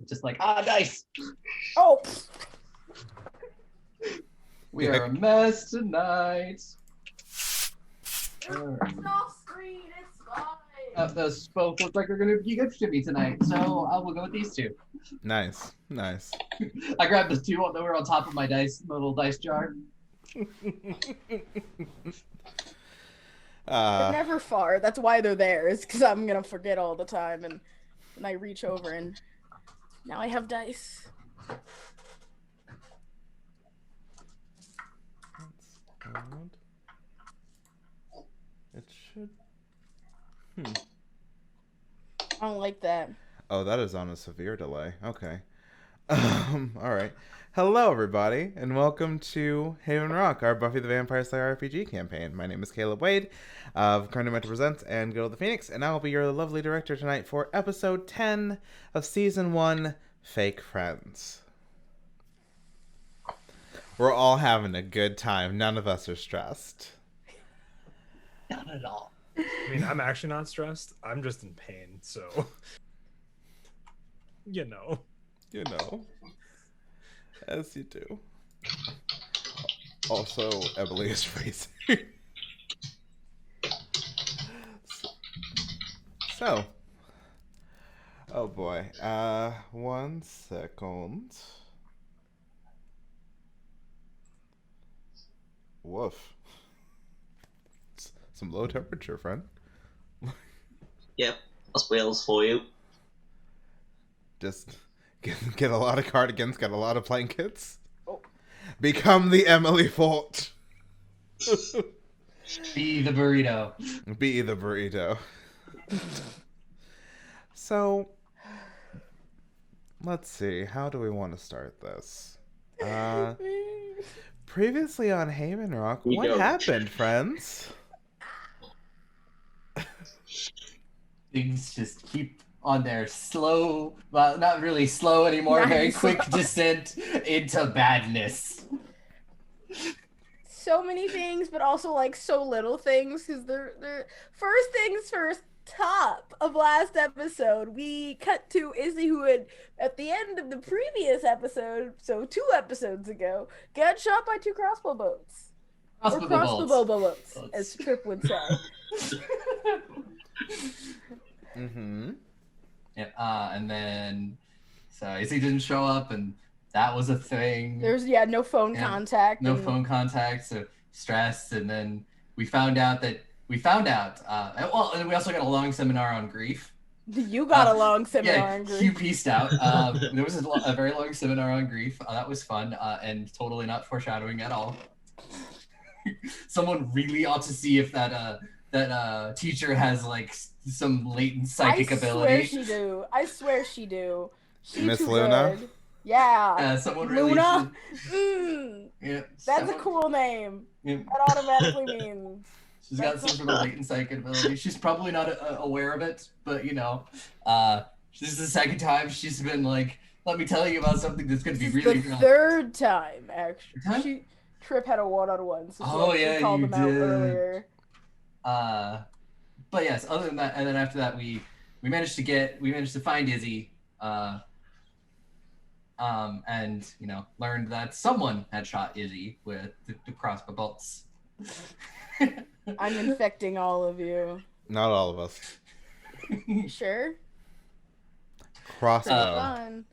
Just like, dice. Oh. We are a mess tonight. It's off screen. It's fine. Those both look like they're going to be good to me tonight, so I will go with these two. Nice. I grabbed the two that were on top of my little dice jar. They're never far. That's why they're there. Is because I'm gonna forget all the time, and I reach over and now I have dice. That's odd. It should. I don't like that. Oh, that is on a severe delay. Okay. All right. Hello, everybody, and welcome to Haven Rock, our Buffy the Vampire Slayer RPG campaign. My name is Kaleb Wade of Carnumenta Presents and Go to the Phoenix, and I will be your lovely director tonight for episode 10 of Season 1, Fake Friends. We're all having a good time. None of us are stressed. Not at all. I mean, I'm actually not stressed. I'm just in pain, so... You know. As you do. Also, Emily is freezing. So. Oh boy. 1 second. Woof. Some low temperature, friend. Yep, that's Wales for you. Just get a lot of cardigans, get a lot of blankets. Oh. Become the Emily Fort. Be the burrito. Be the burrito. So, let's see. How do we want to start this? Previously on Haven Rock, what happened, friends? Things just keep on their slow, well, not really slow anymore, very quick descent into badness. So many things, but also like so little things, because they're first things first. Top of last episode, we cut to Izzy, who had at the end of the previous episode, so 2 episodes ago, got shot by 2 crossbow bolts. Crossbow bolts, as Trip would say. Mm-hmm. Yeah, and then so Izzy didn't show up, and that was a thing. There's no phone contact. Phone contact, so stressed, and then we found out, and we also got a long seminar on grief. You got a long seminar on grief. You pieced out. There was a very long seminar on grief. That was fun, and totally not foreshadowing at all. Someone really ought to see if that teacher has like some latent psychic ability. I swear she do. Miss Luna? Good. Yeah. Someone really Luna? Yeah. That's a cool name. Yeah. That automatically means. She's got some sort of latent psychic ability. She's probably not aware of it, but this is the second time she's been like, let me tell you about something that's going to be really the third time, actually. Trip had a one-on-one, so she called them out earlier. But yes, other than that, and then after that, we managed to find Izzy, and learned that someone had shot Izzy with the crossbow bolts. I'm infecting all of you. Not all of us. Sure. Crossbow. Fun.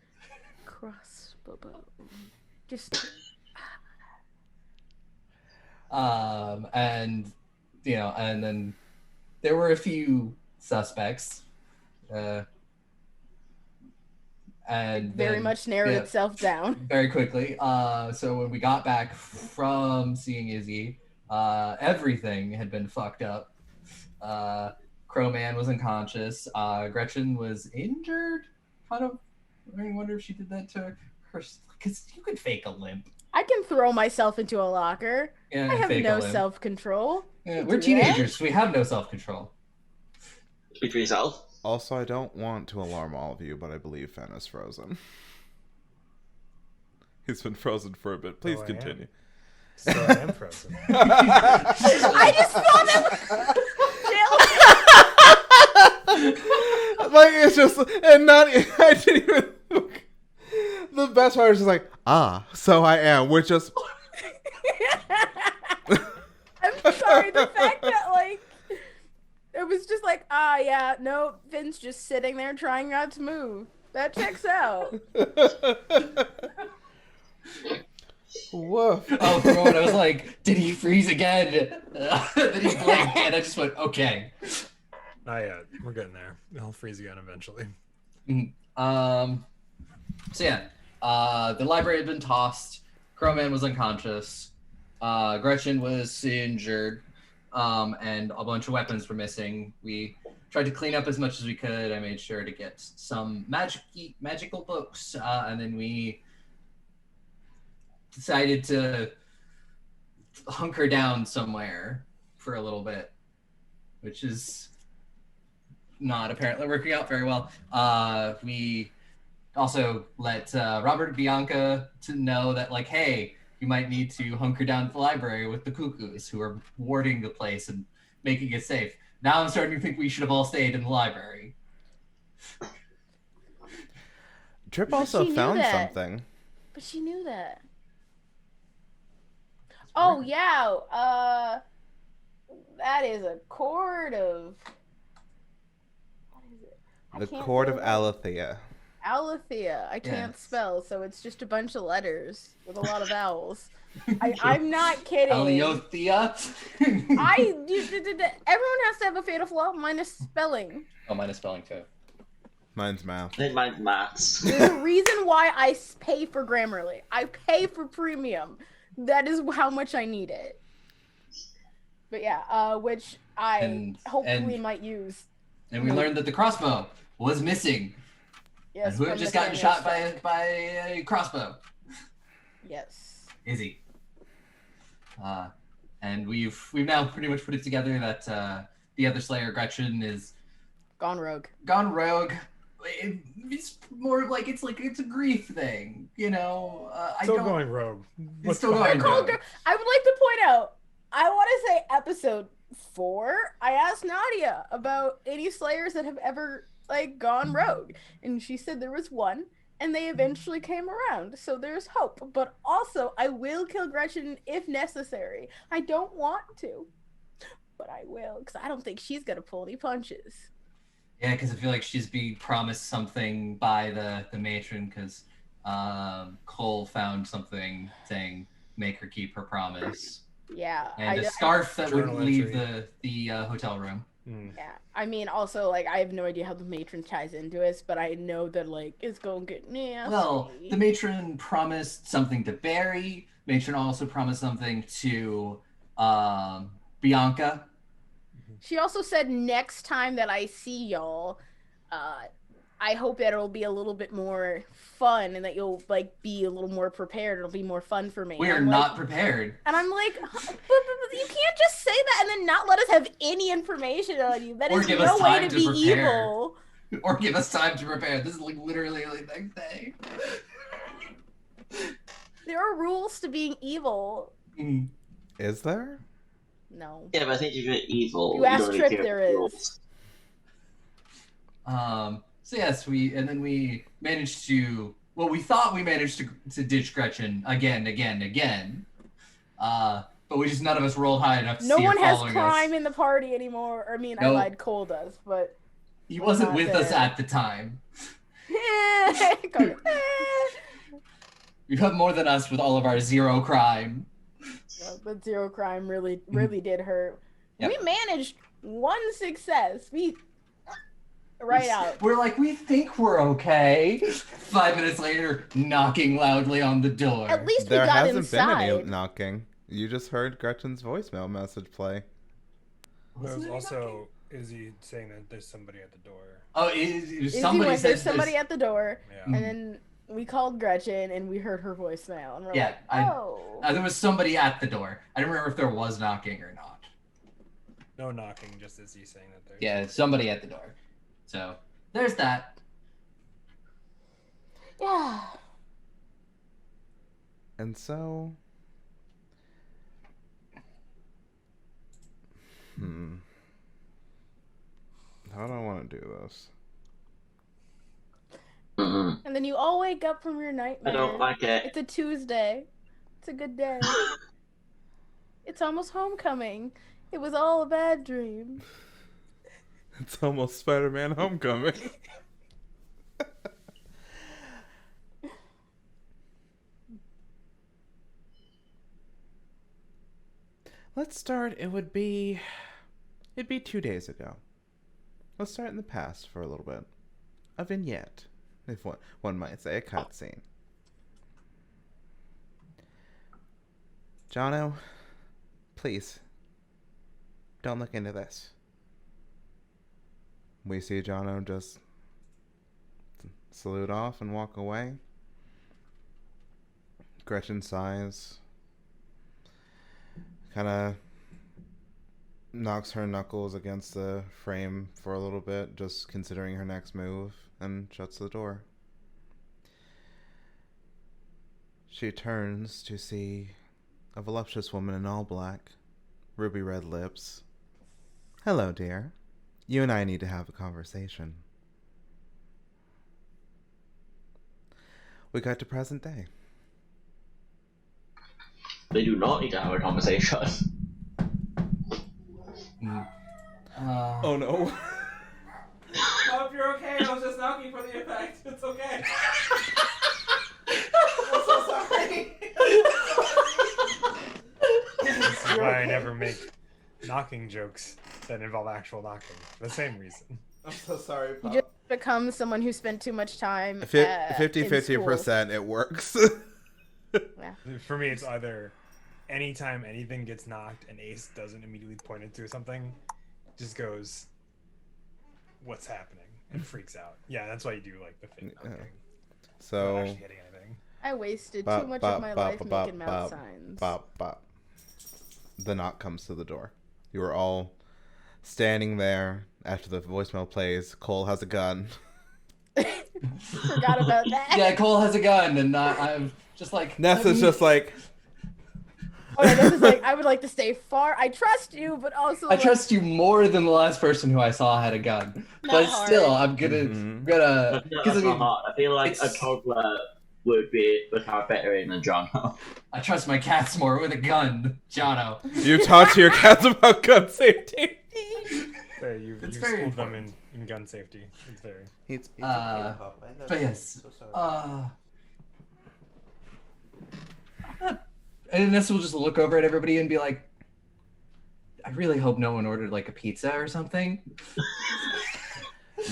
Crossbow. Just. And then there were a few suspects, and very much narrowed itself down very quickly. So when we got back from seeing Izzy, everything had been fucked up. Crowman was unconscious. Gretchen was injured. I wonder if she did that to her, because you could fake a limp. I can throw myself into a locker. Yeah, I have no self-control. Yeah, we're teenagers. We have no self-control. Speak for yourself. Also, I don't want to alarm all of you, but I believe Fen is frozen. He's been frozen for a bit. Please continue. So I am frozen. I just saw that. Like, it's just, and not, I didn't even. best part is just like, so I am. We're just. I'm sorry, the fact that, like, it was just like, yeah, no, Finn's just sitting there trying not to move. That checks out. Woof. Oh, for a moment I was like, did he freeze again? Then he blinked, and I just went, okay. Not yet. We're getting there. He'll freeze again eventually. So yeah, the library had been tossed. Crowman was unconscious. Gretchen was injured, and a bunch of weapons were missing. We tried to clean up as much as we could. I made sure to get some magical books, and then we decided to hunker down somewhere for a little bit, which is not apparently working out very well. We also let Robert and Bianca to know that, like, hey, you might need to hunker down at the library with the cuckoos who are warding the place and making it safe. Now I'm starting to think we should have all stayed in the library. Trip But also she knew found that. something. But she knew that. Oh, yeah. That is a cord of... What is it? The Court of Alethea. Alethea. I can't Yes. spell, so it's just a bunch of letters with a lot of vowels. I'm not kidding. Aliothea? Everyone has to have a fatal flaw, minus spelling. Oh, mine is spelling too. Mine's math. I think mine's maths. There's a reason why I pay for Grammarly. I pay for premium. That is how much I need it. But yeah, which I hopefully might use. And we learned that the crossbow was missing. Yes, And who had from just the gotten Samuel shot strike. by a crossbow. Yes. Izzy. And we've now pretty much put it together that the other Slayer, Gretchen, is Gone rogue. gone rogue. It's more like it's a grief thing, you know. Still going rogue. It's still going Called rogue. I would like to point out, I want to say episode 4, I asked Nadia about any Slayers that have ever, like, gone rogue. And she said there was one, and they eventually came around. So there's hope. But also, I will kill Gretchen if necessary. I don't want to, but I will, because I don't think she's going to pull any punches. Yeah, because I feel like she's being promised something by the matron, because Cole found something saying make her keep her promise. Yeah. And a scarf that Journal wouldn't leave entry. the hotel room. Yeah, I mean, also, like, I have no idea how the matron ties into this, but I know that, like, it's gonna get nasty. Well, the matron promised something to Barry. Matron also promised something to Bianca. She also said next time that I see y'all, I hope that it'll be a little bit more fun and that you'll, like, be a little more prepared. It'll be more fun for me. We are not prepared. And I'm like, but you can't just say that and then not let us have any information on you. That Or is give no us way time to to be prepare. evil. Or give us time to prepare. This is like literally like next day. There are rules to being evil. Is there? No. Yeah, but I think if you're evil, You asked don't really Trip, care there about is. rules. So yes, we managed to. Well, we thought we managed to ditch Gretchen again. But we just none of us rolled high enough to No see her one has following crime us. in the party anymore. I mean, I Nope. lied, Cole does, but... He wasn't not with us there. at the time. Cole, You have more than us with all of our zero crime. But zero crime really did hurt. Yep. We managed one success. Right out. We're like, we think we're okay. 5 minutes later, knocking loudly on the door. At least we There got hasn't inside. been any knocking. You just heard Gretchen's voicemail message play. There was Wasn't also knocking? Izzy saying that there's somebody at the door. Oh, Izzy somebody went, said there's somebody at the door, Yeah. and then we called Gretchen, and we heard her voicemail, and we're Yeah, like, oh. there was somebody at the door. I don't remember if there was knocking or not. No knocking, just Izzy saying that there's Yeah, somebody at the door. So there's that. Yeah. And so... How do I want to do this? And then you all wake up from your I nightmare. don't like it. It's a Tuesday. It's a good day. It's almost homecoming. It was all a bad dream. It's almost Spider-Man Homecoming. Let's start. It'd be 2 days ago. Let's start in the past for a little bit. A vignette, if one might say, a cutscene. Jono, please, don't look into this. We see Jono just salute off and walk away. Gretchen sighs. Kind of knocks her knuckles against the frame for a little bit, just considering her next move, and shuts the door. She turns to see a voluptuous woman in all black, ruby red lips. Hello, dear. You and I need to have a conversation. We got to present day. They do not need to have a conversation. Oh no. Hope you're okay. I was just knocking for the effect. It's okay. I'm so sorry. This is why I never make knocking jokes that involve actual knocking. For the same reason. I'm so sorry, You Pop. just become someone who spent too much time 50-50%, it works. Yeah. For me, it's either anytime anything gets knocked and Ace doesn't immediately point it to something, just goes, "What's happening?" and freaks out. Yeah, that's why you do like the fake knocking. Not So, actually hitting anything. I wasted bop, too much bop, of my bop, life bop, making mouth bop, signs. bop, bop. The knock comes to the door. You are all standing there after the voicemail plays. Cole has a gun. Forgot about that. Yeah, Cole has a gun, and I'm just like... Nessa's just like... Oh, yeah, this is like, I would like to stay far. I trust you, but also... I trust you more than the last person who I saw had a gun. Not But hard. still, I'm gonna... Mhm. No, Because that's I not mean, hard. I feel like a it's- toddler would have better aim than John. I trust my cats more with a gun, Jono. You talk to your cats about gun safety. There, you've It's schooled very them in gun safety. It's very... It's But yes, and Nessa will just look over at everybody and be like, I really hope no one ordered like a pizza or something.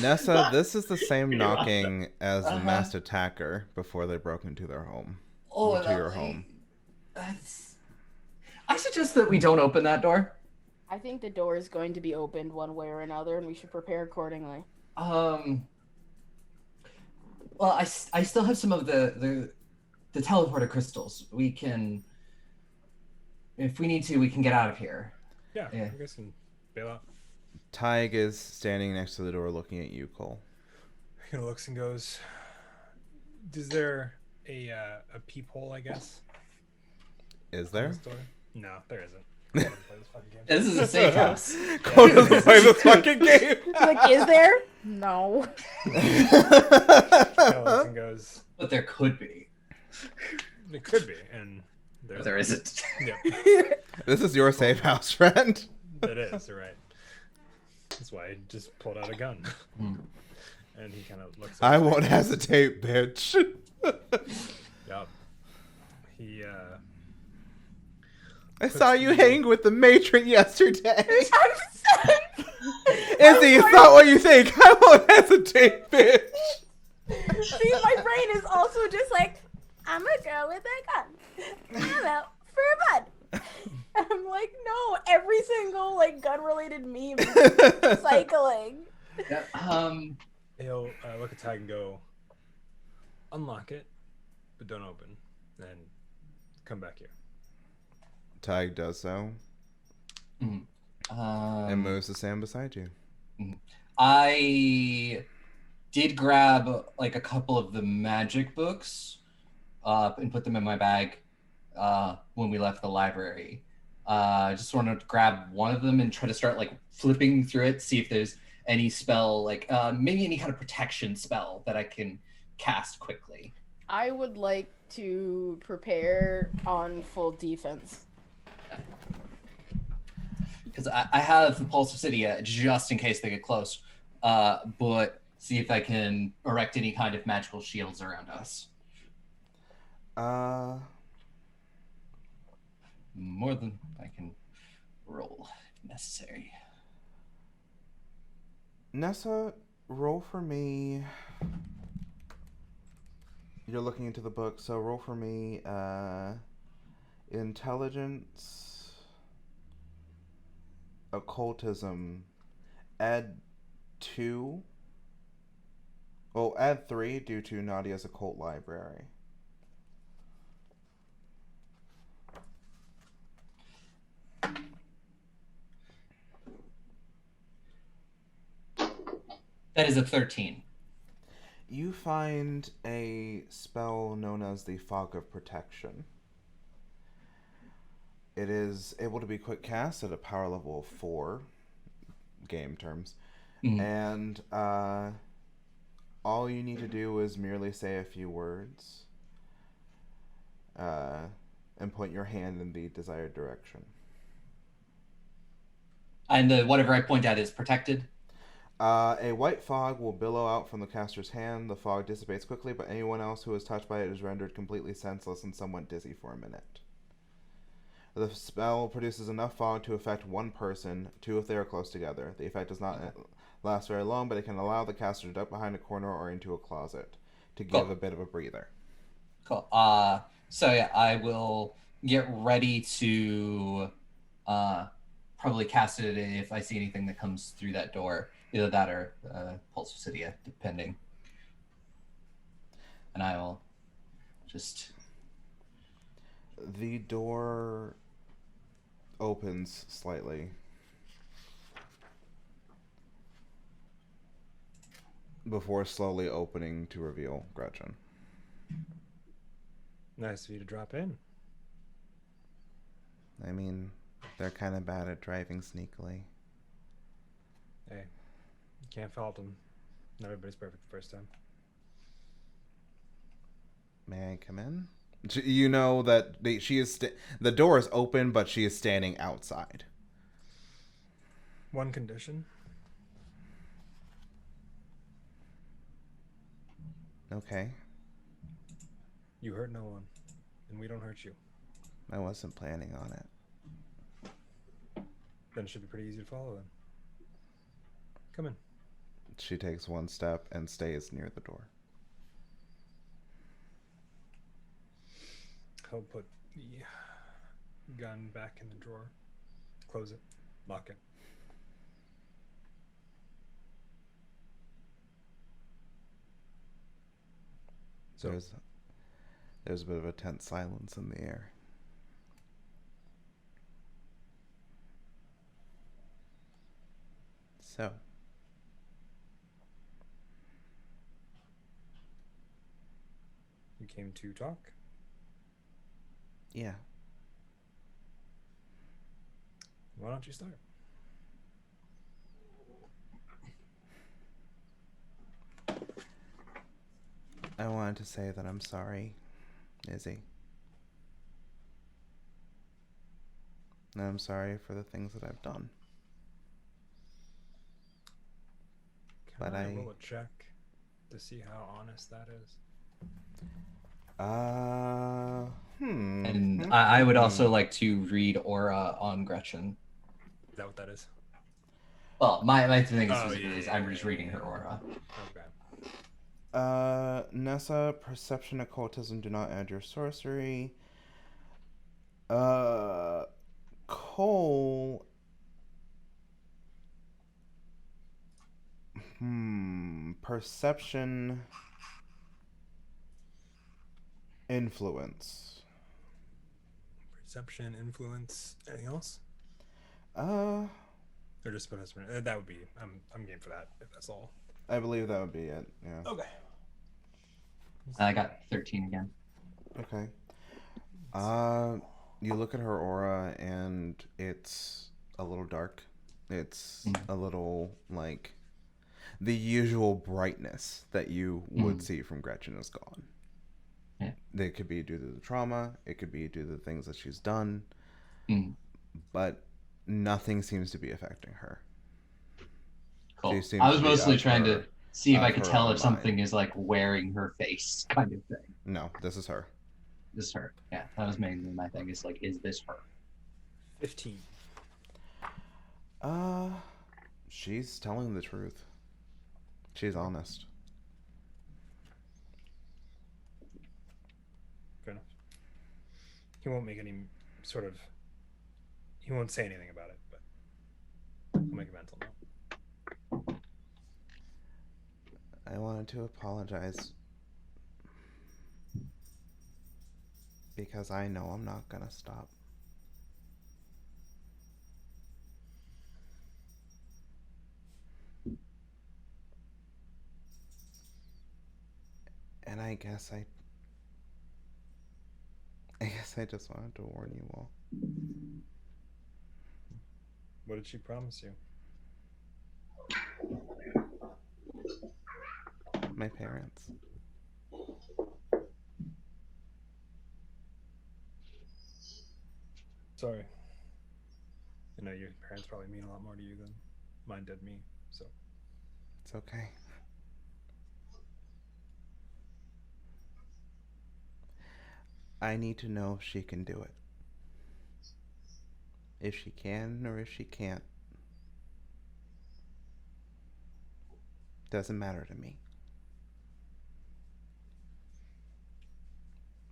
Nessa, this is the same You're knocking as the Uh-huh. masked attacker before they broke into their home. Oh, Into your home. I suggest that we don't open that door. I think the door is going to be opened one way or another, and we should prepare accordingly. Well, I still have some of the teleporter crystals. We can, if we need to, we can get out of here. Yeah, Yeah. I guess can bail out. Tig is standing next to the door looking at you, Cole. He looks and goes, "Is there a peephole, I guess? Is on there? this door?" No, there isn't. I don't play this fucking game. This is a safe house. Cole doesn't play this fucking game. Like, is there? No. He looks and goes, But there could be. "It could be," and But there isn't. Yep, This is your safe house, friend. it is. You're right. That's why I just pulled out a gun. Hmm. And he kind of looks. I over. won't hesitate, bitch. Yep. He I saw you hang with the matron yesterday. I'm sorry. Izzy, it's not what you think. I won't hesitate, bitch. See, my brain is also just like, I'm a girl with a gun. I'm out for a bud. I'm like, no, every single like gun-related meme is cycling. Yeah, he'll look at Tag and go, "Unlock it, but don't open. Then come back here." Tig does so and moves to stand beside you. I did grab like a couple of the magic books and put them in my bag when we left the library. I just wanted to grab one of them and try to start like flipping through it, see if there's any spell, like maybe any kind of protection spell that I can cast quickly. I would like to prepare on full defense. Because I have the Pulse Obsidia just in case they get close. But see if I can erect any kind of magical shields around us. More than I can roll if necessary. Nessa, roll for me. You're looking into the book, so roll for me intelligence, occultism, add 2. Well, add 3 due to Nadia's occult library. That is a 13. You find a spell known as the Fog of Protection. It is able to be quick cast at a power level of 4, game terms. And all you need to do is merely say a few words and point your hand in the desired direction. And whatever I point at is protected? A white fog will billow out from the caster's hand. The fog dissipates quickly, but anyone else who is touched by it is rendered completely senseless and somewhat dizzy for a minute. The spell produces enough fog to affect one person, 2 if they are close together. The effect does not last very long, but it can allow the caster to duck behind a corner or into a closet to give a bit of a breather. Cool. So yeah, I will get ready to probably cast it if I see anything that comes through that door. Either that or Pulse Obsidia, depending. And I will just... The door opens slightly. Before slowly opening to reveal Gretchen. Nice of you to drop in. I mean, they're kind of bad at driving sneakily. Hey, you can't fault them. Not everybody's perfect the first time. May I come in? You know that she is the door is open, but she is standing outside. One condition. Okay. You hurt no one, and we don't hurt you. I wasn't planning on it. Then it should be pretty easy to follow then. Come in. She takes one step and stays near the door. I'll put the gun back in the drawer. Close it. Lock it. So there's a bit of a tense silence in the air. So, you came to talk? yeah. Why don't you start? I wanted to say that I'm sorry, Izzy. And I'm sorry for the things that I've done. Can I roll a check to see how honest that is? And I would also like to read Aura on Gretchen. Is that what that is? Well, my thing is I'm just reading her aura. Okay. Nessa, perception, occultism do not add your sorcery. Cole. Perception. Influence. Perception, influence, anything else? Uh, Or just perception? That would be. I'm game for that. If that's all. I believe that would be it. Yeah. Okay. I got 13 again. Okay. You look at her aura and it's a little dark. It's a little like the usual brightness that you would see from Gretchen is gone. Yeah. It could be due to the trauma. It could be due to the things that she's done. But nothing seems to be affecting her. Cool. She seems I was to be mostly of trying her- to see if I of could her tell own if something mind. is like wearing her face, kind of thing. No, this is her. This is her. Yeah, that was mainly my thing. Is like, is this her? 15. She's telling the truth. She's honest. Fair enough. He won't make any sort of. He won't say anything about it, but I'll make a mental note. I wanted to apologize because I know I'm not gonna stop. And I guess I just wanted to warn you all. What did she promise you? My parents. Sorry. I know your parents probably mean a lot more to you than mine did me, so. It's okay. I need to know if she can do it. If she can or if she can't. Doesn't matter to me.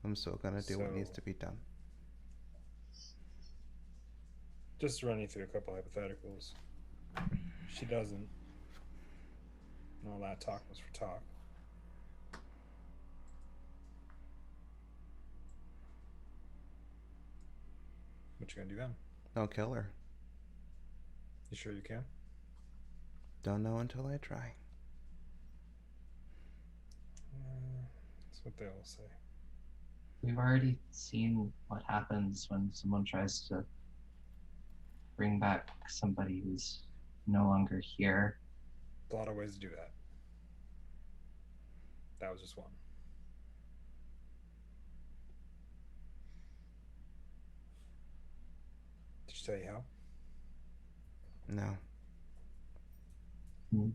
I'm still gonna do what needs to be done. Just running through a couple hypotheticals. She doesn't. And all that talk was for talk. What you gonna do then? I'll kill her. You sure you can? Don't know until I try. That's what they all say. We've already seen what happens when someone tries to bring back somebody who's no longer here. A lot of ways to do that. That was just one. Did she tell you how? No.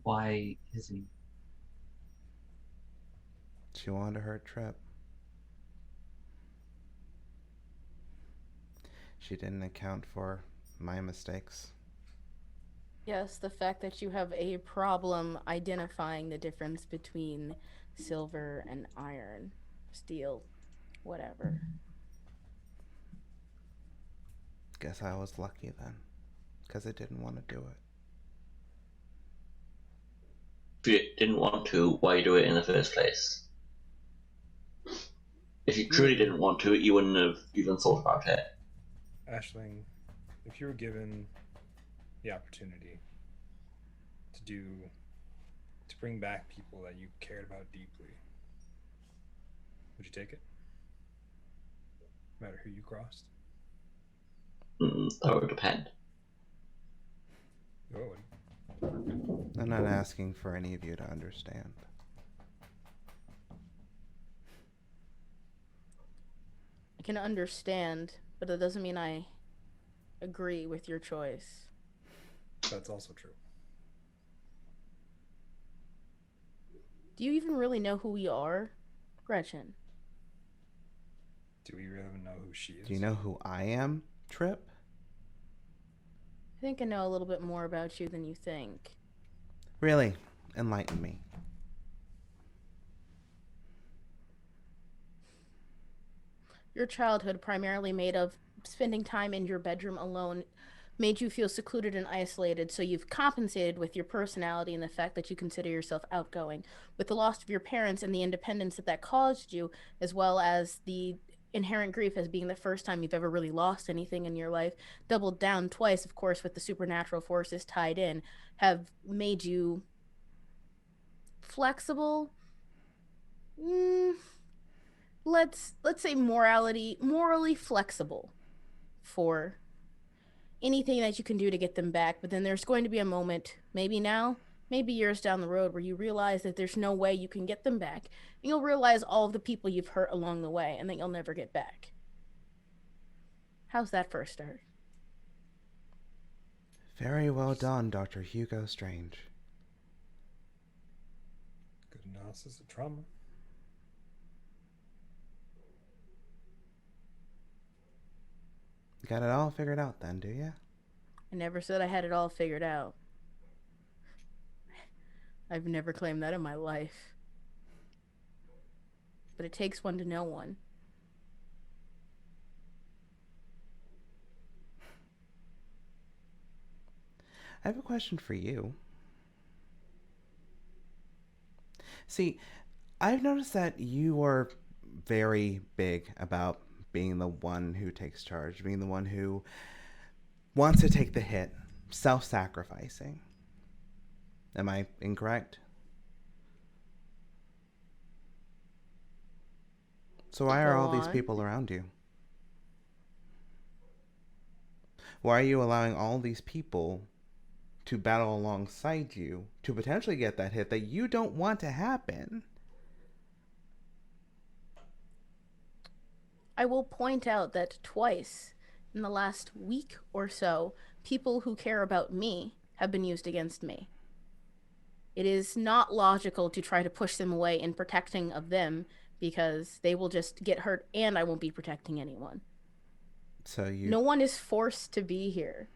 Why is he? She wanted to hurt Trip. She didn't account for my mistakes. Yes, the fact that you have a problem identifying the difference between silver and iron, steel, whatever. Guess I was lucky then, because I didn't want to do it. If you didn't want to, why do it in the first place? If you truly didn't want to, you wouldn't have even thought about it. Aisling, if you were given the opportunity to bring back people that you cared about deeply, would you take it? No matter who you crossed? That would depend. Oh, it would. I'm not asking for any of you to understand. I can understand, but that doesn't mean I agree with your choice. That's also true. Do you even really know who we are, Gretchen? Do we really know who she is? Do you know who I am, Trip? I think I know a little bit more about you than you think. Really? Enlighten me. Your childhood, primarily made of spending time in your bedroom alone, made you feel secluded and isolated, so you've compensated with your personality and the fact that you consider yourself outgoing. With the loss of your parents and the independence that caused you, as well as the inherent grief as being the first time you've ever really lost anything in your life, doubled down twice, of course, with the supernatural forces tied in, have made you flexible. Let's say morally flexible for anything that you can do to get them back. But then there's going to be a moment, maybe now, Maybe years down the road where you realize that there's no way you can get them back, and you'll realize all of the people you've hurt along the way and that you'll never get back. How's that for a start? Very well done, Dr. Hugo Strange. Good analysis of trauma. You got it all figured out then, do you? I never said I had it all figured out. I've never claimed that in my life. But it takes one to know one. I have a question for you. See, I've noticed that you are very big about being the one who takes charge, being the one who wants to take the hit, self-sacrificing. Am I incorrect? So why are all these people around you? Why are you allowing all these people to battle alongside you to potentially get that hit that you don't want to happen? I will point out that twice in the last week or so, people who care about me have been used against me. It is not logical to try to push them away in protecting of them, because they will just get hurt and I won't be protecting anyone. So you... No one is forced to be here.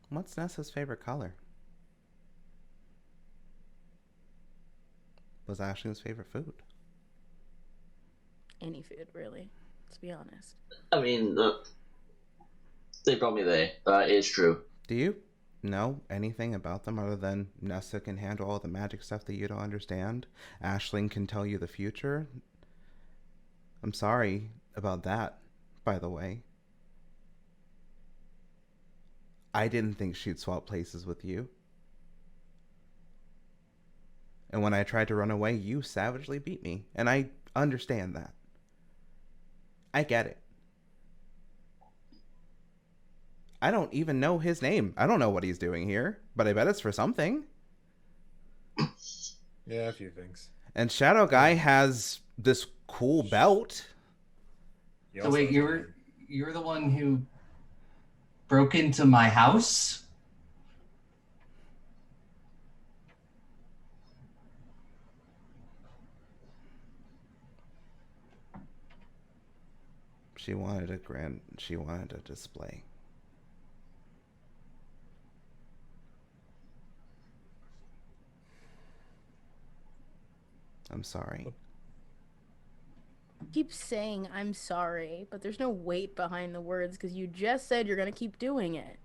What's Nessa's favorite color? Was Ashley's favorite food? Any food, really. Let's be honest. I mean, they brought me there. That is true. Do you know anything about them other than Nessa can handle all the magic stuff that you don't understand? Aisling can tell you the future? I'm sorry about that, by the way. I didn't think she'd swap places with you. And when I tried to run away, you savagely beat me. And I understand that. I get it. I don't even know his name. I don't know what he's doing here, but I bet it's for something. Yeah, a few things. And Shadow Guy has this cool belt. So wait, you're the one who broke into my house? She wanted a display. I'm sorry. Keep saying I'm sorry, but there's no weight behind the words because you just said you're gonna keep doing it.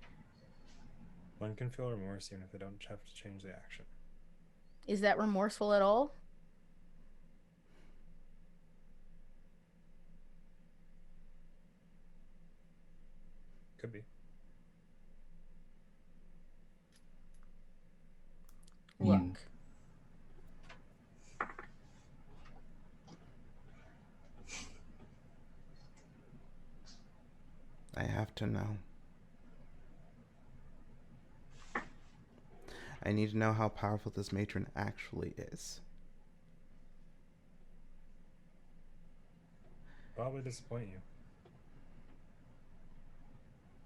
One can feel remorse even if they don't have to change the action. Is that remorseful at all? Could be. Look. I have to know. I need to know how powerful this matron actually is. Probably disappoint you.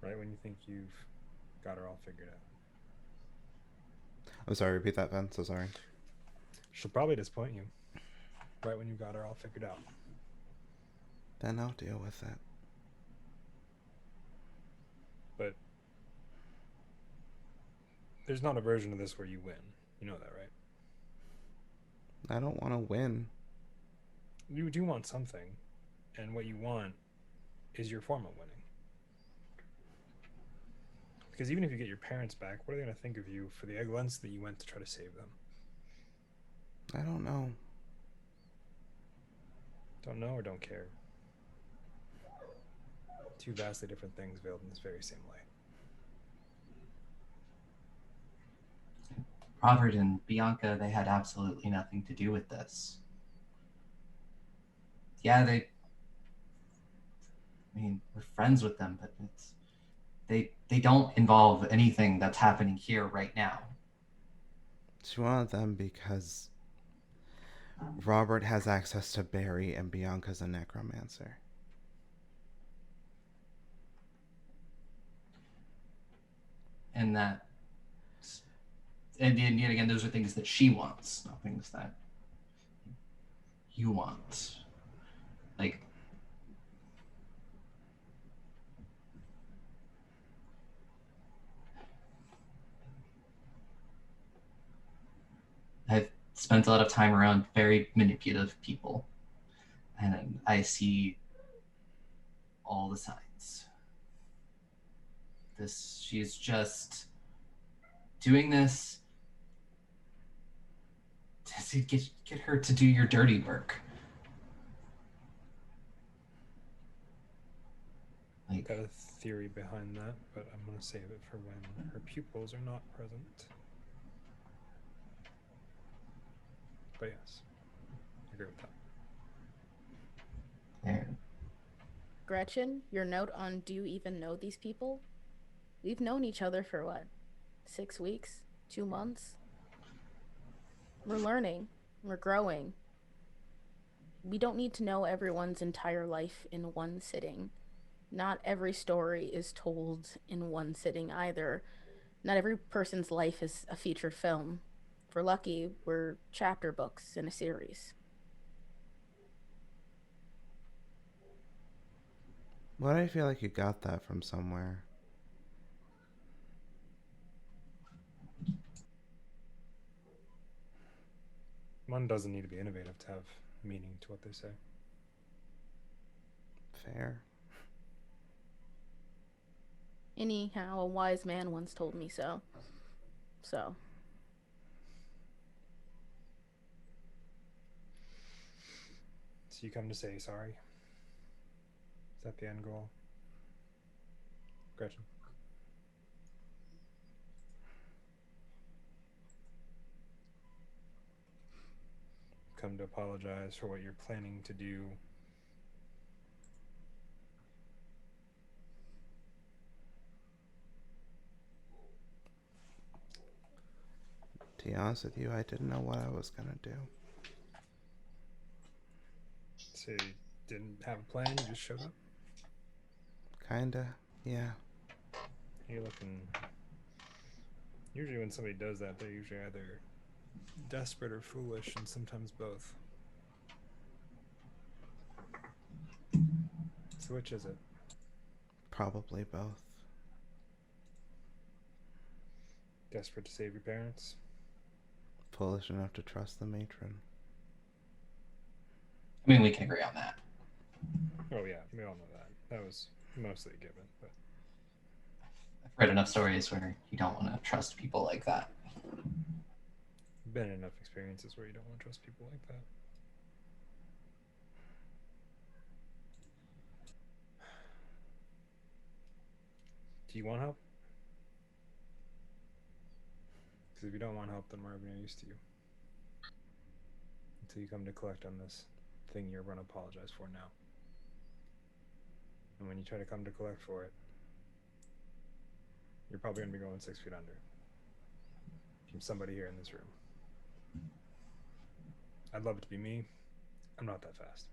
Right when you think you've got her all figured out. I'm sorry, repeat that, Ben. So sorry. She'll probably disappoint you. Right when you got her all figured out. Then I'll deal with it. But there's not a version of this where you win. You know that, right? I don't want to win. You do want something. And what you want is your form of winning. Because even if you get your parents back, what are they going to think of you for the egg lengths that you went to try to save them? I don't know. Don't know or don't care? Two vastly different things veiled in this very same light. Robert and Bianca, they had absolutely nothing to do with this. Yeah, I mean, we're friends with them, but they don't involve anything that's happening here right now. She wanted them because Robert has access to Barry and Bianca's a necromancer. And that, and yet again, those are things that she wants, not things that you want. Like, I've spent a lot of time around very manipulative people, and I see all the signs. She's just doing this to get her to do your dirty work. I've got a theory behind that, but I'm going to save it for when her pupils are not present. But yes, I agree with that. And Gretchen, your note on do you even know these people? We've known each other for what? 6 weeks? 2 months? We're learning. We're growing. We don't need to know everyone's entire life in one sitting. Not every story is told in one sitting either. Not every person's life is a feature film. If we're lucky, we're chapter books in a series. Why do I feel like you got that from somewhere? One doesn't need to be innovative to have meaning to what they say. Fair. Anyhow, a wise man once told me so. So. So you come to say sorry? Is that the end goal? Gretchen? Come to apologize for what you're planning to do. To be honest with you, I didn't know what I was gonna do. So you didn't have a plan, you just showed up? Kinda, yeah. You're looking... Usually when somebody does that, they're usually either desperate or foolish, and sometimes both. So which is it? Probably both. Desperate to save your parents? Foolish enough to trust the matron. I mean, we can agree on that. Oh yeah, we all know that. That was mostly a given, but... I've read enough stories where you don't want to trust people like that. Been in enough experiences where you don't want to trust people like that. Do you want help? Because if you don't want help, then we're going to used to you. Until you come to collect on this thing you're going to apologize for now. And when you try to come to collect for it, you're probably going to be going 6 feet under. From somebody here in this room. I'd love it to be me. I'm not that fast.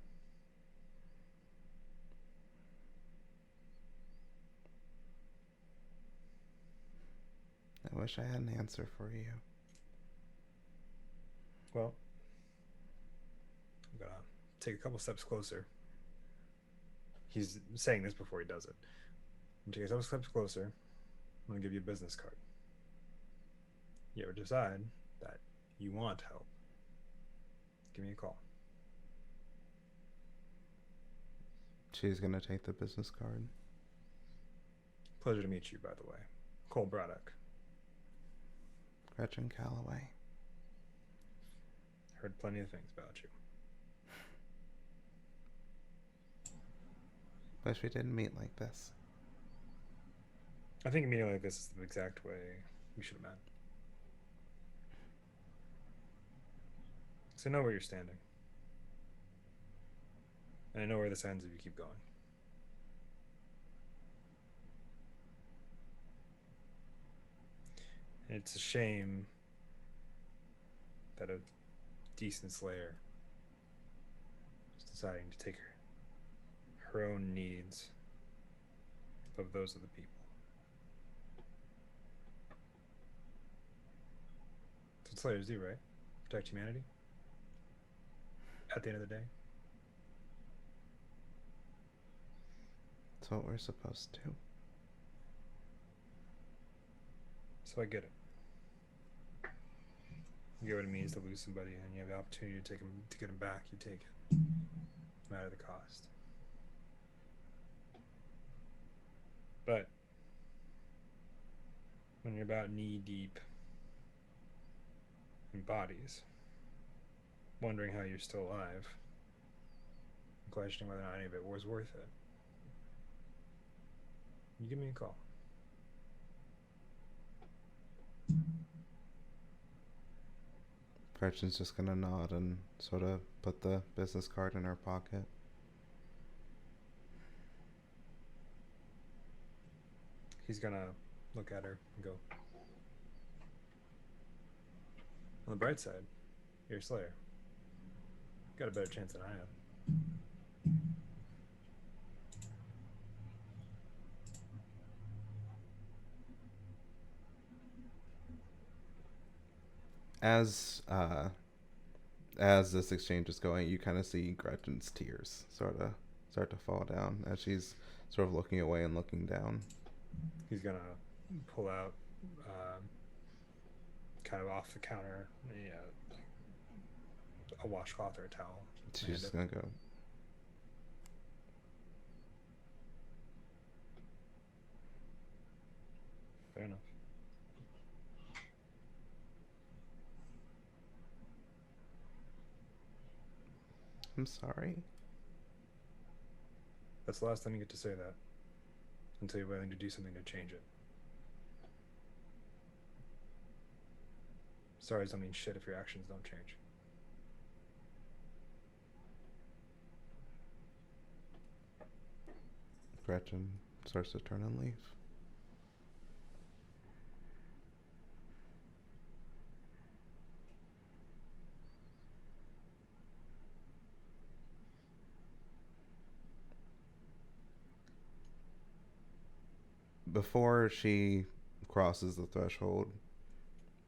I wish I had an answer for you. Well, I'm gonna take a couple steps closer. He's saying this before he does it. I'm gonna take a couple steps closer. I'm gonna give you a business card. You ever decide that you want help, give me a call. She's gonna take the business card. Pleasure to meet you, by the way. Cole Braddock. Gretchen Calloway. Heard plenty of things about you. Wish we didn't meet like this. I think a meeting like this is the exact way we should have met. So I know where you're standing. And I know where this ends if you keep going. It's a shame that a decent Slayer is deciding to take her own needs above those of the people. That's what Slayers do, right? Protect humanity? At the end of the day? That's what we're supposed to. So I get it. You get what it means to lose somebody, and you have the opportunity to get them back. You take it, no matter the cost. But when you're about knee deep in bodies, wondering how you're still alive, questioning whether or not any of it was worth it, you give me a call. Gretchen's just gonna nod and sort of put the business card in her pocket. He's gonna look at her and go, on the bright side, you're a Slayer. Got a better chance than I have. As this exchange is going, you kind of see Gretchen's tears sort of start to fall down as she's sort of looking away and looking down. He's gonna pull out, kind of off the counter, a washcloth or a towel. She's just gonna go. Fair enough. I'm sorry. That's the last time you get to say that. Until you're willing to do something to change it. Sorries don't mean shit if your actions don't change. Gretchen starts to turn and leave. Before she crosses the threshold,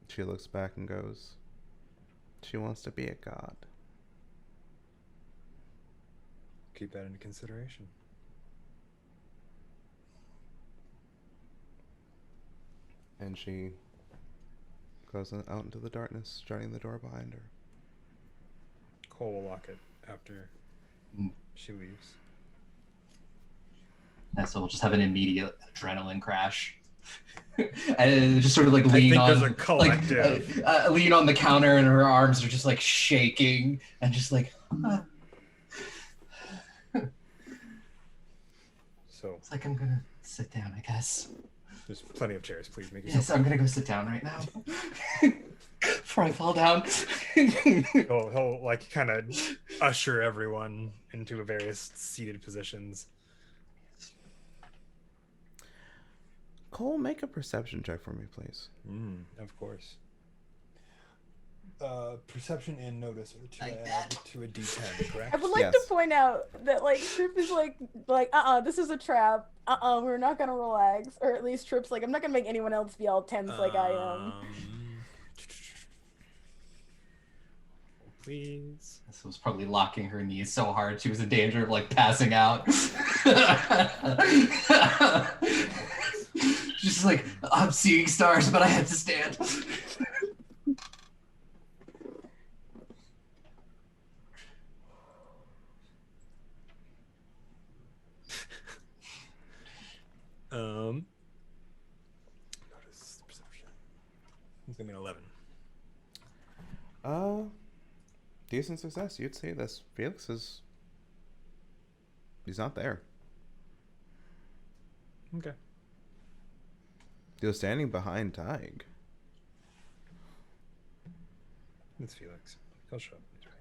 she looks back and goes, she wants to be a god. Keep that into consideration. And she goes out into the darkness, shutting the door behind her. Cole will lock it after she leaves. And so we'll just have an immediate adrenaline crash. And just sort of like lean on, there's a collective. like, lean on the counter, and her arms are just like shaking, and just like. So It's like I'm gonna sit down, I guess. there's plenty of chairs. Please make Yes, yourself. I'm gonna go sit down right now before I fall down. He'll like kind of usher everyone into various seated positions. Cole, make a perception check for me, please. Of course. Perception and notice are two Like that. to a D10, correct? I would like Yes. to point out that like Trip is like this is a trap. We're not gonna relax, or at least Trip's like, I'm not gonna make anyone else be all tense like I am. Please. This was probably locking her knees so hard she was in danger of like passing out. She's like, I'm seeing stars, but I had to stand. Notice perception. It's gonna be an 11. Decent success. You'd say this. Felix is. He's not there. Okay. He was standing behind Tig. It's Felix. He'll show up. He's ready.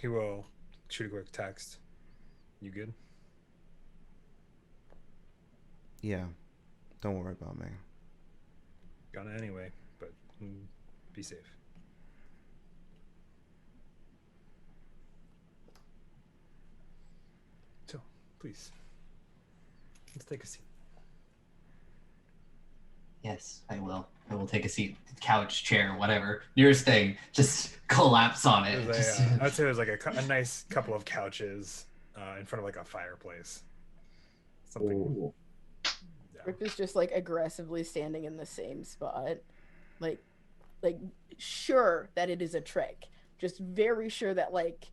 He will shoot a quick text. You good? Yeah. Don't worry about me. Gonna anyway, but be safe. So, please, let's take a seat. Yes, I will. I will take a seat, couch, chair, whatever. Nearest thing. Just collapse on it. There's I'd say there's like a nice couple of couches in front of like a fireplace. Something. Ooh. Rip is just like aggressively standing in the same spot, like sure that it is a trick, just very sure that like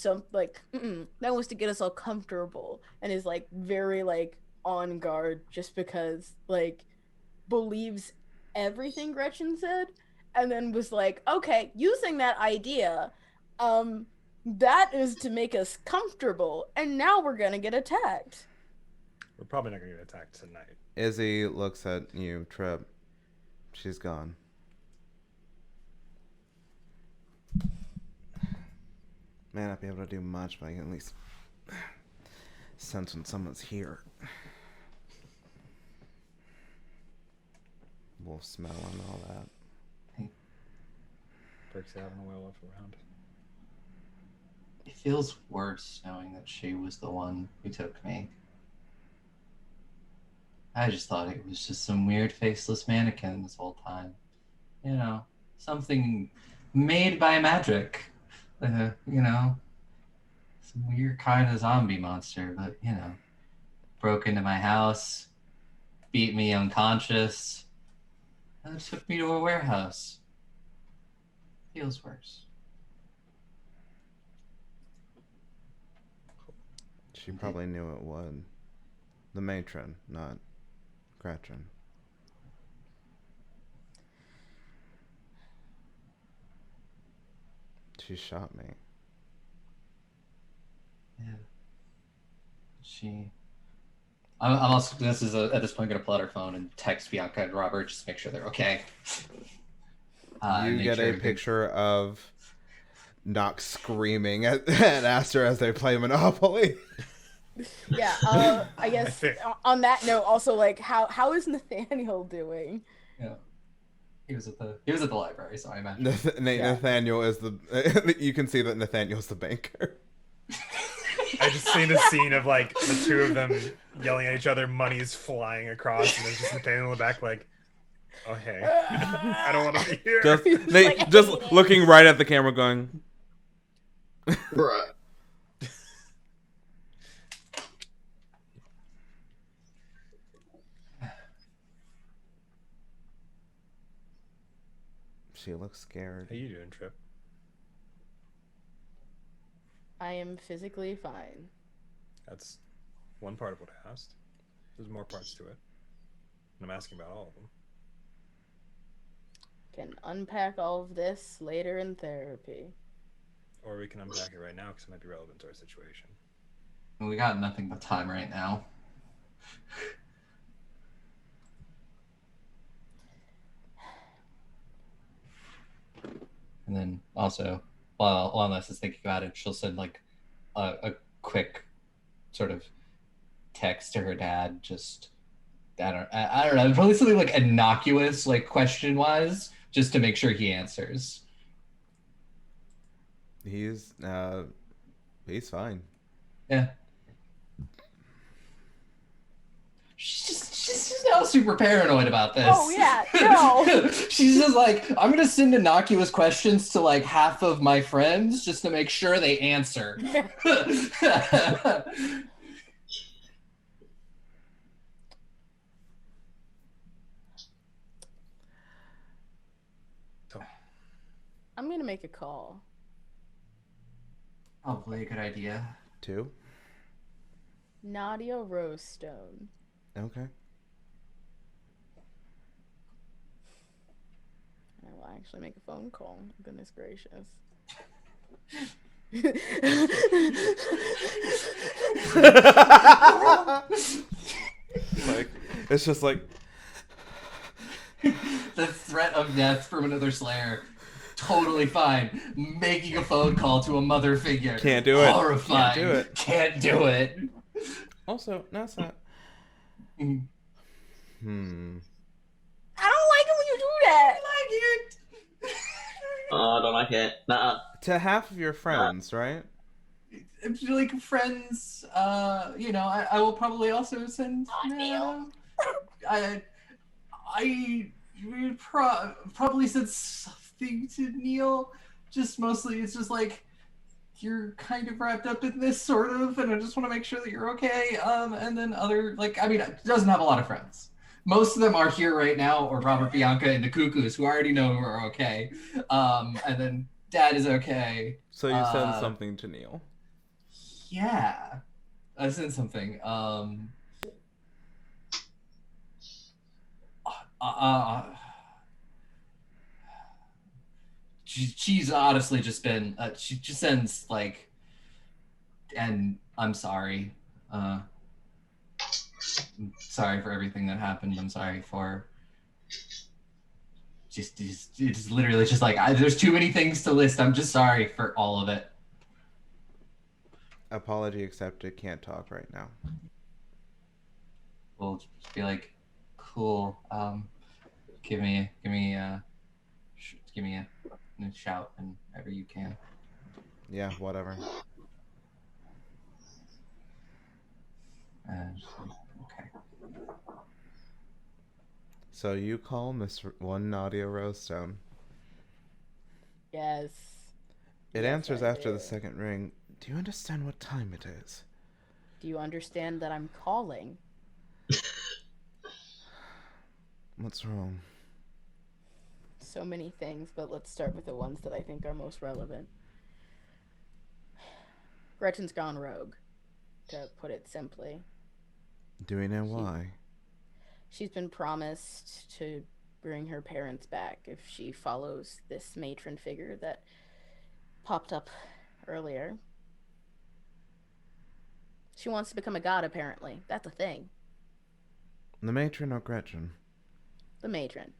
that wants to get us all comfortable, and is like very like on guard just because like believes everything Gretchen said, and then was like, okay, using that idea, that is to make us comfortable, and now we're gonna get attacked. We're probably not gonna get attacked tonight. Izzy looks at you, Trip. She's gone. May not be able to do much, but I can at least sense when someone's here. Wolf smell and all that. Perks having a whale around. It feels worse knowing that she was the one who took me. I just thought it was just some weird faceless mannequin this whole time. You know, something made by magic. You know, some weird kind of zombie monster, but, you know, broke into my house, beat me unconscious, and took me to a warehouse. Feels worse. She probably knew it would. The matron, not Gretchen. She shot me. Yeah. I'm also, at this point, going to pull out her phone and text Bianca and Robert just to make sure they're okay. You get a picture of Nox screaming at Aster as they play Monopoly. Yeah, I guess on that note, also like how is Nathaniel doing? Yeah, he was at the library, so I imagine Nathaniel is the. You can see that Nathaniel's the banker. I just seen a scene of like the two of them yelling at each other, money is flying across, and there's just Nathaniel in the back like, oh hey, I don't want to be here. Just looking right at the camera, going, Bruh. She looks scared. How you doing, Trip? I am physically fine. That's one part of what I asked. There's more parts to it. And I'm asking about all of them. Can unpack all of this later in therapy. Or we can unpack it right now because it might be relevant to our situation. we got nothing but time right now. And then also, while Ness is thinking about it, she'll send like a quick sort of text to her dad. Just I don't know, probably something like innocuous, like question wise, just to make sure he answers. He's fine. Yeah. She's just now super paranoid about this. Oh yeah, no. She's just like, I'm gonna send innocuous questions to like half of my friends just to make sure they answer. I'm gonna make a call. Probably a good idea. 2? Nadia Rosestone. Okay. I will actually make a phone call. Goodness gracious. Like, it's just like the threat of death from another Slayer. Totally fine. Making a phone call to a mother figure. Can't do it. Horrifying. Can't do it. Can't do it. Also, no, it's not. Hmm. I don't like it when you do that. I like it. Oh, I don't like it. Nah, To half of your friends, right? Like friends, I will probably also send. Neil. I would probably said something to Neil. Just mostly, it's just like you're kind of wrapped up in this sort of, and I just want to make sure that you're okay. And then it doesn't have a lot of friends. Most of them are here right now, or Robert, Bianca, and the Cuckoos, who I already know who are okay. And then Dad is okay. So you send something to Neil. Yeah, I sent something. She's honestly just been. She just sends like, and I'm sorry. I'm sorry for everything that happened. I'm sorry for just it's literally just like there's too many things to list. I'm just sorry for all of it. Apology accepted. Can't talk right now. We'll just be like, cool. Give me a shout whenever you can. Yeah, whatever. Okay. So you call Miss One Nadia Rosestone. Yes. It Yes, answers I after do. the second ring. Do you understand what time it is? Do you understand that I'm calling? What's wrong? So many things, but let's start with the ones that I think are most relevant. Gretchen's gone rogue, to put it simply. Do we know why? She's been promised to bring her parents back if she follows this matron figure that popped up earlier. She wants to become a god, apparently. That's a thing. The matron or Gretchen? The matron.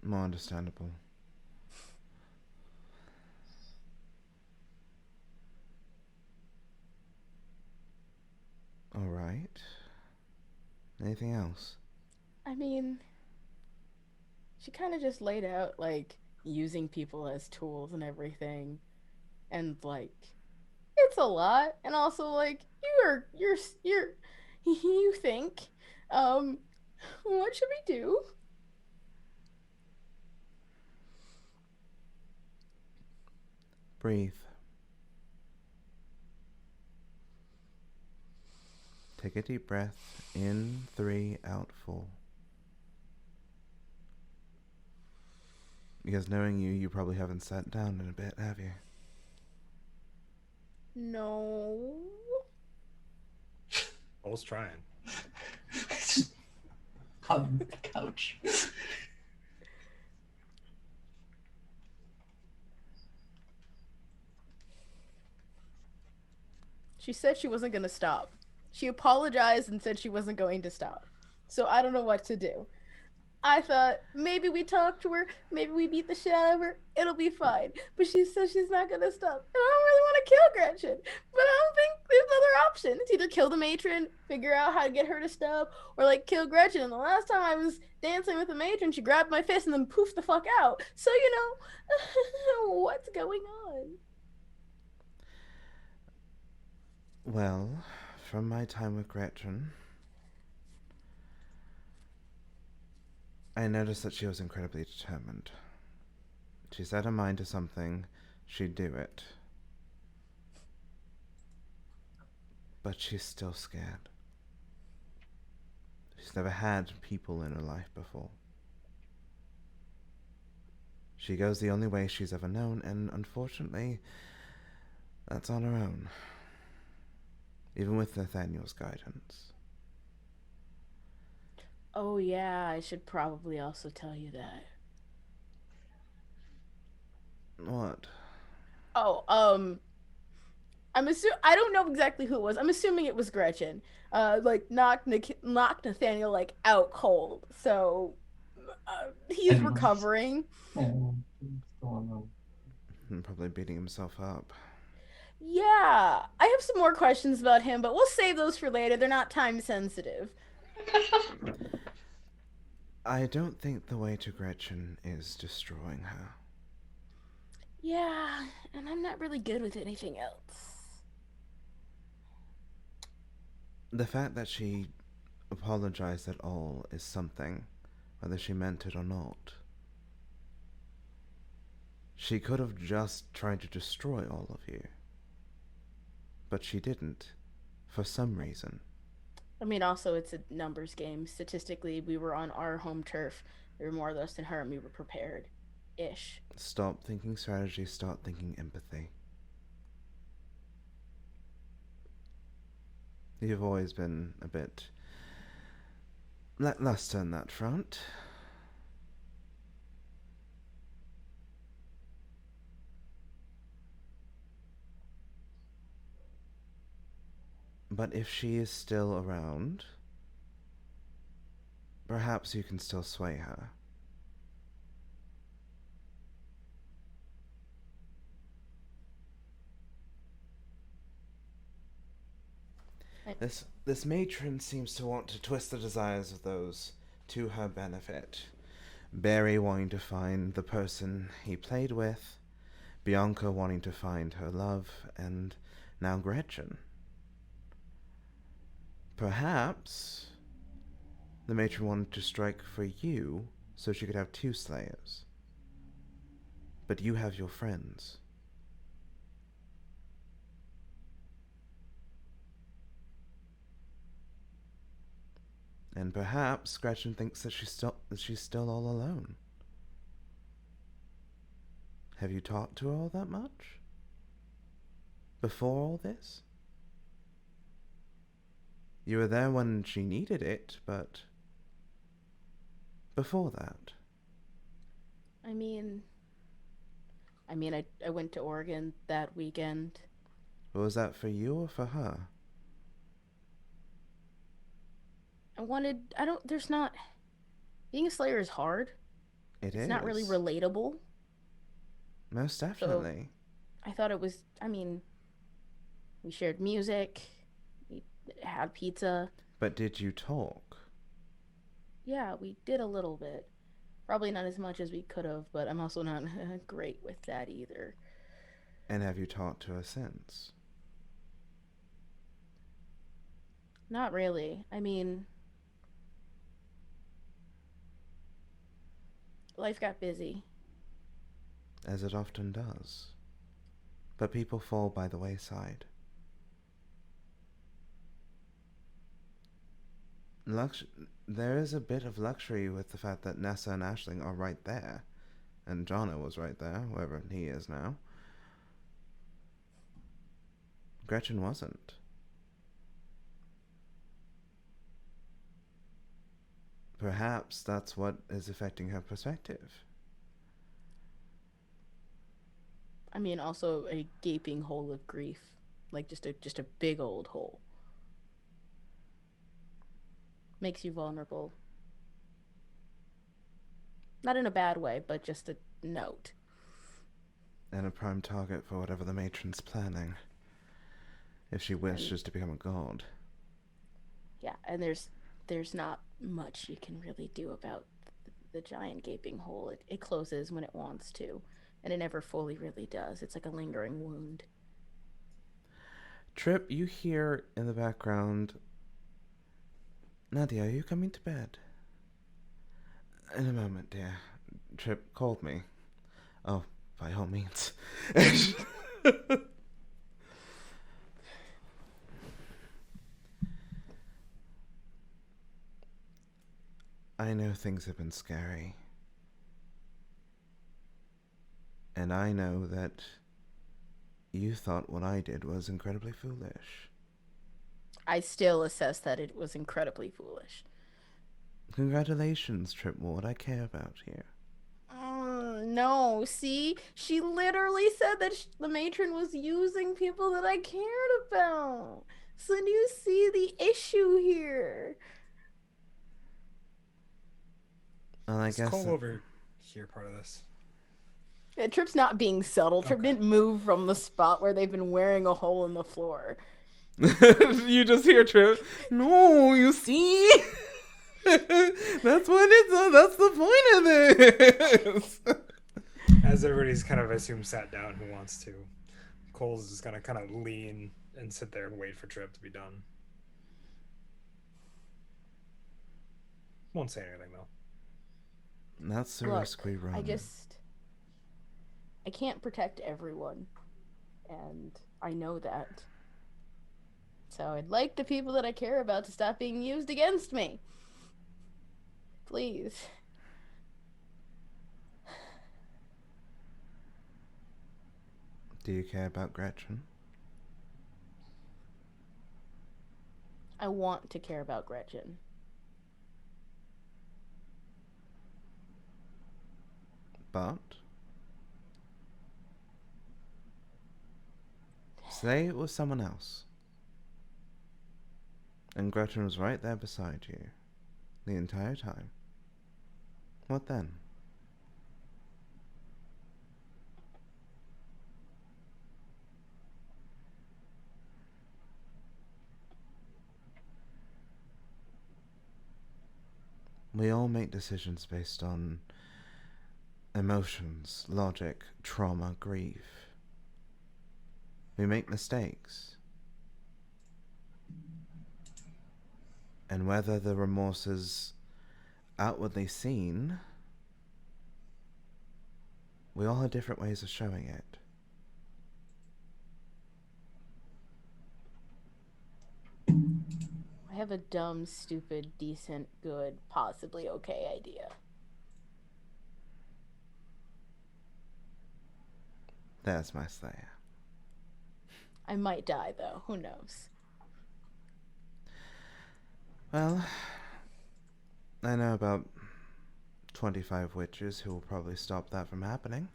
More understandable. Alright. Anything else? I mean, she kind of just laid out, like, using people as tools and everything. And, like, it's a lot. And also, like, you think, what should we do? Breathe. Take a deep breath. In 3, out 4. Because knowing you, you probably haven't sat down in a bit, have you? No. I was trying. On the couch. She said she wasn't going to stop. She apologized and said she wasn't going to stop. So I don't know what to do. I thought maybe we talk to her, maybe we beat the shit out of her, it'll be fine. But she says she's not gonna stop. And I don't really want to kill Gretchen, but I don't think there's other option. It's either kill the matron, figure out how to get her to stop, or like kill Gretchen. And the last time I was dancing with the matron, she grabbed my fist and then poofed the fuck out. So what's going on? Well, from my time with Gretchen, I noticed that she was incredibly determined. She set her mind to something, she'd do it. But she's still scared. She's never had people in her life before. She goes the only way she's ever known, and unfortunately, that's on her own. Even with Nathaniel's guidance. Oh yeah, I should probably also tell you that. What? Oh, I don't know exactly who it was. I'm assuming it was Gretchen. Like knocked Nathaniel like out cold. So he's recovering. Probably beating himself up. Yeah, I have some more questions about him, but we'll save those for later. They're not time sensitive. I don't think the way to Gretchen is destroying her. Yeah, and I'm not really good with anything else. The fact that she apologized at all is something, whether she meant it or not. She could have just tried to destroy all of you. But she didn't, for some reason. I mean, also, it's a numbers game. Statistically, we were on our home turf. There were more of us than her, and we were prepared. Ish. Stop thinking strategy, start thinking empathy. You've always been a bit lackluster on that front. But if she is still around, perhaps you can still sway her. This matron seems to want to twist the desires of those to her benefit. Barry wanting to find the person he played with, Bianca wanting to find her love, and now Gretchen. Perhaps the matron wanted to strike for you so she could have two slayers. But you have your friends. And perhaps Gretchen thinks that she's still all alone. Have you talked to her all that much? Before all this? You were there when she needed it, but before that? I mean, I went to Oregon that weekend. Was that for you or for her? Being a Slayer is hard. It's not really relatable. Most definitely. So I thought it was, we shared music, we had pizza. But did you talk? Yeah, we did a little bit. Probably not as much as we could have, but I'm also not great with that either. And have you talked to her since? Not really. Life got busy. As it often does. But people fall by the wayside. There is a bit of luxury with the fact that Nessa and Aisling are right there. And Jono was right there, wherever he is now. Gretchen wasn't. Perhaps that's what is affecting her perspective. Also a gaping hole of grief. Like just a big old hole. Makes you vulnerable. Not in a bad way, but just a note. And a prime target for whatever the matron's planning. If she wishes to become a god. Yeah, and there's not much you can really do about the giant gaping hole. It closes when it wants to, and it never fully really does. It's like a lingering wound. Trip, you hear in the background, Nadia, are you coming to bed? In a moment, dear. Trip called me. Oh, by all means. I know things have been scary. And I know that you thought what I did was incredibly foolish. I still assess that it was incredibly foolish. Congratulations, Tripward. I care about you. No, see? She literally said that the matron was using people that I cared about. So do you see the issue here? Well, I guess Call over here part of this. Yeah, Trip's not being subtle. Trip didn't move from the spot where they've been wearing a hole in the floor. You just hear Trip. No, you see? That's what it's. That's the point of this. As everybody's kind of, I assume, sat down who wants to, Cole's just gonna kind of lean and sit there and wait for Trip to be done. Won't say anything though. That's the Look, risk we run. I can't protect everyone, and I know that. So I'd like the people that I care about to stop being used against me. Please. Do you care about Gretchen? I want to care about Gretchen. But say it was someone else, and Gretchen was right there beside you the entire time. What then? We all make decisions based on emotions, logic, trauma, grief. We make mistakes. And whether the remorse is outwardly seen, we all have different ways of showing it. I have a dumb, stupid, decent, good, possibly okay idea. There's my Slayer. I might die, though. Who knows? Well, I know about 25 witches who will probably stop that from happening.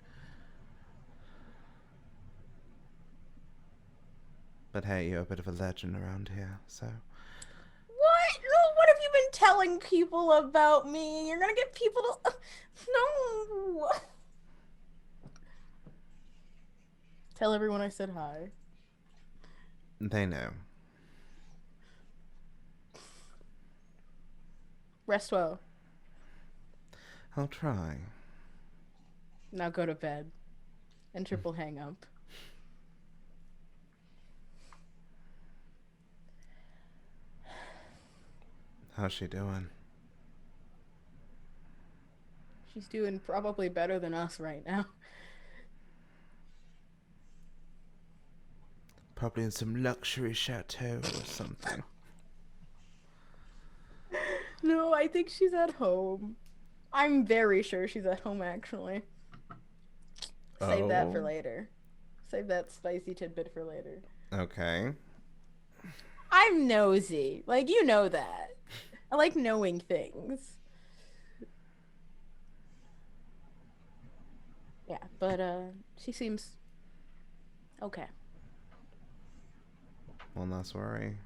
But hey, you're a bit of a legend around here, so... What? No, what have you been telling people about me? You're gonna get people to... No! Tell everyone I said hi. They know. Rest well. I'll try. Now go to bed. And triple hang up. How's she doing? She's doing probably better than us right now. Probably in some luxury chateau or something. No, I think she's at home. I'm very sure she's at home, actually. Save that for later. Save that spicy tidbit for later. Okay. I'm nosy. Like, you know that. I like knowing things. Yeah, but, she seems okay. One less worry.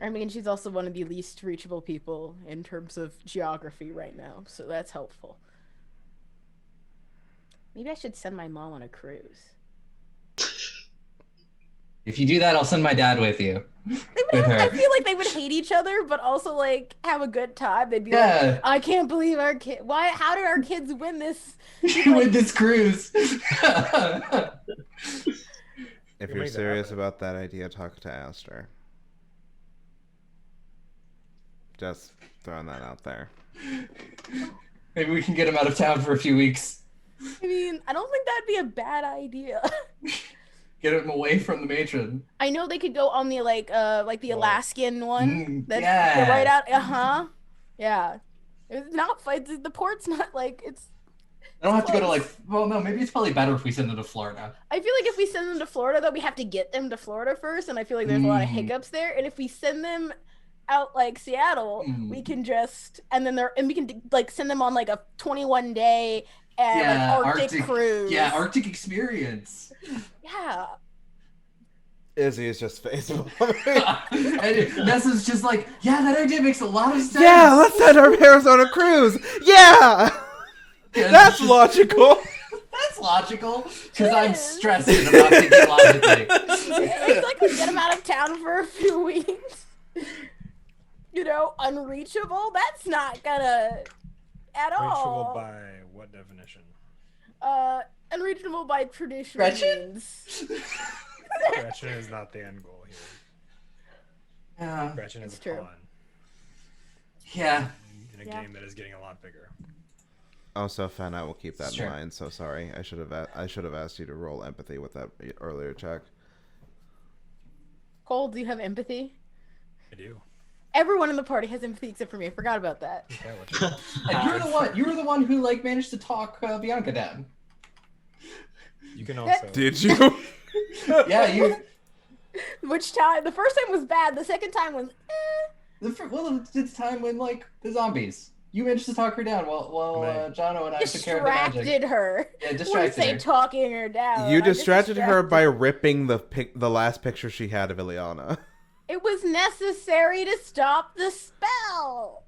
I mean, she's also one of the least reachable people in terms of geography right now, so that's helpful. Maybe I should send my mom on a cruise. If you do that, I'll send my dad with you. I feel like they would hate each other, but also like have a good time. They'd be like, "I can't believe our kid. Why? How did our kids win this? With this cruise." If you're serious about that idea, talk to Aster. Just throwing that out there. Maybe we can get him out of town for a few weeks. I mean, I don't think that'd be a bad idea. Get him away from the matron. I know they could go on the like the Alaskan one. That's yeah. Right out. Yeah. It's not. The port's not like it's. I don't have to go to like. Well, no, maybe it's probably better if we send them to Florida. I feel like if we send them to Florida, though, we have to get them to Florida first, and I feel like there's a lot of hiccups there. And if we send them out like Seattle, we can just and we can like send them on like a 21-day Arctic cruise. Yeah, Arctic experience. Yeah. Izzy is just Facebook. And Nessa's just like, yeah, that idea makes a lot of sense. Yeah, let's send our parents on a cruise. Yeah, that's logical. That's logical, because I'm stressing about thinking logically. It's like we get them out of town for a few weeks. unreachable. That's not gonna at Reachable all. by what definition? Unreachable by traditional Gretchen? means. Gretchen is not the end goal here. Yeah. Gretchen is It's a true. pawn Yeah. in a Yeah. game that is getting a lot bigger. Oh, so Fen, I will keep that in Sure. mind. So sorry, I should have asked you to roll empathy with that earlier check. Cole, do you have empathy? I do. Everyone in the party has empathy except for me. I forgot about that. Okay, what's your And you were the one who like managed to talk Bianca down. You can also. Did you? Yeah, you. Which time? The first time was bad. The second time was It's time when like the zombies. You managed to talk her down while Jono and I took care of the magic. distracted her. Yeah, Wouldn't distracted say her. talking her down. You I just distracted her by ripping the last picture she had of Ileana. It was necessary to stop the spell.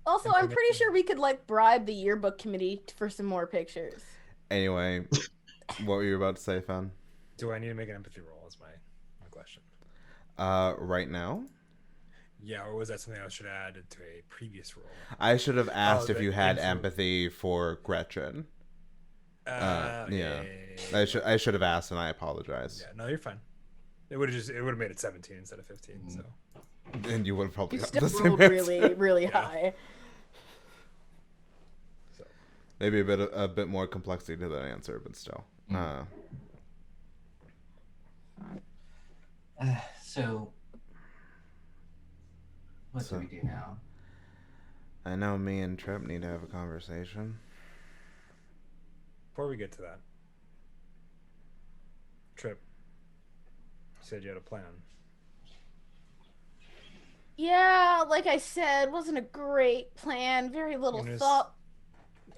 Also, I'm pretty sure we could like bribe the yearbook committee for some more pictures. Anyway, what were you about to say, Fen? Do I need to make an empathy roll? Is my question. Right now? Yeah, or was that something I should add to a previous roll? I should have asked if the you had influ- empathy for Gretchen. Yeah. I should have asked, and I apologize. Yeah, no, you're fine. It would have made it 17 instead of 15. So And you would have probably You gotten still the same rolled answer. really, really Yeah. high. Maybe a bit more complexity to that answer, but still. So, what do we do now? I know me and Trip need to have a conversation. before we get to that, Trip, you said you had a plan. Yeah, like I said, wasn't a great plan. Very little And thought.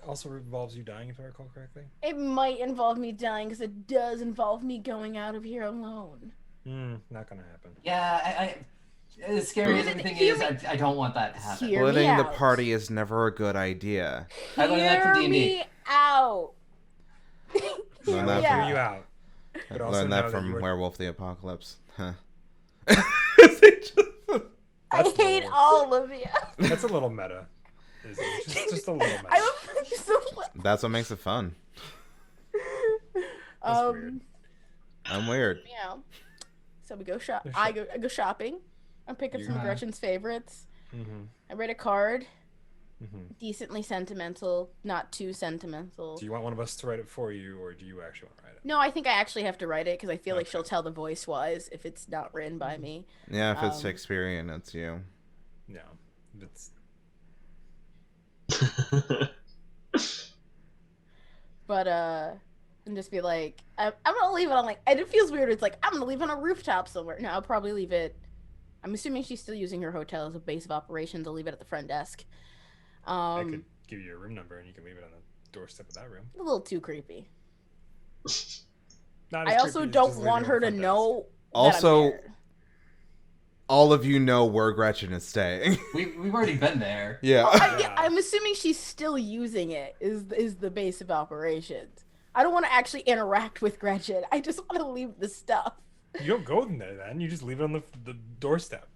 Also involves you dying, if I recall correctly. It might involve me dying because it does involve me going out of here alone. Not gonna happen. Yeah, I as scary as everything is, I don't want that to happen. Hear me Splitting the out. party is never a good idea. I learned that from Hear D&D. me out. Learn I that will Yeah. hear you out. But also Learned that know from you were- Werewolf the Apocalypse. Huh. I That's hate low. all of you. That's a little meta. Isn't it? Just a little meta. Just a little- That's what makes it fun. That's weird. I'm weird. Yeah. So we go shop. Go I go shopping. I pick up some of Yeah. Gretchen's favorites. Mm-hmm. I read a card. Mm-hmm. Decently sentimental, not too sentimental. Do you want one of us to write it for you, or do you actually want to write it? No, I think I actually have to write it because I feel like Okay. she'll tell the voice wise if it's not written by me. Yeah, if it's Um, Shakespearean, it's you. No. It's But and just be like, I'm gonna leave it on like, and it feels weird. It's like I'm gonna leave it on a rooftop somewhere. No, I'll probably leave it. I'm assuming she's still using her hotel as a base of operations. I'll leave it at the front desk. I could give you your room number and you can leave it on the doorstep of that room. A little too creepy. Not I as also creepy as don't just leaving want it her on the to front know. that I'm Also, there. all of you know where Gretchen is staying. We've already been there. Yeah. Yeah. I'm assuming she's still using it. Is the base of operations. I don't want to actually interact with Gretchen. I just want to leave the stuff. desk. You don't go in there then. You just leave it on the doorstep.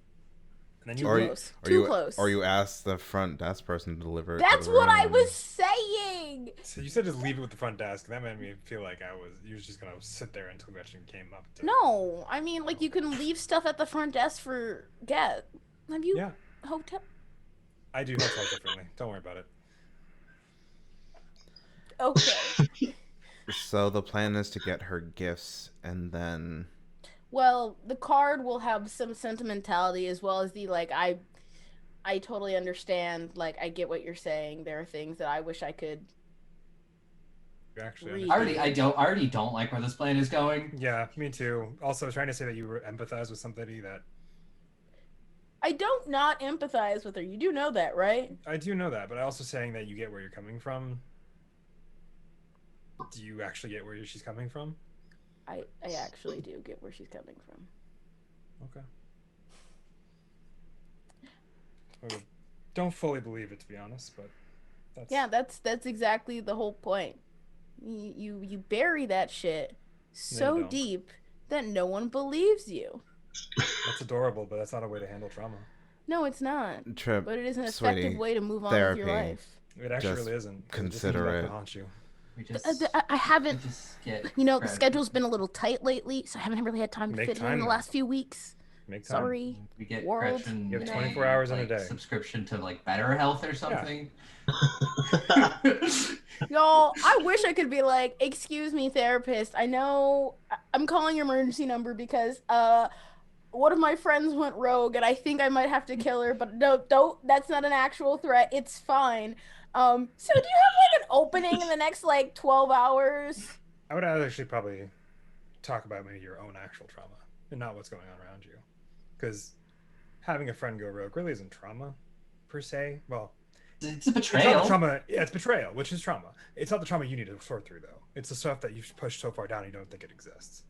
And then you Or leave. Close. Or Too you, close. Or you ask the front desk person to deliver it. to That's the what I room. was saying. So you said just leave it with the front desk. That made me feel like you was just gonna sit there until Gretchen came up. To... No, I mean like you can leave stuff at the front desk for get. Have you Yeah, hotel? I do hotels differently. Don't worry about it. Okay. So the plan is to get her gifts and then. Well, the card will have some sentimentality as well as the like I totally understand, like I get what you're saying. There are things that I wish I could. You actually Read. understand. I already don't like where this plan is going. Yeah, me too. Also, trying to say that you empathize with somebody that I don't not empathize with her. You do know that, right? I do know that, but also saying that you get where you're coming from. Do you actually get where she's coming from? I actually do get where she's coming from. Okay. I don't fully believe it, to be honest, but that's Yeah, that's exactly the whole point. You bury that shit so don't. deep that no one believes you. That's adorable, but that's not a way to handle trauma. No, it's not. Trip, But it is an sweetie, effective way to move on with your therapy. life. It actually Just really isn't. 'Cause consider it. it. Just haunt you. We just, I haven't, we just get you know, the credit. schedule's been a little tight lately, so I haven't really had time to Make fit it in time the then. last few weeks. Make time. Sorry. We get World, Gretchen You have a, 24 hours in a like, day. subscription to like Better Health or something. Y'all, I wish I could be like, excuse me, therapist. I know I'm calling your emergency number because one of my friends went rogue and I think I might have to kill her, but no, don't, that's not an actual threat. It's fine. So do you have like an opening in the next like 12 hours? I would actually probably talk about maybe your own actual trauma and not what's going on around you. Because having a friend go rogue really isn't trauma, per se. Well, It's a it's not betrayal. the trauma. Yeah, it's betrayal, which is trauma. It's not the trauma you need to sort through, though. It's the stuff that you've pushed so far down you don't think it exists.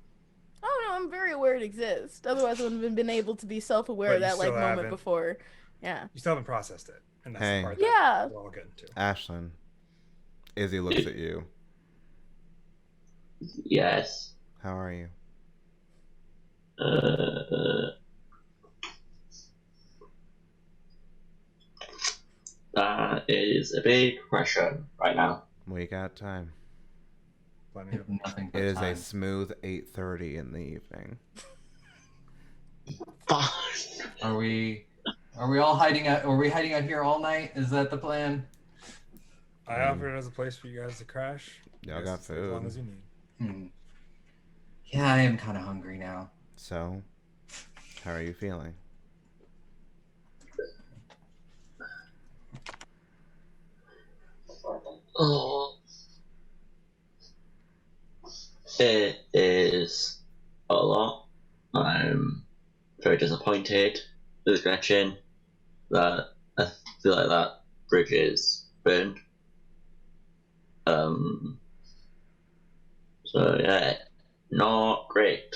Oh no, I'm very aware it exists. Otherwise, I wouldn't have been able to be self-aware But of you that like still moment haven't. before. Yeah. You still haven't processed it, and that's Hey. the part Yeah. that we're all getting to. Ashlyn, Izzy looks at you. Yes. How are you? That is a big question right now. We got time. We Plenty have of nothing It but is a time. smooth 8:30 in the evening. Fine. Are we all hiding out? Are we hiding out here all night? Is that the plan? I offered it as a place for you guys to crash. Y'all You guys got can stay as long food. as you need. Hmm. Yeah, I am kind of hungry now. So, how are you feeling? Oh. It is a lot. I'm very disappointed with Gretchen that I feel like that bridge is burned. So yeah, not great.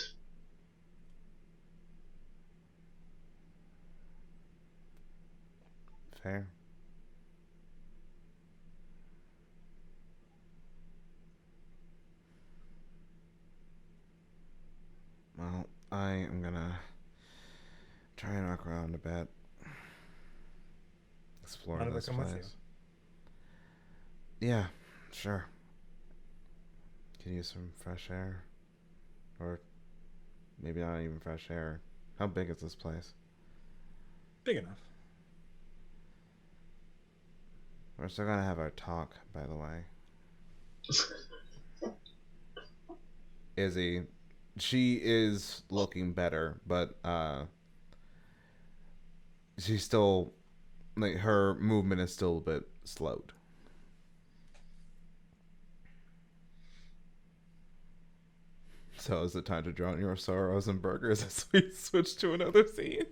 Fair. Well, I am gonna try and walk around a bit. Explore Mind if I this come with place. Yeah, sure. Can use some fresh air. Or maybe not even fresh air. How big is this place? Big enough. We're still gonna have our talk, by the way. Izzy, she is looking better, but she's still, like, her movement is still a bit slowed. So is it time to drown your sorrows and burgers as we switch to another scene?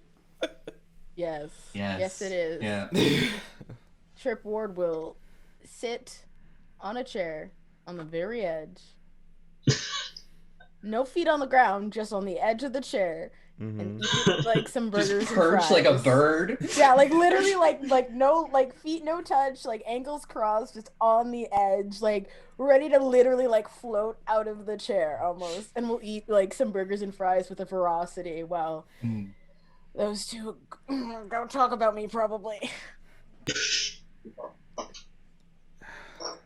Yes. Yes. Yes, it is. Yeah. Trip Ward will sit on a chair on the very edge. No feet on the ground, just on the edge of the chair, and eat like some burgers Just and perch fries. like a bird. Yeah, like literally, like no, like feet no touch, like ankles crossed, just on the edge, like ready to literally like float out of the chair almost. And we'll eat like some burgers and fries with a ferocity. While those two don't talk about me, probably.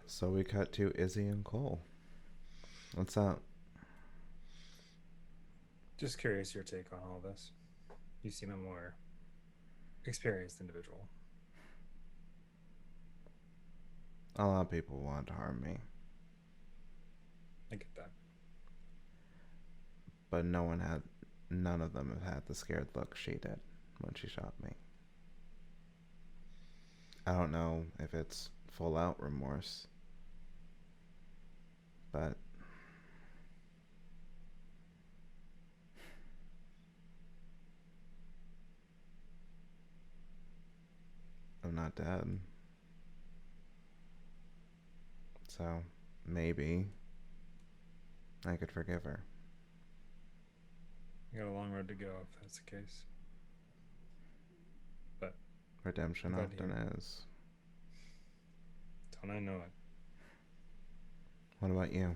So we cut to Izzy and Cole. What's up? Just curious your take on all this. You seem a more experienced individual. A lot of people want to harm me, I get that. but none of them have had the scared look she did when she shot me. I don't know if it's full out remorse, but I'm not dead. So maybe I could forgive her. You got a long road to go if that's the case. But Redemption Glad to often hear is. don't I know it? What about you?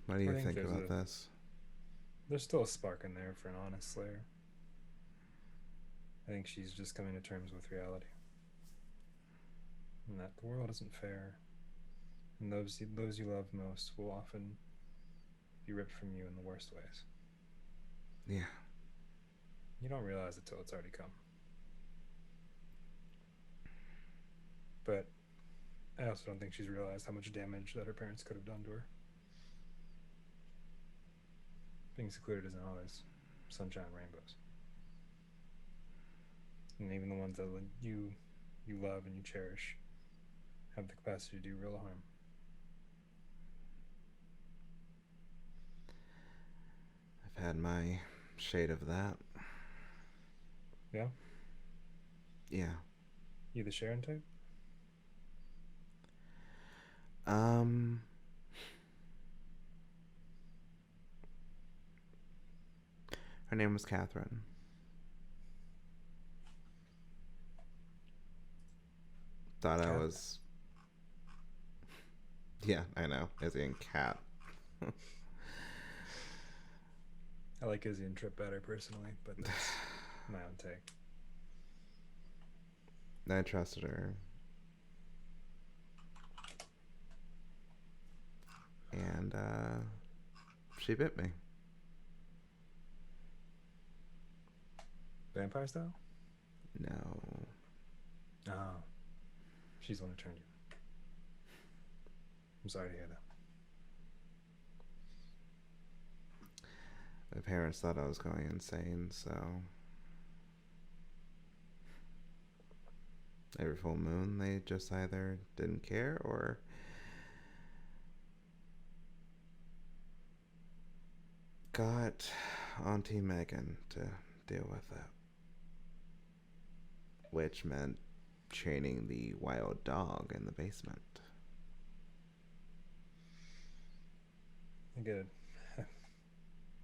What do you I think think there's about this? There's still a spark in there for an honest slayer. I think she's just coming to terms with reality. And that the world isn't fair. And those you love most will often be ripped from you in the worst ways. Yeah. You don't realize it till it's already come. But I also don't think she's realized how much damage that her parents could have done to her. Being secluded isn't always sunshine and rainbows. And even the ones that you love and you cherish have the capacity to do real harm. I've had my shade of that. Yeah? Yeah. You the Sharon type? Her name was Catherine. Thought I was... Yeah, I know. As in cat. I like Izzy and Trip better personally, but that's my own take. I trusted her. And, she bit me. Vampire style? No. Oh. She's the one who turned you. I'm sorry to hear that. My parents thought I was going insane, so... Every full moon, they just either didn't care or... got Auntie Megan to deal with it. Which meant chaining the wild dog in the basement. I get it.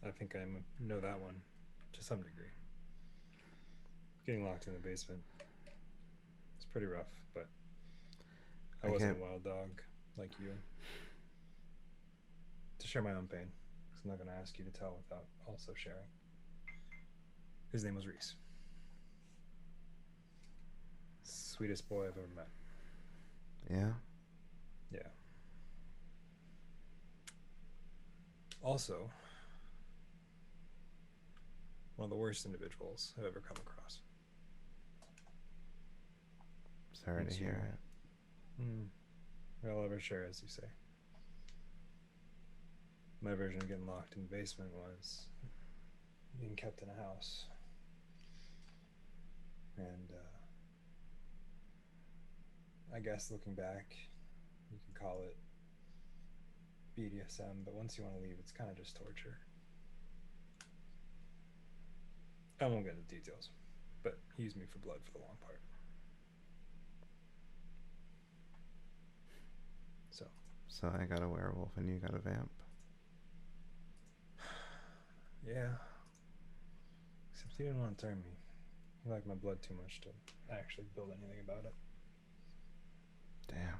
I think I know that one to some degree. Getting locked in the basement. It's pretty rough, but I wasn't a wild dog like you. To share my own pain. I'm not going to ask you to tell without also sharing. His name was Reese. Sweetest boy I've ever met. Yeah? Yeah. Also, one of the worst individuals I've ever come across. Sorry to hear it. I'll ever share, as you say. My version of getting locked in the basement was being kept in a house. And I guess looking back, you can call it BDSM, but once you want to leave, it's kind of just torture. I won't get into details, but he used me for blood for the long part. So I got a werewolf and you got a vamp. Yeah. Except he didn't want to turn me. He liked my blood too much to actually build anything about it. Damn.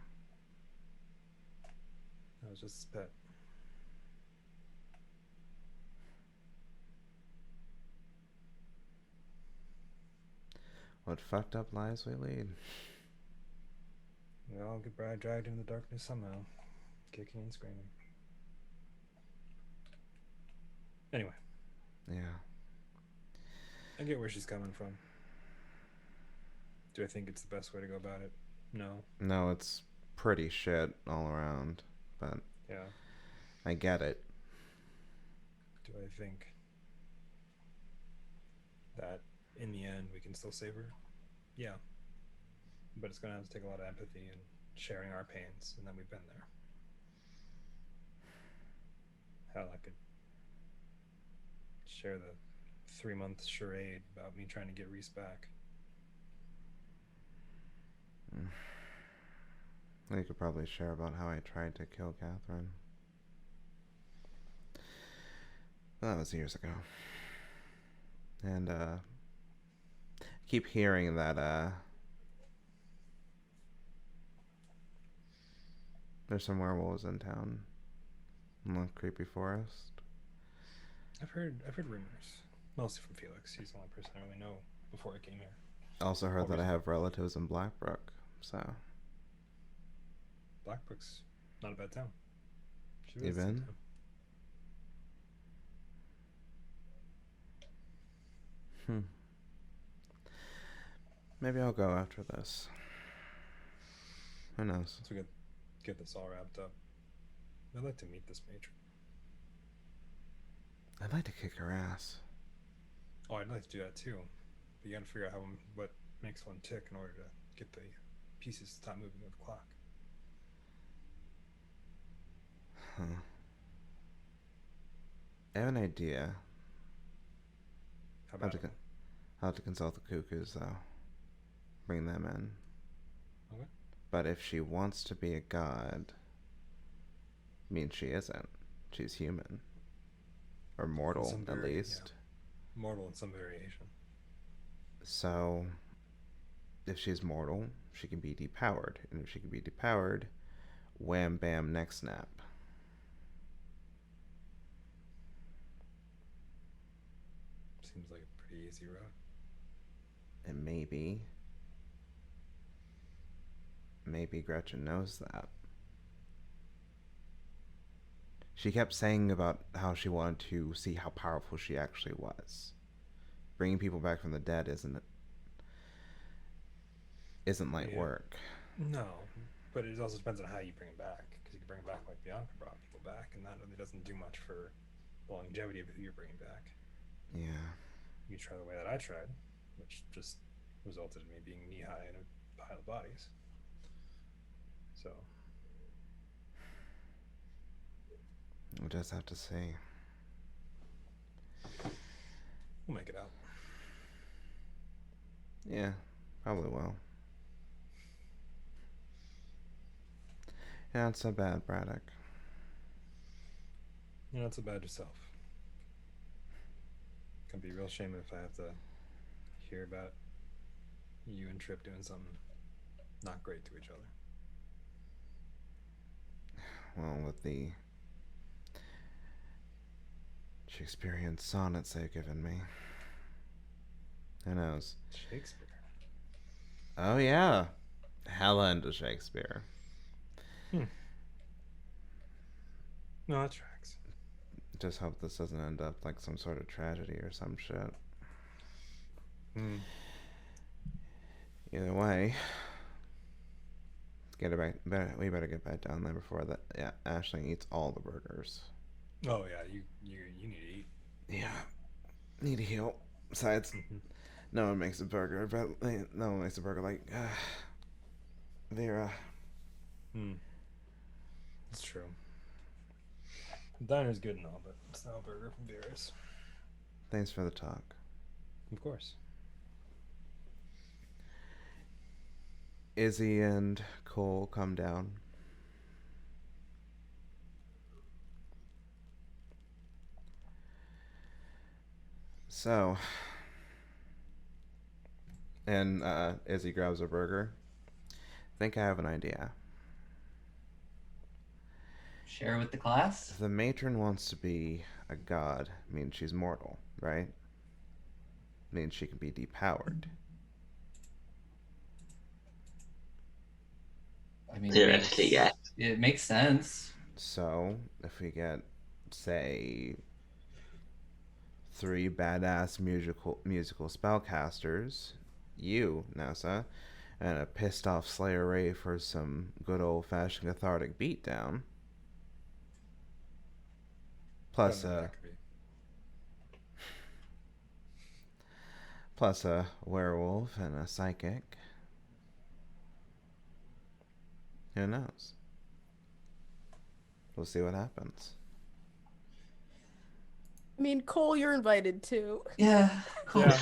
I was just his pet. What fucked up lives we lead. We all get dragged into the darkness somehow, kicking and screaming. Anyway. Yeah. I get where she's coming from. Do I think it's the best way to go about it? No. No, it's pretty shit all around, but yeah, I get it. Do I think that in the end we can still save her? Yeah. But it's going to have to take a lot of empathy and sharing our pains, and then we've been there. Hell, I could share the 3-month charade about me trying to get Reese back. You could probably share about how I tried to kill Catherine. That was years ago. And, I keep hearing that, there's some werewolves in town in the creepy forest. I've heard rumors, mostly from Felix. He's the only person I really know before I came here. I also heard that I have relatives in Blackbrook, so. Blackbrook's not a bad town. You been? Maybe I'll go after this. Who knows? So we get this all wrapped up. I'd like to meet this matron. I'd like to kick her ass. Oh, I'd like to do that too. But you gotta figure out what makes one tick in order to get the pieces to stop moving with the clock. Huh. I have an idea. How about I'll have to consult the cuckoos, though. Bring them in. Okay. But if she wants to be a god, means she isn't. She's human. Or mortal, at least. Yeah. Mortal in some variation. So, if she's mortal, she can be depowered. And if she can be depowered, wham bam neck snap. Seems like a pretty easy route. And maybe Gretchen knows that. She kept saying about how she wanted to see how powerful she actually was. Bringing people back from the dead isn't light work. No, but it also depends on how you bring them back. Because you can bring back like Bianca brought people back, and that really doesn't do much for the longevity of who you're bringing back. Yeah. You try the way that I tried, which just resulted in me being knee-high in a pile of bodies. So We'll just have to see. we'll make it out. Yeah, probably will. Yeah, not so bad, Braddock. You're not so bad yourself. Gonna be real shame if I have to hear about you and Trip doing something not great to each other. Well, with the Shakespearean sonnets they've given me. Who knows? Shakespeare. Oh, yeah. Hella into Shakespeare. No, that tracks. Just hope this doesn't end up like some sort of tragedy or some shit. Either way, get her back. We better get back down there before that. Yeah, Ashley eats all the burgers. Oh yeah, you need to eat. Yeah, need to heal. Besides, no one makes a burger, but no one makes a burger like Vera. That's true. The diner's good and all, but it's not a burger from Vera's. Thanks for the talk. Of course. Izzy and Cole come down. So, and Izzy grabs a burger. I think I have an idea. Share with the class? If the matron wants to be a god, means she's mortal, right? Means she can be depowered. I mean, Theoretically, yeah. It makes sense. So, if we get, say, 3 badass musical spellcasters, you, Nessa, and a pissed off Slayer Ray for some good old fashioned cathartic beatdown. Plus a werewolf and a psychic. Who knows? We'll see what happens. I mean, Cole, you're invited too. Yeah, cool. Yeah.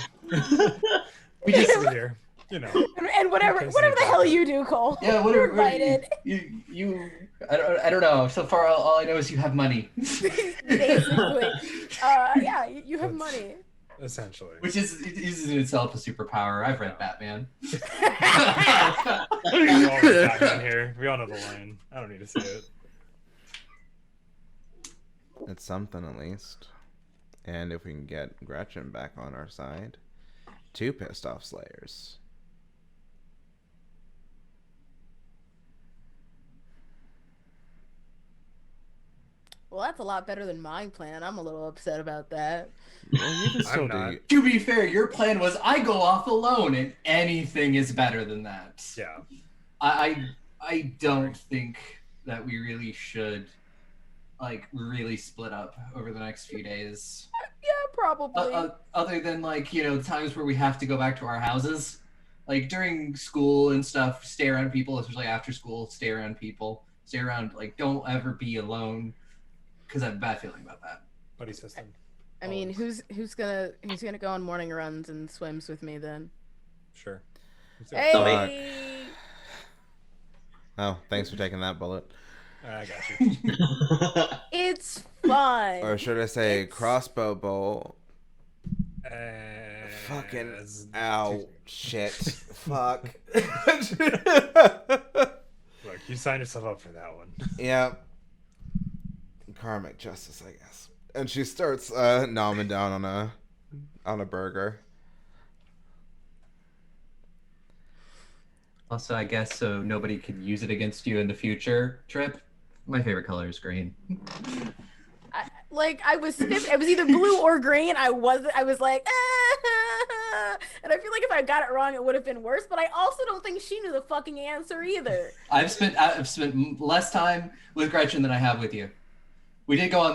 We just Sit here, you know. And whatever the hell you do, Cole. yeah, You're whatever. invited. You I don't know. So far, all I know is you have money. Basically, yeah, you have money. Essentially. Which is in itself a superpower. I've read Batman. We all know Batman here. We all know the line. I don't need to say it. It's something at least. And if we can get Gretchen back on our side, 2 pissed off Slayers. Well, that's a lot better than my plan. I'm a little upset about that. Well, you can still I'm not. do. To be fair, your plan was I go off alone, and anything is better than that. Yeah. I don't think that we really should like really split up over the next few days. Yeah, probably. Other than like times where we have to go back to our houses, like during school and stuff, stay around people, especially after school. Stay around people. Stay around. Like don't ever be alone, because I have a bad feeling about that. Buddy system. I mean, who's gonna go on morning runs and swims with me then? Sure. Hey. Oh, thanks for taking that bullet. I got you. It's fun. Or should I say crossbow bowl? Fucking that's- ow, shit, fuck. Look, you signed yourself up for that one. Yeah. Karmic justice, I guess. And she starts nomming down on a burger. Also, I guess so nobody could use it against you in the future. Trip. My favorite color is green. I was either blue or green. I was like, and I feel like if I got it wrong, it would have been worse. But I also don't think she knew the fucking answer either. I've spent less time with Gretchen than I have with you. We did go on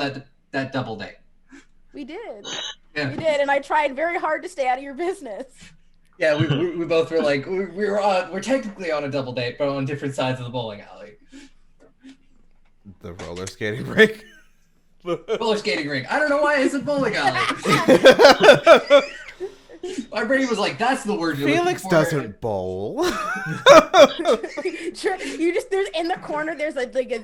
that double date. We did. Yeah. We did, and I tried very hard to stay out of your business. Yeah, we both were like we're technically on a double date, but on different sides of the bowling alley. The roller skating rink. Roller skating rink. I don't know why it's a bowling alley. My brain was like, that's the word you're Felix looking for. doesn't bowl. You just there's in the corner. There's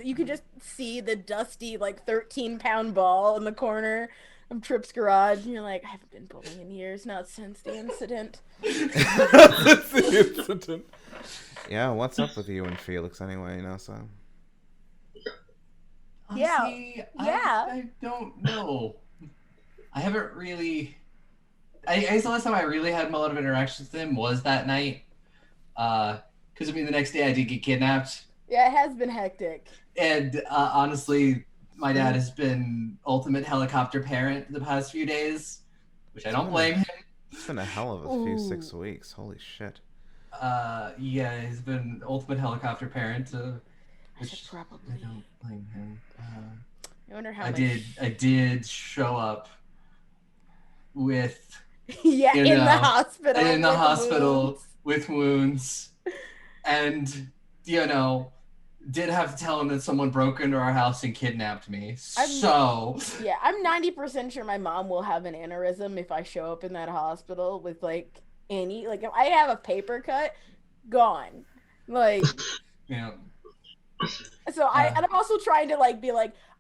you can just see the dusty 13-pound ball in the corner of Trip's garage, and you're like, I haven't been bowling in years, not since the incident. Yeah, what's up with you and Felix anyway, so. Honestly, Yeah. I don't know. I haven't really. I guess the last time I really had a lot of interactions with him was that night. Because the next day I did get kidnapped. Yeah, it has been hectic. And honestly, my dad has been ultimate helicopter parent the past few days, which I don't blame him. It's been a hell of a few 6 weeks. Holy shit. Yeah, he's been ultimate helicopter parent. I should probably. I don't blame him. I wonder how I much. did show up with Yeah, you in know, the hospital. in the with hospital wounds. with wounds, and did have to tell him that someone broke into our house and kidnapped me. So Yeah, I'm 90% sure my mom will have an aneurysm if I show up in that hospital with any if I have a paper cut, gone. So I'm also trying to be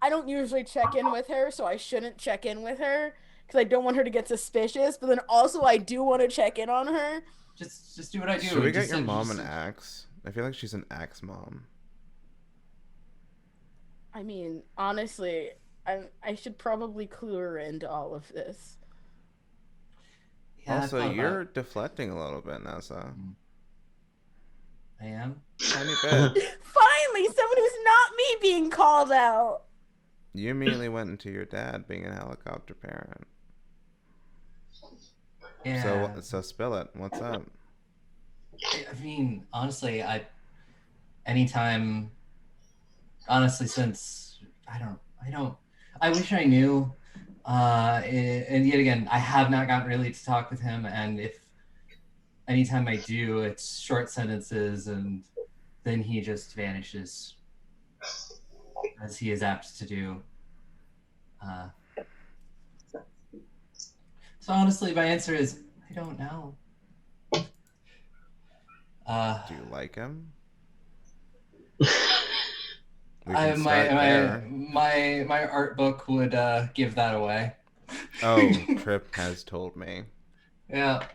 I don't usually check in with her, so I shouldn't check in with her because I don't want her to get suspicious. But then also I do want to check in on her. just do what I do. Should we get Just- your mom just- an axe? I feel like she's an axe mom. I mean, honestly, I should probably clue her into all of this. Yeah, I Also, thought you're about deflecting a little bit now, so. I am. Tiny bit. Finally, someone who's not me being called out. You immediately went into your dad being a helicopter parent. Yeah. So spill it. What's up? I mean, honestly, anytime, honestly, since I wish I knew, and yet again, I have not gotten really to talk with him, and anytime I do, it's short sentences, and then he just vanishes, as he is apt to do. So honestly, my answer is, I don't know. Do you like him? We My can start there. my art book would give that away. Oh, Trip has told me. Yeah.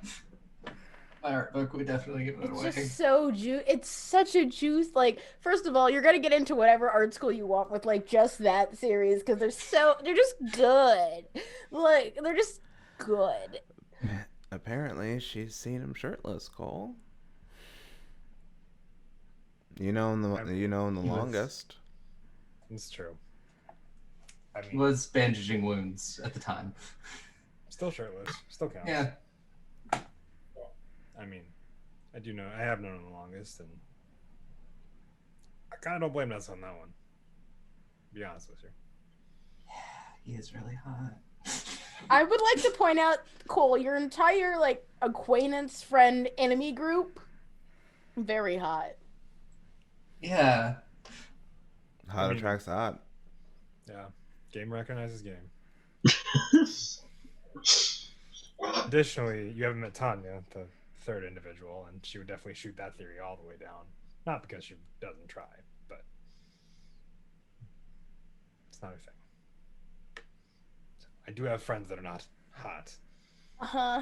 My art book would definitely give it It's away. just so it's such a juice. Like, first of all, you're gonna get into whatever art school you want with like just that series because they're just good. Like, they're just good. Apparently, she's seen him shirtless, Cole. You know, in the He was- longest. It's true. I He mean, was bandaging wounds at the time. still shirtless. Still counts. Yeah. I mean, I do know. I have known him the longest, and I kind of don't blame us on that one. To be honest with you. He is really hot. I would like to point out, Cole, your entire like acquaintance, friend, enemy group, very hot. Yeah. Hot attracts hot. Yeah. Game recognizes game. Additionally, you haven't met Tanya, the third individual, and she would definitely shoot that theory all the way down. Not because she doesn't try, but it's not a thing. I do have friends that are not hot. Uh-huh.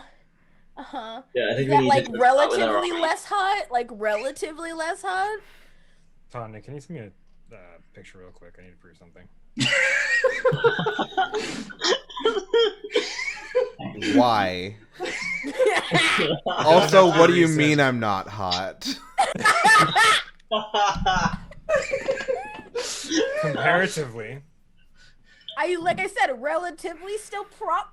Uh-huh. Yeah, I Is think we that need like to start with our relatively less hot? Like relatively less hot? Tanya, can you send me a picture real quick? I need to prove something. Why? Also, what do you Research. mean I'm not hot? Comparatively, Like I said, relatively still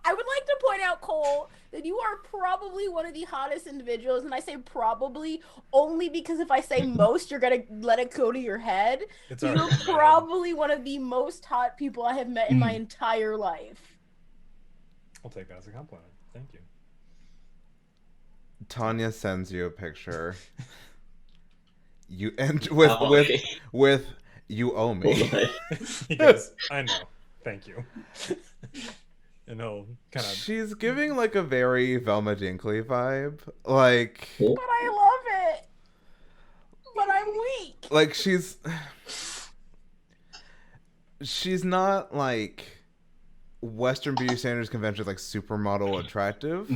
I would like to point out, Cole, that you are probably one of the hottest individuals, and I say probably only because if I say most, you're gonna let it go to your head. it's You're already in my head. probably one of the most hot people I have met in my entire life. I'll take that as a compliment. Thank you. Tanya sends you a picture. You and Oh, with you owe me. He goes, I know. Thank you. And he'll kind of. She's giving like a very Velma Dinkley vibe. Like But I love it. But I'm weak. like she's not like Western beauty standards conventions like supermodel attractive.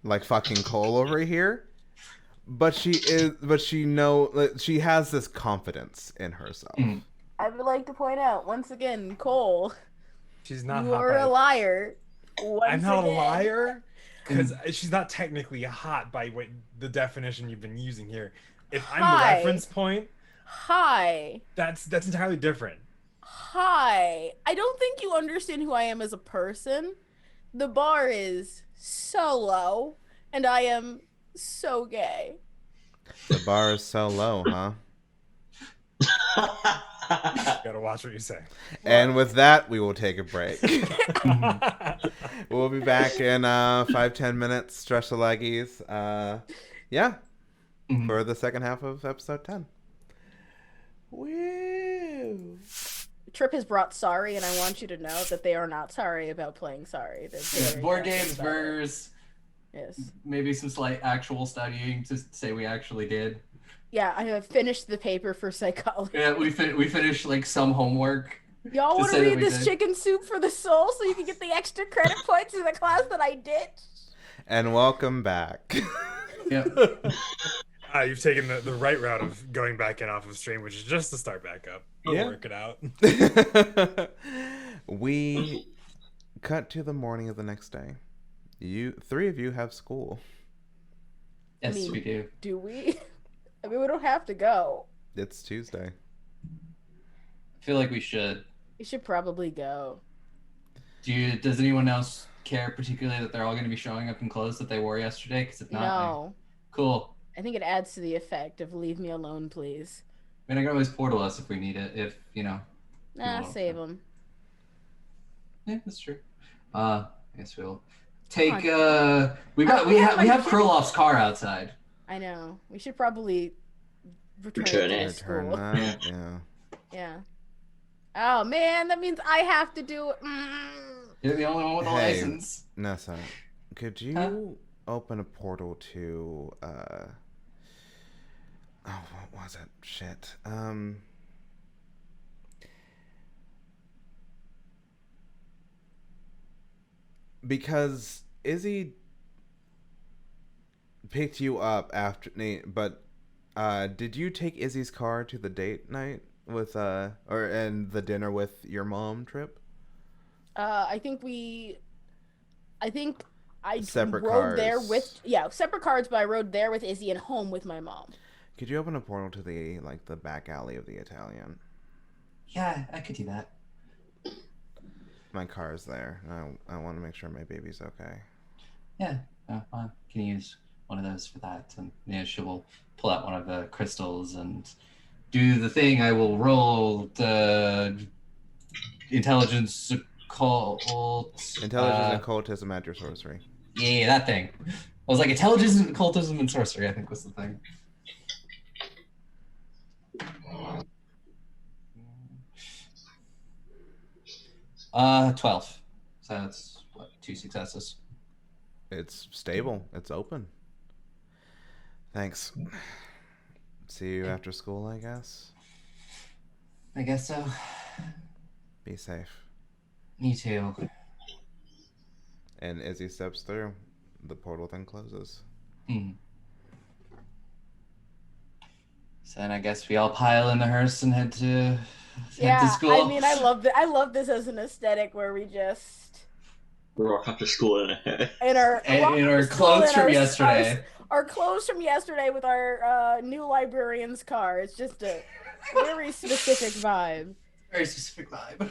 Like fucking Cole over here. But she has this confidence in herself. I would like to point out once again, Cole, She's not you hot. are a liar. I'm not a again. liar because she's not technically hot by what the definition you've been using here. If I'm the Hi. reference point, Hi. that's entirely different. Hi. I don't think you understand who I am as a person. The bar is so low, and I am so gay. The bar is so low, huh? Gotta watch what you say. And with that, we will take a break. We'll be back in 5-10 minutes. Stretch the leggies. For the second half of episode 10. Woo! Trip has brought sorry, and I want you to know that they are not sorry about playing sorry. They're very Board happy games about it. versus Yes. maybe some slight actual studying to say we actually did. Yeah, I have finished the paper for psychology. Yeah, we finished like some homework. Y'all to want say to that read we this did. chicken soup for the soul so you can get the extra credit points in the class that I did? And welcome back. Yep. You've taken the right route of going back in off of stream, which is just to start back up. We'll Yeah. work it out. We cut to the morning of the next day. Three of you have school. Yes, I mean- we do. Do we? I mean, we don't have to go. It's Tuesday. I feel like we should. We should probably go. Does anyone else care particularly that they're all going to be showing up in clothes that they wore yesterday? Because if not, No. cool. I think it adds to the effect of leave me alone, please. I mean, I can always portal us if we need it. If Nah, want save to. them. yeah, that's true. I guess we'll take. Come We have have my Krolof's car outside. I know. We should probably return Return it it. to Return school. that. Yeah. Yeah. Oh man, that means I have to do it. You're the only one with a Hey. license. Nessa, could you Huh? open a portal to oh, what was it? Shit. Because Izzy picked you up after Nate, but did you take Izzy's car to the date night with and the dinner with your mom trip? I think I Separate rode there cars. with separate cars, but I rode there with Izzy and home with my mom. Could you open a portal to the back alley of the Italian? Yeah, I could do that. My car's there. I want to make sure my baby's okay. Yeah, I can use one of those for that. And she will pull out one of the crystals and do the thing. I will roll the intelligence occult. Intelligence and occultism at your sorcery. Yeah, that thing. I was like, intelligence, occultism, and sorcery, I think was the thing. 12. So that's, 2 successes. It's stable. It's open. Thanks. See you after school, I guess. I guess so. Be safe. Me too. And Izzy steps through. The portal then closes. So then I guess we all pile in the hearse and head to school. I mean, I love this as an aesthetic where we just rock up to school in our clothes from yesterday. Our clothes from yesterday with our new librarian's car. It's just a very specific vibe. Very specific vibe.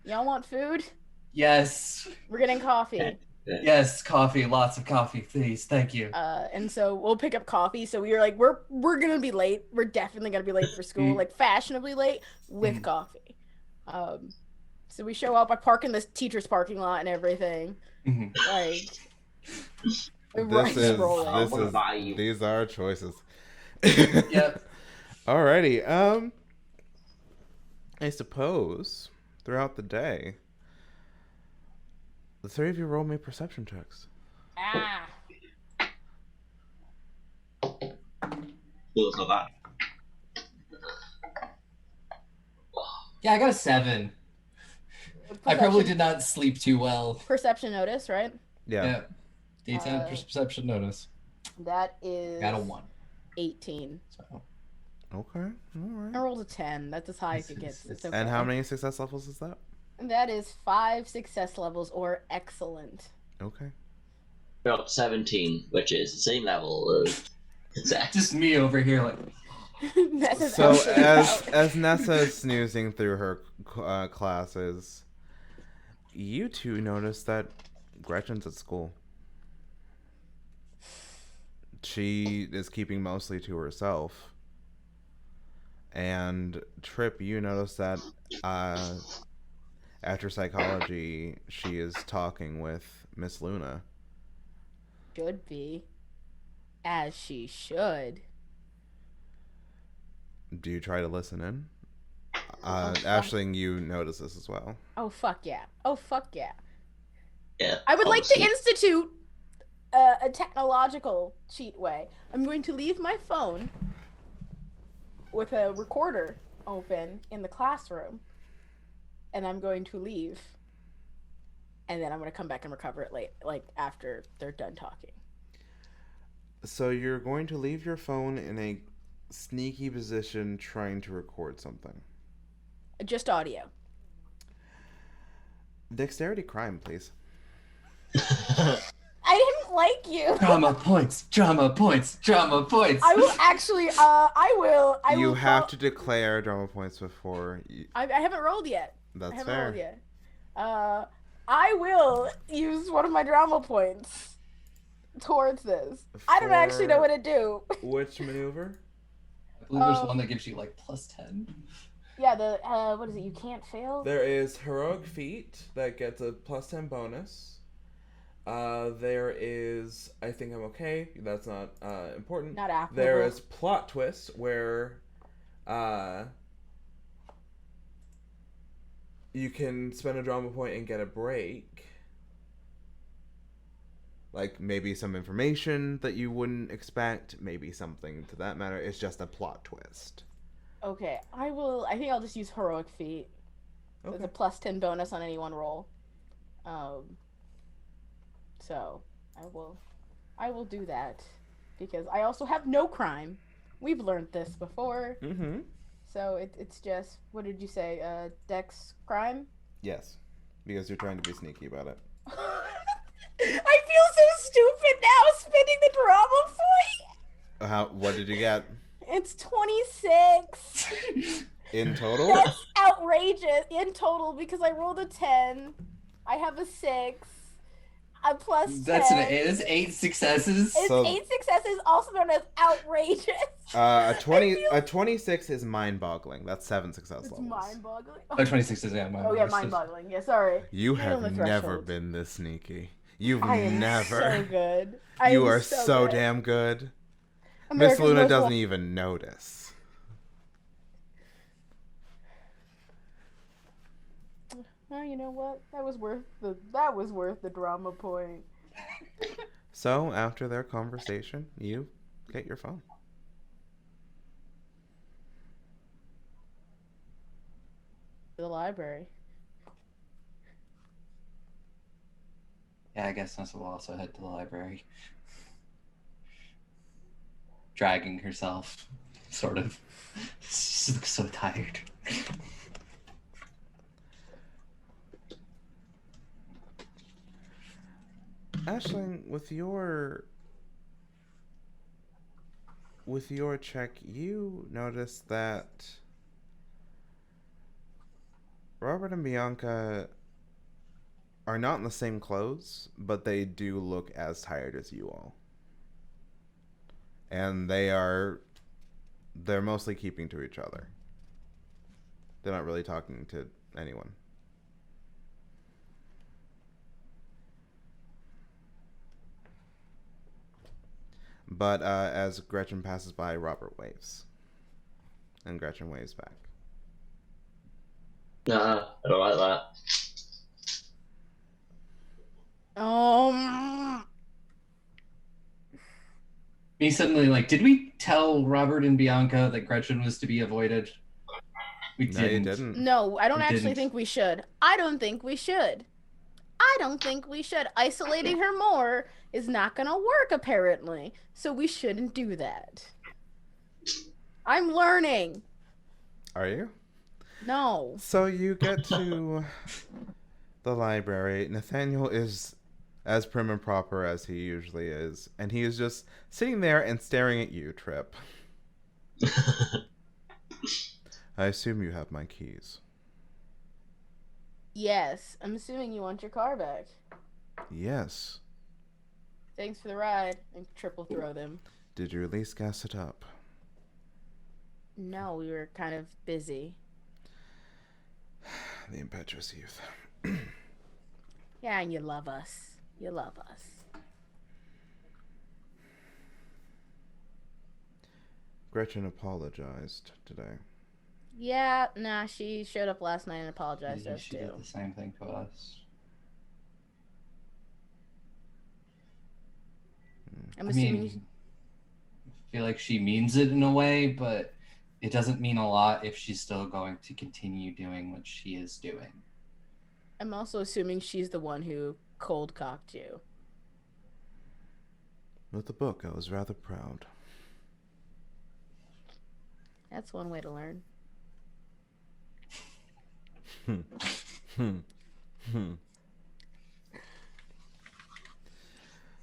Y'all want food? Yes. We're getting coffee. Yes, coffee. Lots of coffee, please. Thank you. And so we'll pick up coffee. So we were like, we're gonna be late. We're definitely gonna be late for school, like fashionably late with coffee. So we show up. I park in this teacher's parking lot and everything. Like, these are our choices. Yep. Alrighty. I suppose throughout the day, the three of you roll me perception checks. Look at that. Yeah, I got a 7. I probably did not sleep too well. Perception notice, right? Yeah. Daytime perception notice. That is. Got a 1. 18. So. Okay. All right. I rolled a 10. That's as high as it gets. It's okay. And how many success levels is that? That is 5 success levels or excellent. Okay. Got 17, which is the same level of success. Just me over here, like. So as Nessa is snoozing through her classes, you two notice that Gretchen's at school. She is keeping mostly to herself. And Trip, you notice that after psychology, she is talking with Miss Luna. Should be. As she should. Do you try to listen in? Aisling, you notice this as well. Oh, fuck yeah. Yeah. I would like to institute a technological cheat way. I'm going to leave my phone with a recorder open in the classroom, and I'm going to leave, and then I'm going to come back and recover it after they're done talking. So you're going to leave your phone in a sneaky position trying to record something. Just audio. Dexterity crime, please. I didn't like you. Drama points. I will actually, You have to declare drama points before you... I haven't rolled yet. That's I haven't fair. rolled yet. I will use one of my drama points towards this. I don't actually know what to do. Which maneuver? I believe there's one that gives you like +10. Yeah, the what is it? You can't fail. There is heroic feat that gets a +10 bonus. There is I think I'm okay. That's not important. Not applicable. There is plot twist where you can spend a drama point and get a break. Like maybe some information that you wouldn't expect, maybe something to that matter. It's just a plot twist. Okay, I think I'll just use heroic feat. Okay. It's a +10 bonus on any one roll. So I I will do that because I also have no crime. We've learned this before. Mm-hmm. So it's just, what did you say? Dex crime? Yes. Because you're trying to be sneaky about it. I feel so stupid now spinning the drama point. What did you get? It's 26. In total? That's outrageous in total because I rolled a 10. I have a 6. A plus 10. That's 8 successes. It's 8 successes, also known as outrageous. A 26 is mind-boggling. That's 7 success levels. It's mind-boggling. Oh, 26 is mind-boggling. Oh yeah, mind-boggling. Yeah, sorry. You Right on have the never threshold. been this sneaky. You've I am never. so good. You are so damn good. Miss Luna doesn't even notice. Oh, you know what? That was worth the drama point. So, after their conversation, you get your phone. The library. Yeah, I guess Nessa will also head to the library. Dragging herself, sort of. She looks so tired. Aisling, with your check, you notice that Robert and Bianca are not in the same clothes, but they do look as tired as you all. And they're mostly keeping to each other. They're not really talking to anyone. But as Gretchen passes by, Robert waves. And Gretchen waves back. Nah, I don't like that. Me suddenly like, did we tell Robert and Bianca that Gretchen was to be avoided? We No, you didn't. No, I don't We actually didn't. think we should. I don't think we should. Isolating her more is not gonna work, apparently. So we shouldn't do that. I'm learning. Are you? No. So you get to the library. Nathaniel is as prim and proper as he usually is. And he is just sitting there and staring at you, Trip. I assume you have my keys. Yes. I'm assuming you want your car back. Yes. Thanks for the ride. And Trip will throw them. Did you at least gas it up? No, we were kind of busy. The impetuous youth. Yeah, and you love us. You love us. Gretchen apologized today. Yeah, nah, she showed up last night and apologized to us She too. did the same thing to us. I'm I assuming mean, I feel like she means it in a way, but it doesn't mean a lot if she's still going to continue doing what she is doing. I'm also assuming she's the one who cold cocked you. With the book, I was rather proud. That's one way to learn.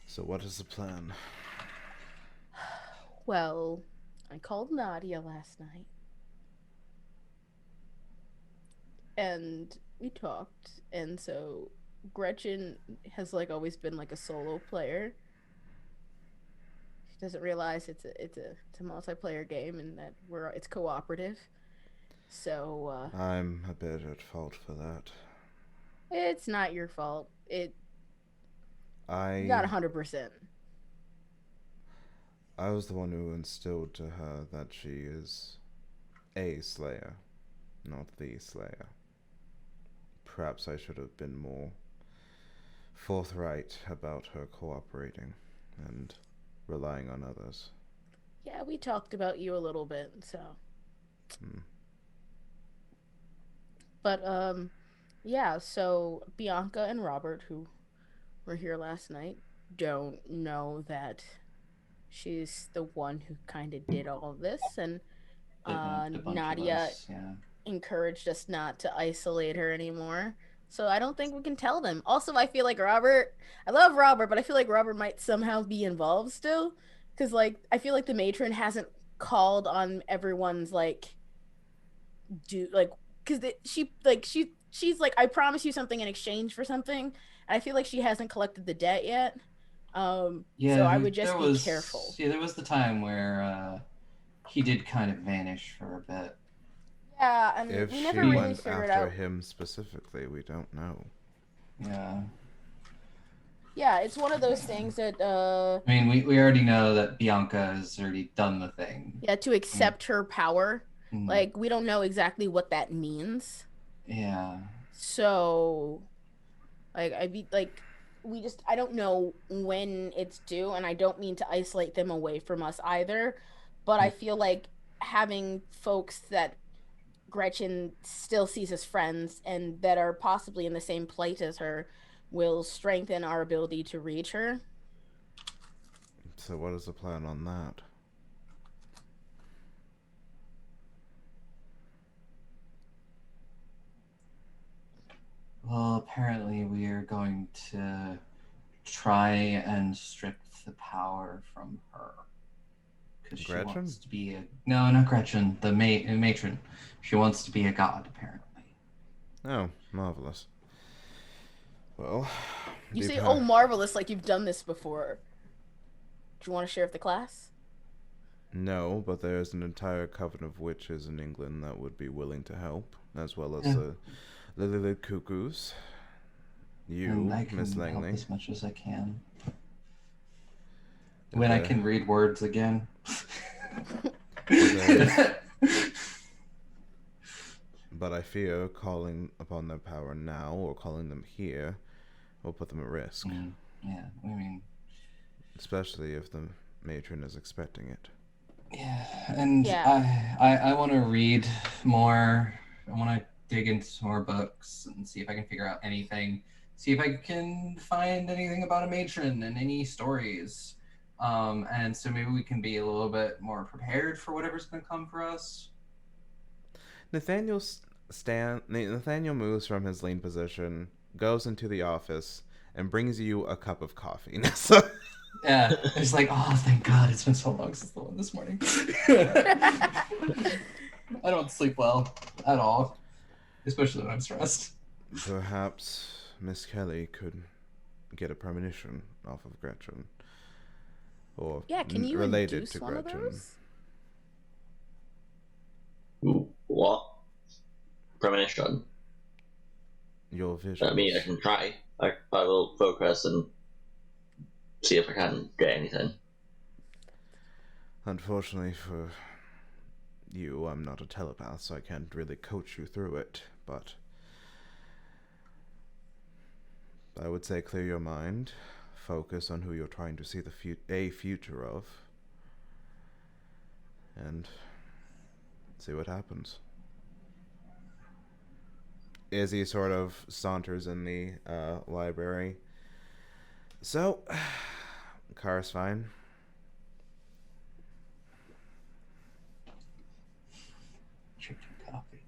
So what is the plan? Well, I called Nadia last night. And we talked, and so Gretchen has like always been like a solo player. She doesn't realize it's a multiplayer game and that it's cooperative. So I'm a bit at fault for that. it's not your fault. I Not 100%. I was the one who instilled to her that she is a Slayer, not the Slayer. Perhaps I should have been more forthright about her cooperating and relying on others. Yeah, we talked about you a little bit, so. But yeah, so Bianca and Robert, who were here last night, don't know that she's the one who kind of did all of this, and Kidnapped a bunch of Nadia us. Yeah. encouraged us not to isolate her anymore. So I don't think we can tell them. Also, I feel like Robert, I love Robert, but I feel like Robert might somehow be involved still. Because, like, I feel like the matron hasn't called on everyone's, like, because she's like, I promise you something in exchange for something. And I feel like she hasn't collected the debt yet. So I Yeah, would just be careful. there was the time where he did kind of vanish for a bit. Yeah, and If we she never really went figured after out. him specifically, we don't know. Yeah. Yeah, it's one of those things that I mean, we already know that Bianca has already done the thing. yeah, to accept her power. Mm. Like, we don't know exactly what that means. Yeah. So, like, I don't know when it's due, and I don't mean to isolate them away from us either, but I feel like having folks that Gretchen still sees as friends and that are possibly in the same plight as her will strengthen our ability to reach her. So what is the plan on that? Well, apparently we are going to try and strip the power from her. Because she Gretchen? wants to be a... No, not Gretchen. The matron. She wants to be a god, apparently. Oh, marvelous. Well, You say, oh, marvelous, like you've done this before. Do you want to share with the class? No, but there's an entire coven of witches in England that would be willing to help, as well as the Lily Cuckoos. You, Miss Langley. Help as much as I can. When I can read words again. But I fear calling upon their power now or calling them here will put them at risk. Yeah, I mean... Especially if the matron is expecting it. Yeah, and Yeah. I want to read more. I want to dig into some more books and see if I can figure out anything. See if I can find anything about a matron and any stories. And so maybe we can be a little bit more prepared for whatever's going to come for us. Nathaniel moves from his lean position, goes into the office, and brings you a cup of coffee. Yeah, it's like, oh, thank God, it's been so long since the one this morning. I don't sleep well at all, especially when I'm stressed. Perhaps Miss Kelly could get a premonition off of Gretchen. Or yeah, can you related induce to one Gretchen. Of those? Ooh, what? Premonition? Your vision. I mean, I can try. I will focus and see if I can get anything. Unfortunately for you, I'm not a telepath, so I can't really coach you through it, but I would say clear your mind, focus on who you're trying to see a future of, and see what happens. Izzy sort of saunters in the library. So, car's fine. Drinking coffee.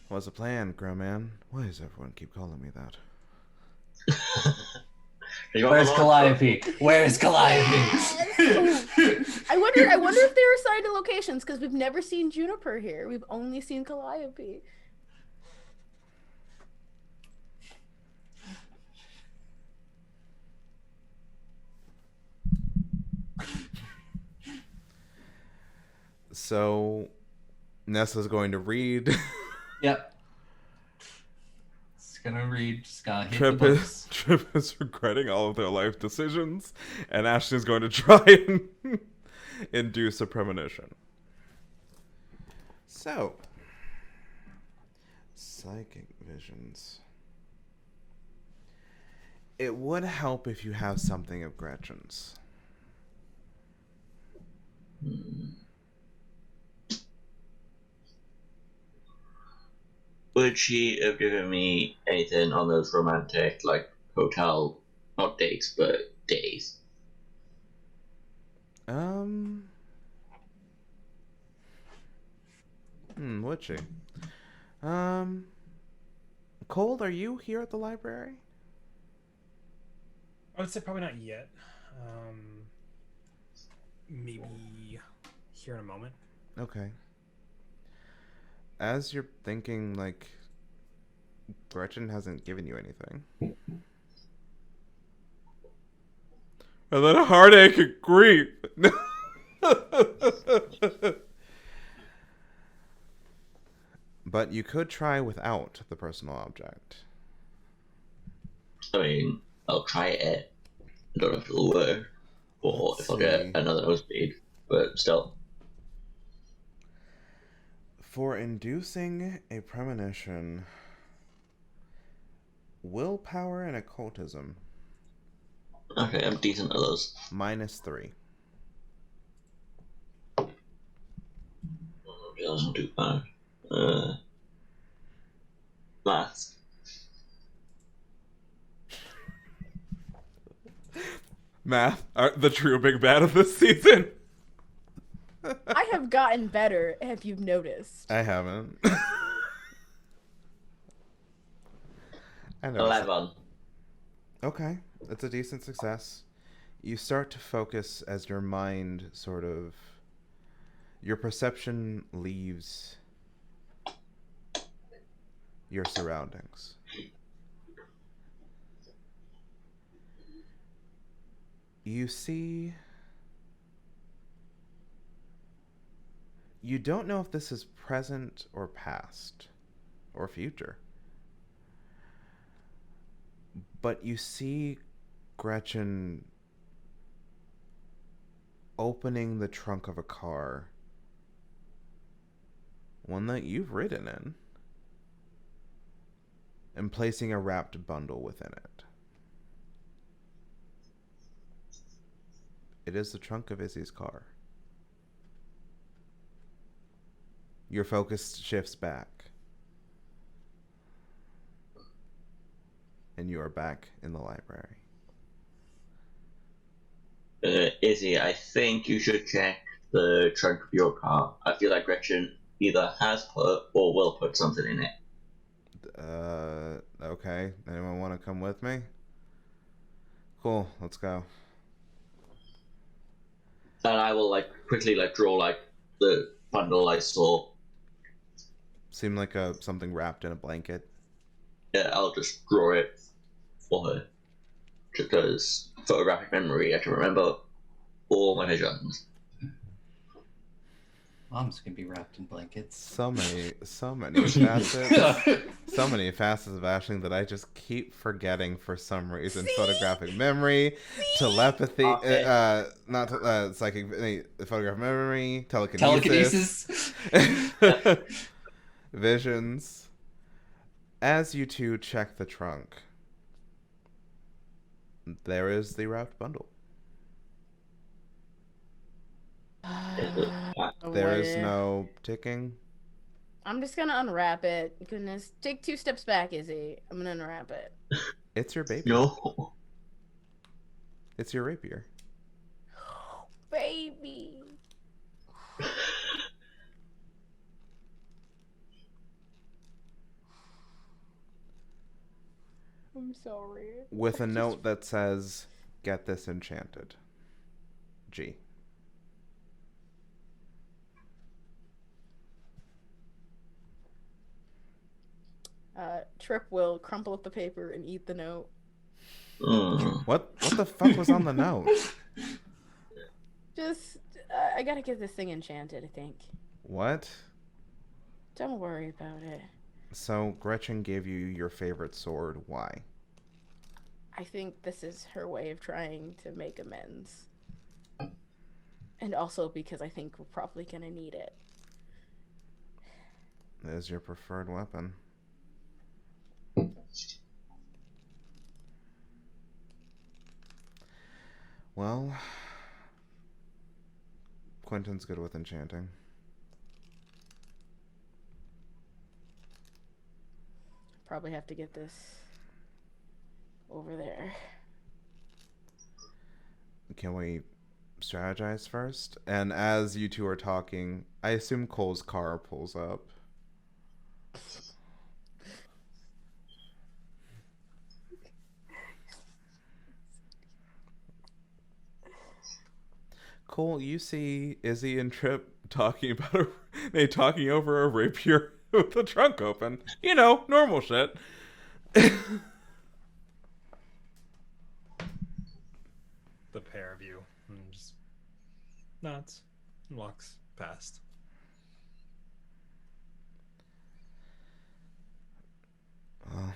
What's the plan, Growman? Why does everyone keep calling me that? Where's Calliope? Where's Calliope? I wonder if they're assigned to locations, because we've never seen Juniper here. We've only seen Calliope. So, Nessa's going to read. Yep. Just gonna read. Just gonna hit the books. Trip is regretting all of their life decisions, and Ashley's going to try and induce a premonition. So, psychic visions. It would help if you have something of Gretchen's. Would she have given me anything on those romantic, like, hotel Not days, but days. Would she? Cold, are you here at the library? I would say probably not yet. Maybe here in a moment. Okay. As you're thinking, like, Gretchen hasn't given you anything. And then heartache and grief. But you could try without the personal object. I mean, I'll try it. I don't know if it'll work, or Let's if I'll see. get another nosebleed, but still. For inducing a premonition, willpower and occultism, Okay, I'm decent at those. -3. It doesn't do bad. Math. Math are the true big bad of this season. I have gotten better, if you've noticed. I haven't. I know. 11. Okay, it's a decent success. You start to focus as your mind sort of... Your perception leaves your surroundings. You see... You don't know if this is present or past or future. But you see Gretchen opening the trunk of a car, one that you've ridden in, and placing a wrapped bundle within it. It is the trunk of Izzy's car. Your focus shifts back. And you are back in the library. Izzy, I think you should check the trunk of your car. I feel like Gretchen either has put or will put something in it. Okay. Anyone want to come with me? Cool, let's go. And I will quickly draw the bundle I saw. Seemed like something wrapped in a blanket. Yeah, I'll just draw it for her. Just because photographic memory, I can remember all my visions. Moms can be wrapped in blankets. So many facets. So many facets of Aisling that I just keep forgetting for some reason. See? Photographic memory, telepathy, Okay. psychic, photographic memory, telekinesis. Visions. As you two check the trunk, there is the wrapped bundle. There is no ticking. I'm just gonna unwrap it. Goodness, take 2 steps back, Izzy. I'm gonna unwrap it. It's your baby. No. It's your rapier. Baby. I'm sorry. With a note that says, "Get this enchanted. G." Trip will crumple up the paper and eat the note. What the fuck was on the note? Just, I gotta get this thing enchanted, I think. What? Don't worry about it. So Gretchen gave you your favorite sword. Why? I think this is her way of trying to make amends. And also because I think we're probably gonna need it. It is your preferred weapon. Well, Quentin's good with enchanting. Probably have to get this over there. can we strategize first? And as you two are talking, I assume Cole's car pulls up. Cole, you see Izzy and Trip talking about talking over a rapier with the trunk open. You know, normal shit. The pair of you and just nods and walks past. Well,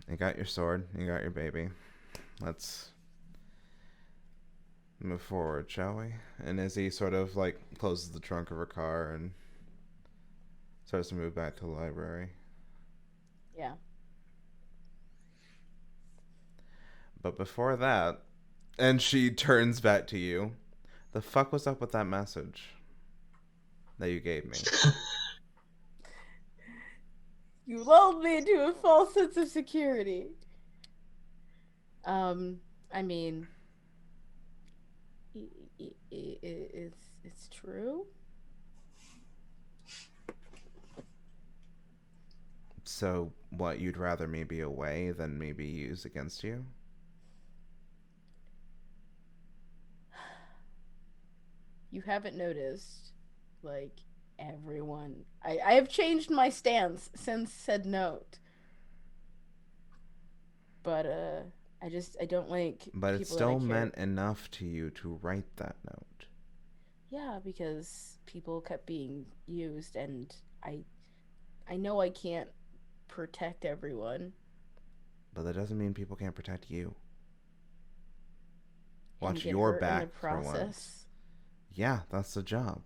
you got your sword, you got your baby. Let's move forward, shall we? And Izzy sort of like closes the trunk of her car and starts to move back to the library. Yeah. But before that, and she turns back to you. The fuck was up with that message that you gave me? You lulled me into a false sense of security. I mean, it's true. So, what, you'd rather me be away than me be used against you? You haven't noticed, like, everyone. I have changed my stance since said note. But, I don't like But it people still that I care. meant enough to you to write that note. Yeah, because people kept being used, and I know I can't protect everyone. But that doesn't mean people can't protect you. And Watch get your hurt back in the for once. process. Yeah, that's the job.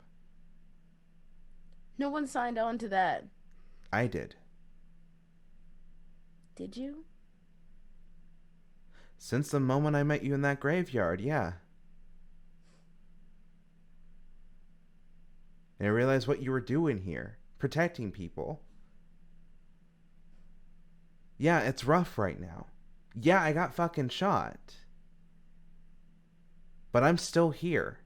No one signed on to that. I did. Did you? Since the moment I met you in that graveyard, yeah. And I realized what you were doing here. Protecting people. Yeah, it's rough right now. Yeah, I got fucking shot. But I'm still here.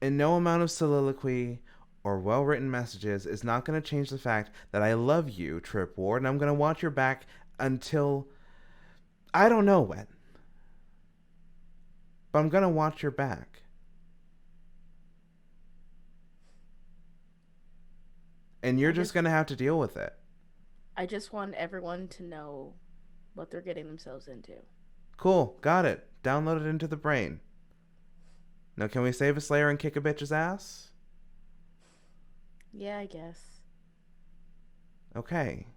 And no amount of soliloquy or well-written messages is not going to change the fact that I love you, Trip Ward, and I'm going to watch your back until I don't know when. But I'm going to watch your back. And you're just going to have to deal with it. I just want everyone to know what they're getting themselves into. Cool, got it. Download it into the brain. Now, can we save a Slayer and kick a bitch's ass? Yeah, I guess. Okay.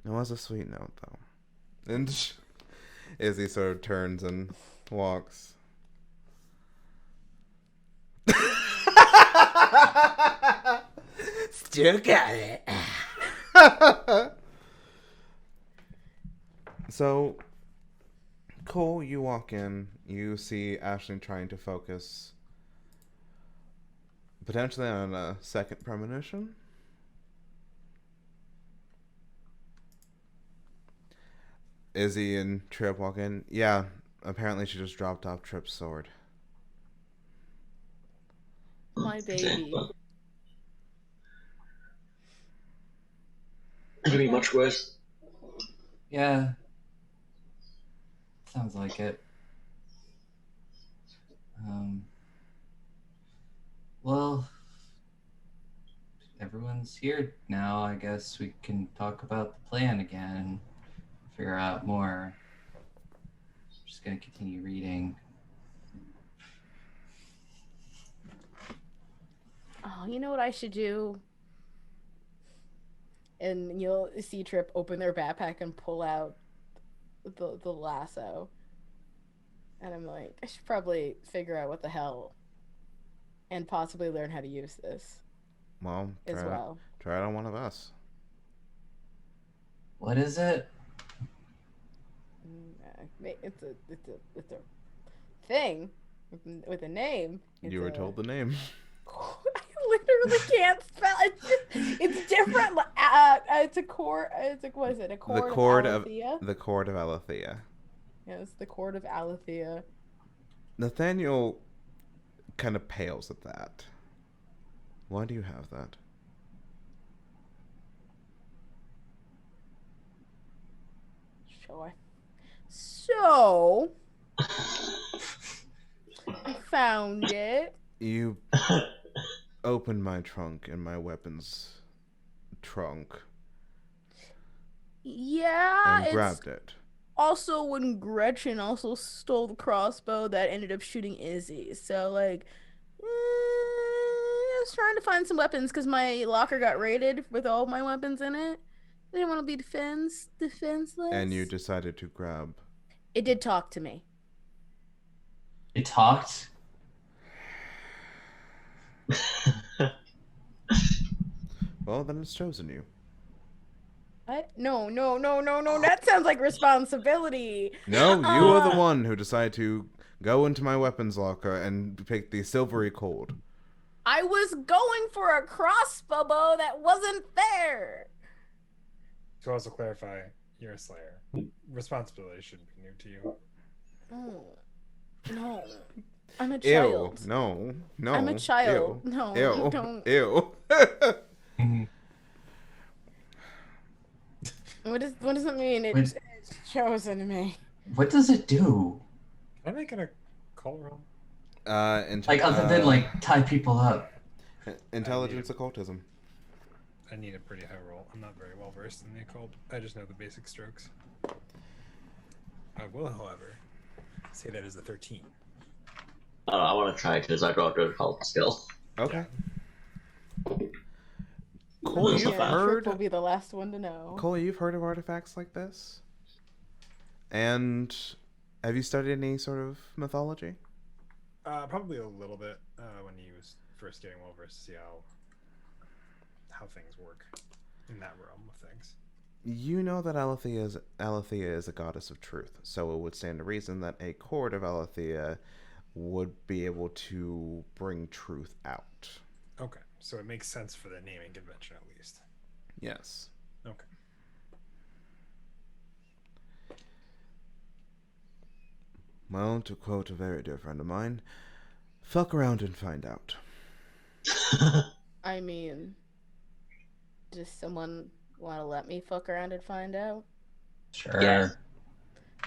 It was a sweet note, though. And Izzy sort of turns and walks. Still got it. So, Cole, you walk in. You see Ashley trying to focus potentially on a second premonition. Izzy and Trip walk in. Yeah, apparently she just dropped off Trip's sword. My baby. Could be much worse. Yeah. Sounds like it. Well, everyone's here now. I guess we can talk about the plan again and figure out more. I'm just gonna continue reading. Oh, you know what I should do? And you'll see Trip open their backpack and pull out the lasso. And I'm like, I should probably figure out what the hell and possibly learn how to use this. Well, try it on one of us. What is it? It's a thing with a name. You were told the name. I literally can't spell. It's different. It's a chord. It's like, what is it? A chord of Alethea? The chord of Alethea. Yeah, it's the chord of Alethea. Nathaniel kind of pales at that. Why do you have that? So I found it. You opened my trunk and my weapons trunk Yeah, and grabbed it. Also when Gretchen also stole the crossbow that ended up shooting Izzy. So like, I was trying to find some weapons because my locker got raided with all my weapons in it. I didn't want to be defenseless. And you decided to grab. It did talk to me. It talked? Well, then it's chosen you. What? No. That sounds like responsibility. No, you are the one who decided to go into my weapons locker and pick the silvery cord. I was going for a crossbow that wasn't there. To also clarify, you're a slayer. Responsibility shouldn't be new to you. Oh, no. I'm a child. Ew, no. I'm a child. Ew. No, Ew. don't. Ew. What does it mean? It's chosen me. What does it do? Can I make it a call roll? Like, other than, like, tie people up. Intelligence occultism. I need a pretty high roll. I'm not very well versed in the occult. I just know the basic strokes. I will, however, say that is a 13. I want to try because I got a occult skill. Okay. Cole, you've heard. Trip will be the last one to know. Cole, you've heard of artifacts like this? And have you studied any sort of mythology? Probably a little bit when he was first getting well versed to see how things work in that realm of things. You know that Alethea is a goddess of truth, so it would stand to reason that a cord of Alethea would be able to bring truth out. Okay, so it makes sense for the naming convention at least. Yes. Okay. Well, to quote a very dear friend of mine, fuck around and find out. I mean, does someone want to let me fuck around and find out? Sure. Yeah.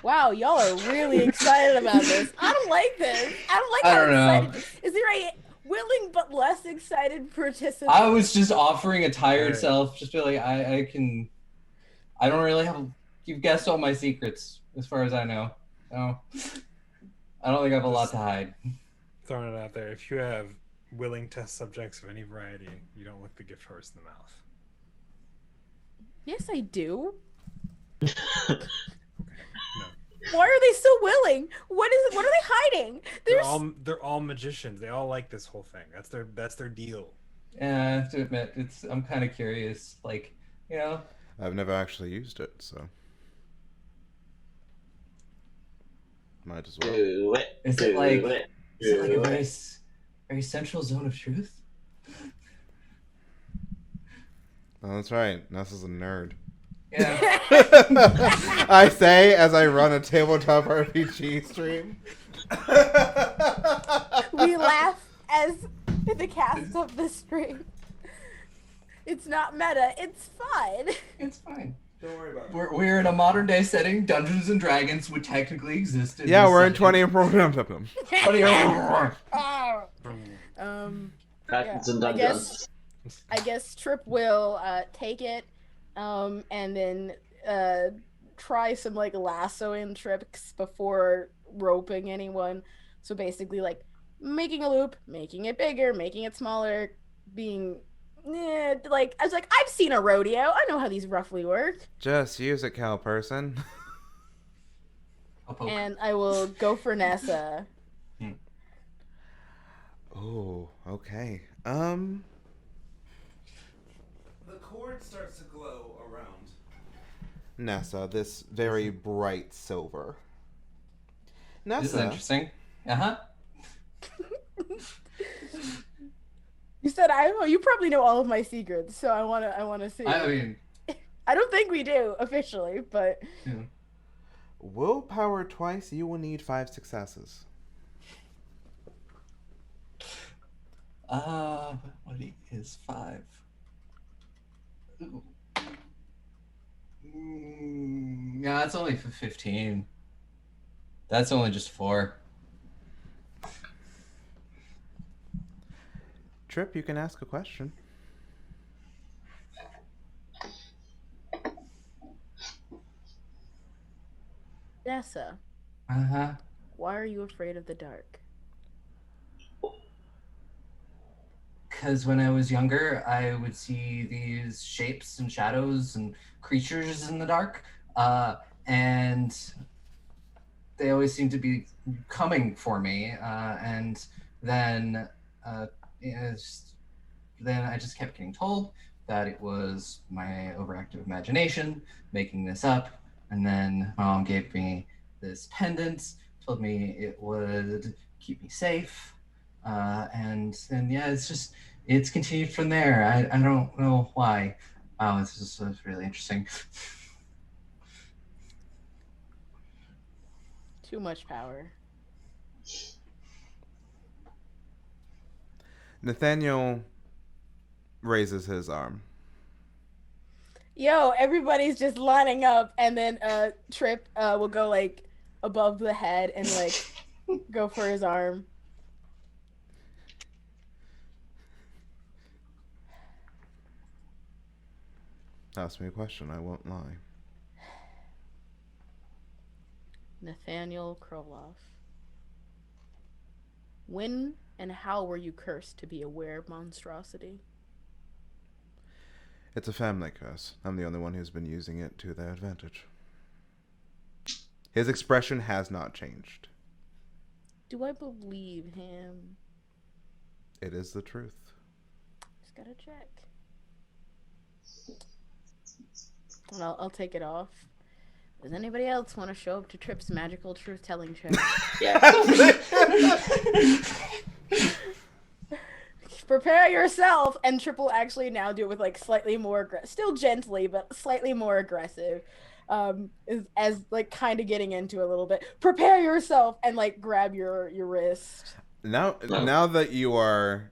Wow, y'all are really excited about this. I don't like this. I don't like how excited. Is there a willing but less excited participant? I was just offering a tired self, just be like, I don't really have, you've guessed all my secrets, as far as I know. No. I don't think I have a lot to hide. Throwing it out there, if you have willing test subjects of any variety, you don't look the gift horse in the mouth. Yes, I do. No. Why are they so willing? What are they hiding? They're all magicians. They all like this whole thing. That's their deal. Yeah, I have to admit, I'm kind of curious. Like, you know, I've never actually used it, so might as well. Is it like a very central zone of truth? Oh, that's right. Nessa's a nerd. Yeah. I say as I run a tabletop RPG stream. We laugh as the cast of the stream. It's not meta. It's fun. It's fine. Don't worry about it. We're in a modern day setting. Dungeons and Dragons would technically exist. Yeah, we're in 20 and 20. Dragons and Dungeons. I guess Trip will take it and then try some like lassoing tricks before roping anyone. So basically like making a loop, making it bigger, making it smaller, being like I was like, I've seen a rodeo. I know how these roughly work. Just use it, cow person. And I will go for Nessa. Oh, okay. The cord starts to glow around Nessa, this very bright silver. This is Nessa, interesting. Uh-huh. You said I don't know. You probably know all of my secrets, so I wanna see. I mean, I don't think we do officially, but you know, Willpower twice, you will need 5 successes. what is 5? Ooh. Yeah, that's only for 15. That's only just 4. Trip, you can ask a question. Nessa, Uh-huh. why are you afraid of the dark? Because when I was younger, I would see these shapes and shadows and creatures in the dark, and they always seemed to be coming for me. And then, then I just kept getting told that it was my overactive imagination making this up. And then my mom gave me this pendant, told me it would keep me safe. And yeah, it's continued from there. I don't know why. Wow, this is really interesting. Too much power. Nathaniel raises his arm. Yo, everybody's just lining up, and then Trip will go like above the head and like go for his arm. Ask me a question, I won't lie. Nathaniel Kroloff. When and how were you cursed to be a were monstrosity? It's a family curse. I'm the only one who's been using it to their advantage. His expression has not changed. Do I believe him? It is the truth. Just gotta check. Well, I'll take it off. Does anybody else want to show up to Trip's magical truth-telling check? Yeah. Prepare yourself, and Trip will actually now do it with like slightly more still gently, but slightly more aggressive. As like kind of getting into a little bit. Prepare yourself and like grab your wrist. Now that you are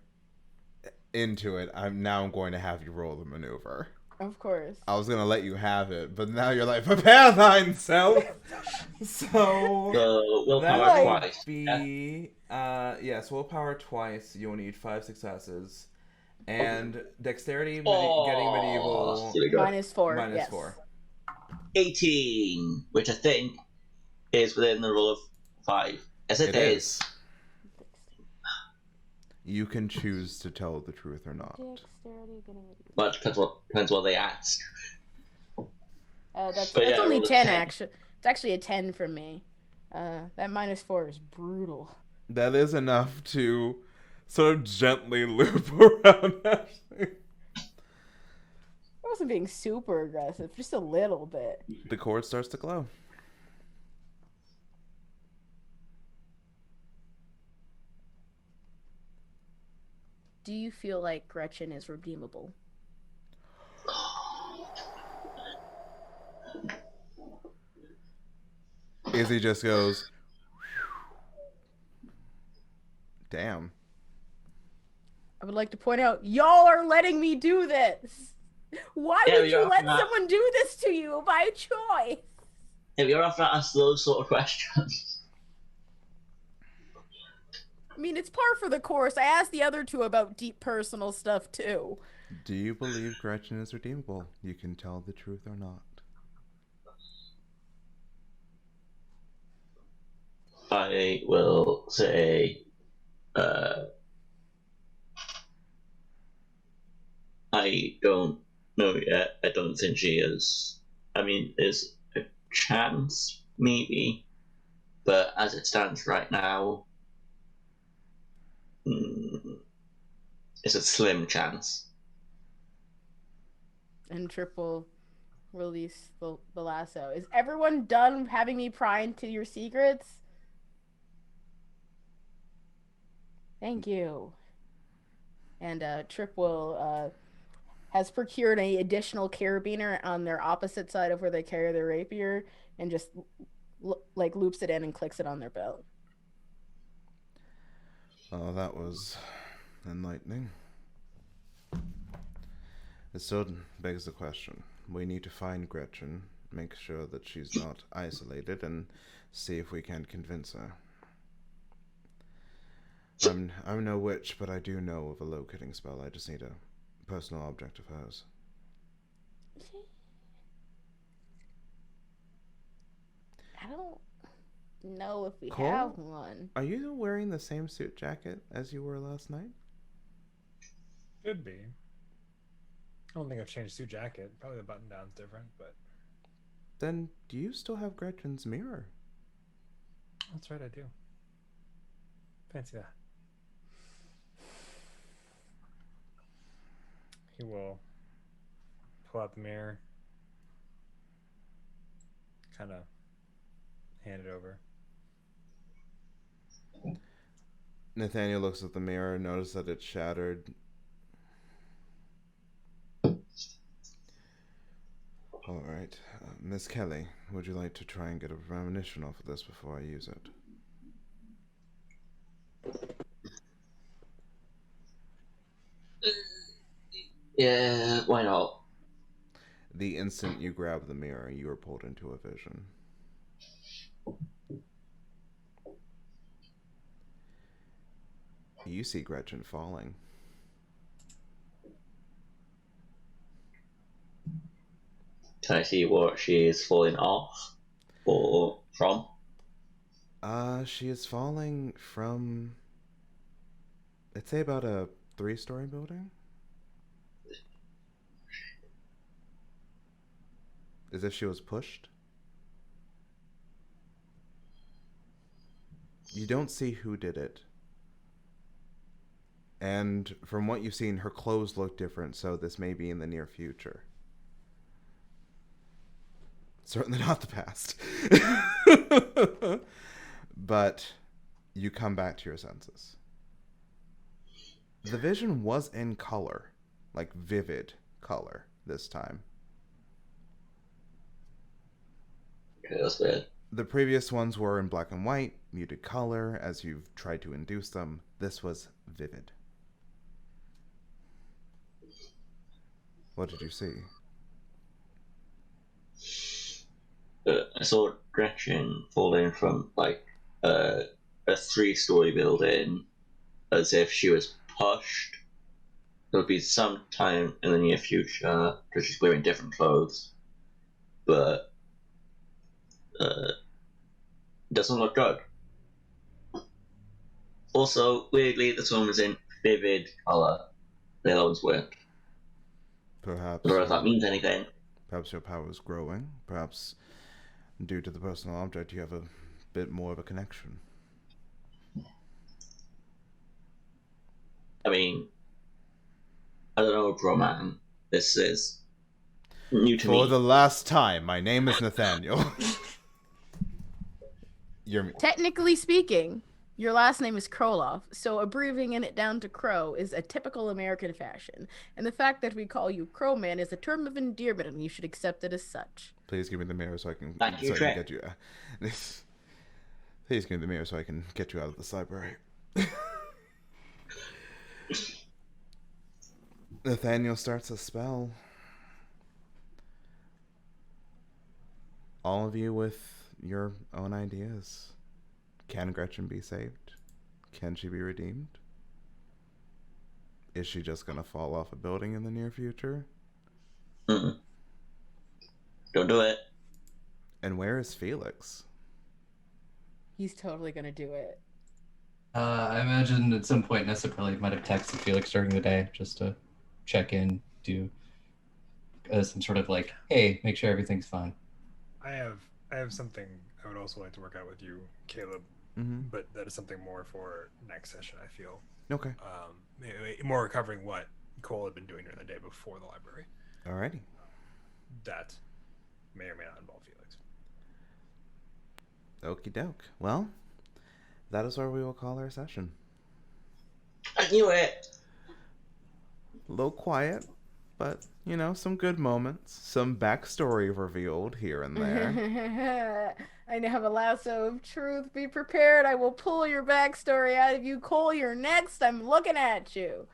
into it, I'm going to have you roll the maneuver. Of course. I was gonna let you have it, but now you're like, prepare thyself. So willpower that twice. be yes, willpower twice. You will need 5 successes, and dexterity getting medieval -4. minus yes. 4. 18, which I think is within the rule of 5. Yes, it is. You can choose to tell the truth or not. But depends what they ask. That's yeah, only roll a 10 10. actually. It's actually a 10 from me. That -4 is brutal. That is enough to sort of gently loop around Ashley. I wasn't being super aggressive, just a little bit. The cord starts to glow. Do you feel like Gretchen is redeemable? Izzy just goes, damn. I would like to point out, y'all are letting me do this. Why would you let someone do this to you by choice? If you're after ask those sort of questions. I mean, it's par for the course. I asked the other two about deep personal stuff, too. Do you believe Gretchen is redeemable? You can tell the truth or not. I will say, I don't know yet. I don't think she is. I mean, there's a chance, maybe, but as it stands right now, it's a slim chance. And Triple release the lasso. Is everyone done having me pry into your secrets? Thank you. and Trip will has procured an additional carabiner on their opposite side of where they carry their rapier, and just like loops it in and clicks it on their belt. Oh, that was enlightening. It still begs the question. We need to find Gretchen, make sure that she's not isolated, and see if we can convince her. I'm no witch, but I do know of a locating spell. I just need a personal object of hers. I don't know if we Cole? have one. Are you wearing the same suit jacket as you were last night? Could be. I don't think I've changed suit jacket. Probably the button down's different, but Then do you still have Gretchen's mirror? that's right, I do. Fancy that. He will pull out the mirror, kind of hand it over. Nathaniel looks at the mirror, notices that it's shattered. All right. Miss Kelly, would you like to try and get a premonition off of this before I use it? Yeah, why not? The instant you grab the mirror, you are pulled into a vision. You see Gretchen falling. Can I see what she is falling off or from? She is falling from, I'd say, about a 3-story building. As if she was pushed. You don't see who did it. And from what you've seen, her clothes look different, so this may be in the near future. Certainly not the past. But you come back to your senses. The vision was in color, like vivid color this time. Okay, that's weird. The previous ones were in black and white, muted color, as you've tried to induce them. This was vivid. What did you see? I saw Gretchen falling from like a 3-story building as if she was pushed. It would be some time in the near future because she's wearing different clothes, but doesn't look good. Also, weirdly, this one was in vivid color. The other ones weren't. Perhaps. I don't know if that means anything. Perhaps your power is growing. Perhaps, due to the personal object, you have a bit more of a connection. I mean, I don't know, bro, man. This is new to me. For the last time, my name is Nathaniel. Technically speaking, your last name is Kroloff, so abbreviating it down to Crow is a typical American fashion. And the fact that we call you Crowman is a term of endearment, and you should accept it as such. Please give me the mirror so I can, Thank you, get you. Please give me the mirror so I can get you out of this library. Nathaniel starts a spell. All of you with your own ideas. Can Gretchen be saved? Can she be redeemed? Is she just gonna fall off a building in the near future? Mm-mm. Don't do it. And where is Felix? He's totally gonna do it. I imagine at some point Nessa probably might have texted Felix during the day just to check in, do some sort of like, hey, make sure everything's fine. I have something I would also like to work out with you, Kaleb, but that is something more for next session, I feel. Okay. More covering what Cole had been doing during the day before the library. Alrighty. That may or may not involve Felix. Okie doke. Well, that is where we will call our session. I knew it. A little quiet, but, you know, some good moments. Some backstory revealed here and there. I now have a lasso of truth. Be prepared. I will pull your backstory out of you. Cole, you're next. I'm looking at you.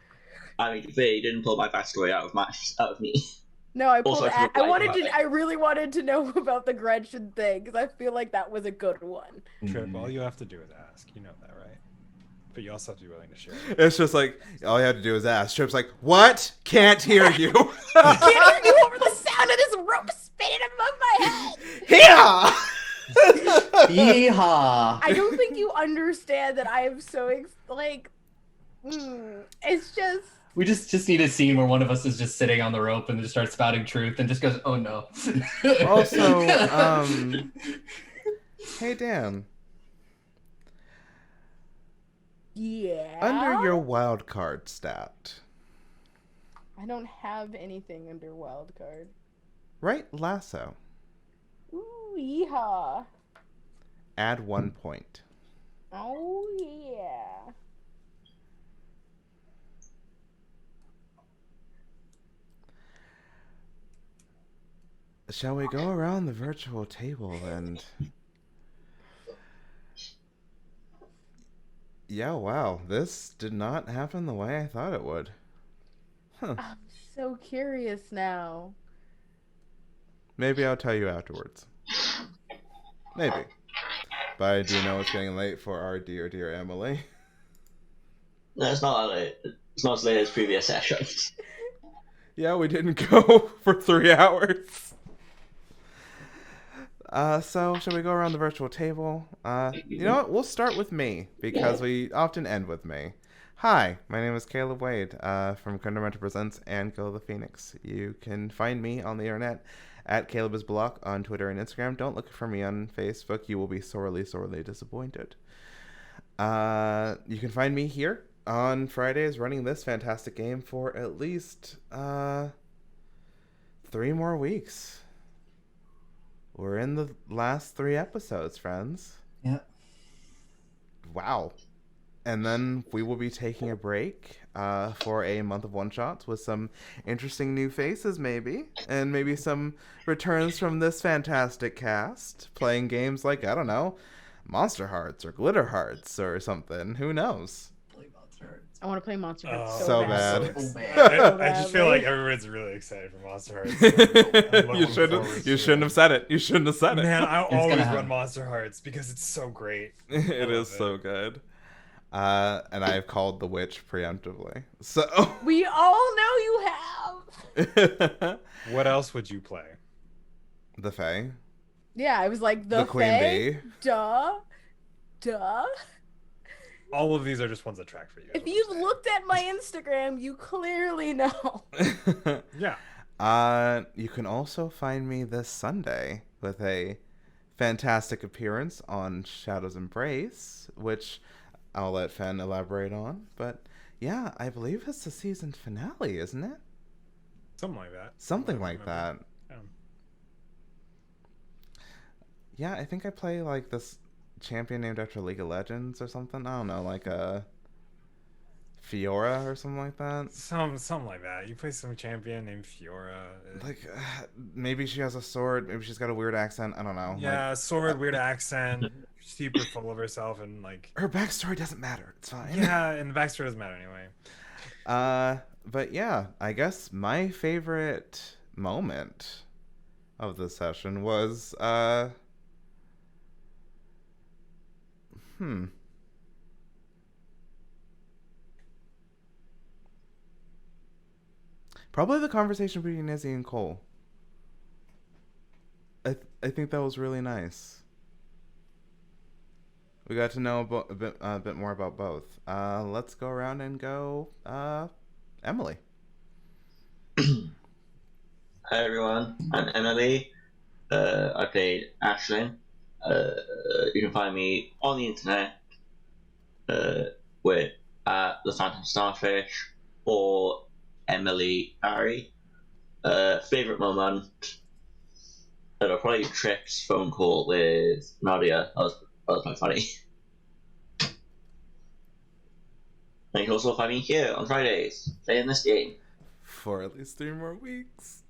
I mean, you didn't pull my backstory out of me. No, I pulled. Also, I I wanted forgot to. I really wanted to know about the Gretchen thing because I feel like that was a good one. Trip, all you have to do is ask. You know that, right? But you also have to be willing to share. It's just like, all you have to do is ask. Trip's like, what? Can't hear you. I can't hear you over the sound of this rope spinning above my head. Yeah! Yeehaw! I don't think you understand that I am so it's just. We just need a scene where one of us is just sitting on the rope and just starts spouting truth and just goes, "Oh no." Also, hey Dan. Yeah. Under your wild card stat, I don't have anything under wild card. right lasso. Ooh, yeehaw. Add 1 point. Oh yeah. Shall we go around the virtual table and... Yeah, wow. This did not happen the way I thought it would. Huh. I'm so curious now. Maybe I'll tell you afterwards. Maybe. But I do know it's getting late for our dear Emily. No, it's not that late. It's not as late as previous sessions. Yeah, we didn't go for 3 hours. So, shall we go around the virtual table? You know what? We'll start with me, because we often end with me. Hi, my name is Kaleb Wade, from Fundamental Presents and Kill the Phoenix. You can find me on the internet at KalebIsBlock on Twitter and Instagram. Don't look for me on Facebook. You will be sorely disappointed. You can find me here on Fridays running this fantastic game for at least 3 more weeks. We're in the last 3 episodes, friends. Yeah. Wow. And then we will be taking a break for a month of one-shots with some interesting new faces, maybe. And maybe some returns from this fantastic cast. Playing games like, I don't know, Monster Hearts or Glitter Hearts or something. Who knows? I want to play Monster Hearts so bad. So bad. I just feel like everybody's really excited for Monster Hearts. You shouldn't have said it. You shouldn't have said it. Man, I gonna always happen. run Monster Hearts because it's so great. It is so good. And I've called the witch preemptively. So We all know you have. What else would you play? The Fae. Yeah, I was like The Queen Bee. Duh. All of these are just ones that track for you. If you've looked at my Instagram, you clearly know. Yeah. You can also find me this Sunday with a fantastic appearance on Shadow's Embrace, which I'll let Fen elaborate on. But yeah, I believe it's the season finale, isn't it? Something like that. Something I don't like that. remember. Yeah, I think I play like this champion named after League of Legends or something. I don't know, like a Fiora or something like that. Something like that. You play some champion named Fiora. Like maybe she has a sword. Maybe she's got a weird accent. I don't know. Yeah, Like, sword, weird accent, super full of herself, and like. her backstory doesn't matter. It's fine. Yeah, and the backstory doesn't matter anyway. But yeah, I guess my favorite moment of the session was probably the conversation between Izzy and Cole. I think that was really nice. We got to know a bit more about both. Let's go around and go Emily. Hi everyone, I'm Emily. I played Ashlyn. You can find me on the internet with the Phantom Starfish or Emily Barry. Favorite moment? Probably Trip's phone call with Nadia. That was quite funny. And you can also find me here on Fridays playing this game. for at least 3 more weeks.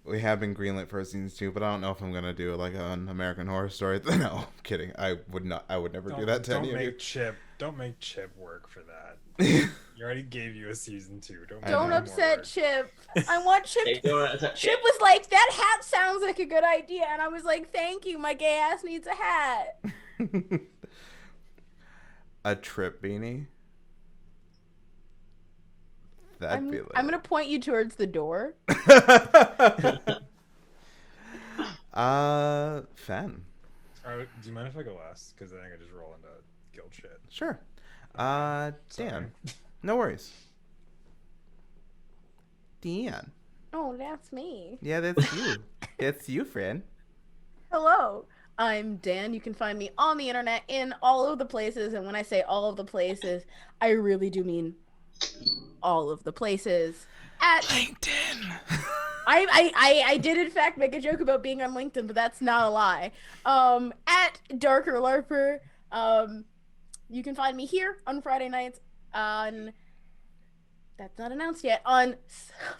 We have been greenlit for season 2, but I don't know if I'm gonna do it like on American Horror Story. No, I'm kidding. I would never do that to any of you. Don't make Chip work for that. He already gave you a season 2. Don't upset Chip. I want Chip. Hey, don't- Chip was like, that hat sounds like a good idea, and I was like, thank you. My gay ass needs a hat. A trip beanie. I'm gonna point you towards the door. Fen. Do you mind if I go last? Because I think I just roll into guild shit. Sure. Sorry. Dan. No worries. Dan. Oh, that's me. Yeah, that's you. That's you, friend. Hello. I'm Dan. You can find me on the internet in all of the places, and when I say all of the places, I really do mean all of the places. At LinkedIn. I did in fact make a joke about being on LinkedIn, but that's not a lie. At Darker Larper. You can find me here on Friday nights. That's not announced yet. On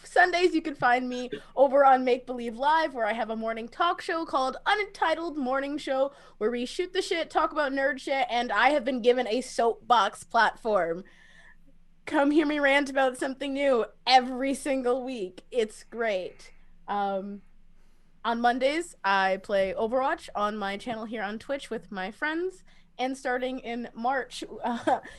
Sundays, you can find me over on Make Believe Live, where I have a morning talk show called Unentitled Morning Show, where we shoot the shit, talk about nerd shit, and I have been given a soapbox platform. Come hear me rant about something new every single week. It's great. On Mondays, I play Overwatch on my channel here on Twitch with my friends. And starting in March,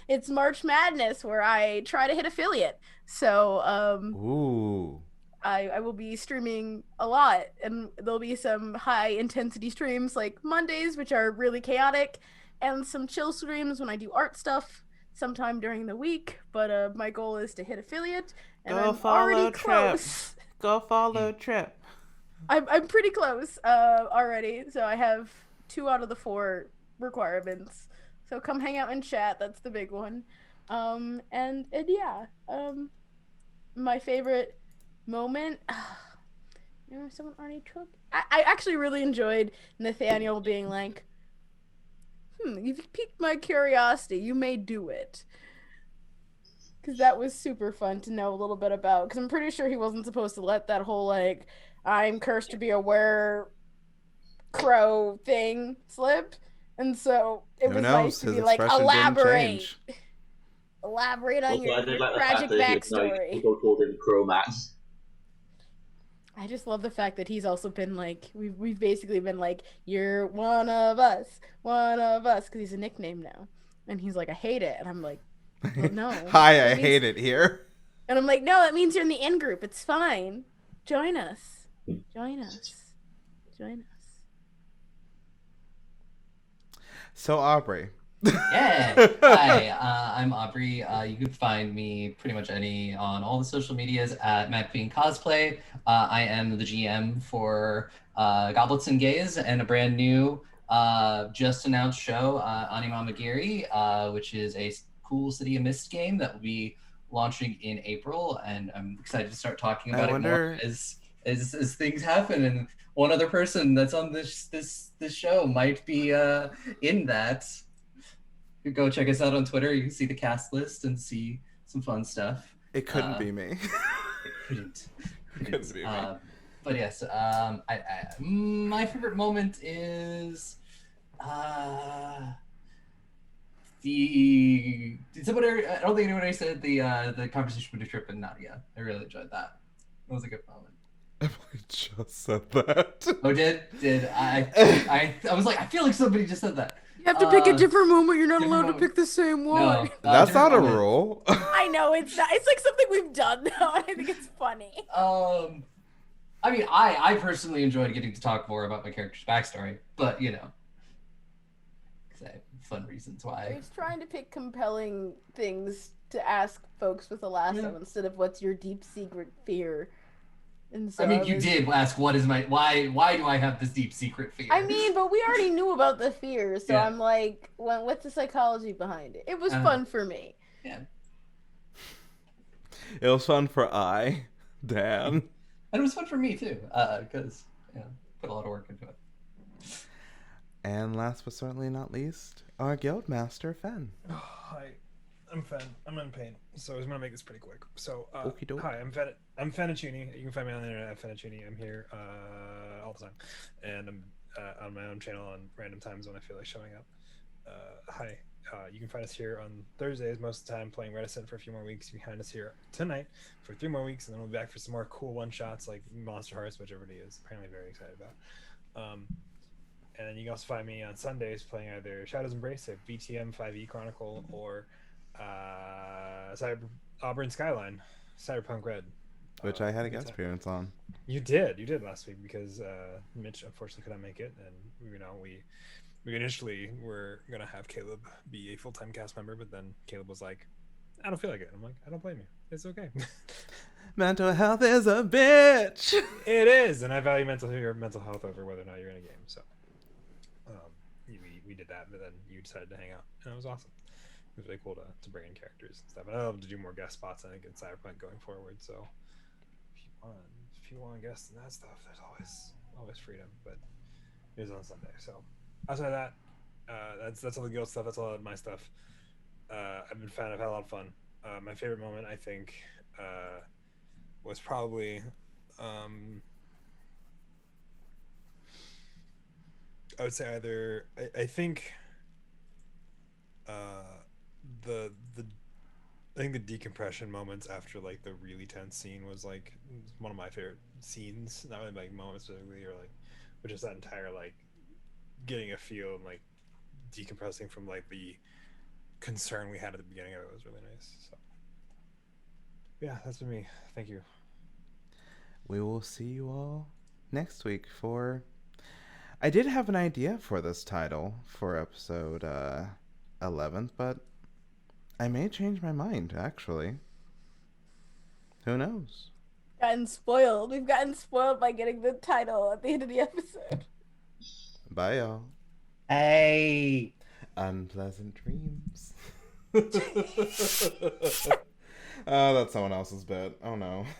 it's March Madness, where I try to hit affiliate. So Ooh. I will be streaming a lot, and there'll be some high intensity streams like Mondays, which are really chaotic, and some chill streams when I do art stuff sometime during the week. But my goal is to hit affiliate, and Go I'm follow already Trip. close. Go follow Trip. I'm pretty close already, so I have 2 out of the 4 requirements. So come hang out and chat. That's the big one. And yeah. My favorite moment. Someone already took. I actually really enjoyed Nathaniel being like, you've piqued my curiosity. You may do it. Because that was super fun to know a little bit about. Because I'm pretty sure he wasn't supposed to let that whole, like, I'm cursed to be a were-crow thing slip. And so it was nice to be like, elaborate. Elaborate on your tragic backstory. People called him Crow Man. I just love the fact that he's also been like, we've basically been like, you're one of us, because he's a nickname now. And he's like, I hate it. And I'm like, well, no. Hi, I hate it here. And I'm like, no, that means you're in the in group. It's fine. Join us. Join us. Join us. So, Aubrey. Yeah. Hi, I'm Aubrey. You can find me pretty much on all the social medias at Mad Queen Cosplay. I am the GM for Goblets and Gays and a brand new just announced show, Animamagiri, which is a cool City of Mist game that will be launching in April, and I'm excited to start talking about it more as things happen. And one other person that's on this show might be in that. You go check us out on Twitter. You can see the cast list and see some fun stuff. It couldn't be me. It couldn't be me. But yes, my favorite moment is did somebody? I don't think anybody said the conversation between Trip and Nadia. I really enjoyed that. It was a good moment. Emily just said that. Oh, did I was like, I feel like somebody just said that. You have to pick a different moment. You're not allowed to pick the same one. No, that's not a rule. I know it's not. It's like something we've done now, and I think it's funny. I mean, I personally enjoyed getting to talk more about my character's backstory, but you know, because I have fun reasons why. I was trying to pick compelling things to ask folks with the last one instead of what's your deep secret fear. And so I mean, you did ask what is my why do I have this deep secret fear? I mean, but we already knew about the fear, so I'm like, well, what's the psychology behind it? It was fun for me. Yeah. It was fun for Dan. And it was fun for me too, because put a lot of work into it. And last but certainly not least, our guild master, Fen. I I'm in pain, so I'm gonna make this pretty quick. So, Okie doke. hi, I'm Fettuccine. You can find me on the internet at Fettuccine. I'm here all the time, and I'm on my own channel on random times when I feel like showing up. Hi, you can find us here on Thursdays most of the time, playing Reticent for a few more weeks. You can find us here tonight for 3 more weeks, and then we'll be back for some more cool one-shots like Monster Hearts, which everybody is apparently very excited about. And then you can also find me on Sundays playing either Shadow's Embrace, a VTM 5e Chronicle, or Auburn Skyline, Cyberpunk Red. Which I had a guest appearance on. You did last week because Mitch unfortunately couldn't make it, and we initially were gonna have Kaleb be a full-time cast member, but then Kaleb was like, "I don't feel like it." I'm like, "I don't blame you. It's okay." Mental health is a bitch. It is, and I value mental health over whether or not you're in a game. So, we did that, but then you decided to hang out, and it was awesome. It was really cool to bring in characters and stuff. And I'd love to do more guest spots, I think, in Cyberpunk going forward. So, if you want guests and that stuff, there's always freedom. But it is on Sunday, so outside of that, that's all the guild stuff. That's all of my stuff. I've been fun. I've had a lot of fun. My favorite moment, I think, was probably I would say either I think the I think the decompression moments after like the really tense scene was like one of my favorite scenes. Not really like moments specifically, or like, but just that entire like getting a feel and like decompressing from like the concern we had at the beginning of it was really nice. So yeah, that's been me. Thank you. We will see you all next week for... I did have an idea for this title for episode 11th, but I may change my mind, actually. Who knows? We've gotten spoiled by getting the title at the end of the episode. Bye, y'all. Hey. Unpleasant dreams. Oh, that's someone else's bit. Oh, no.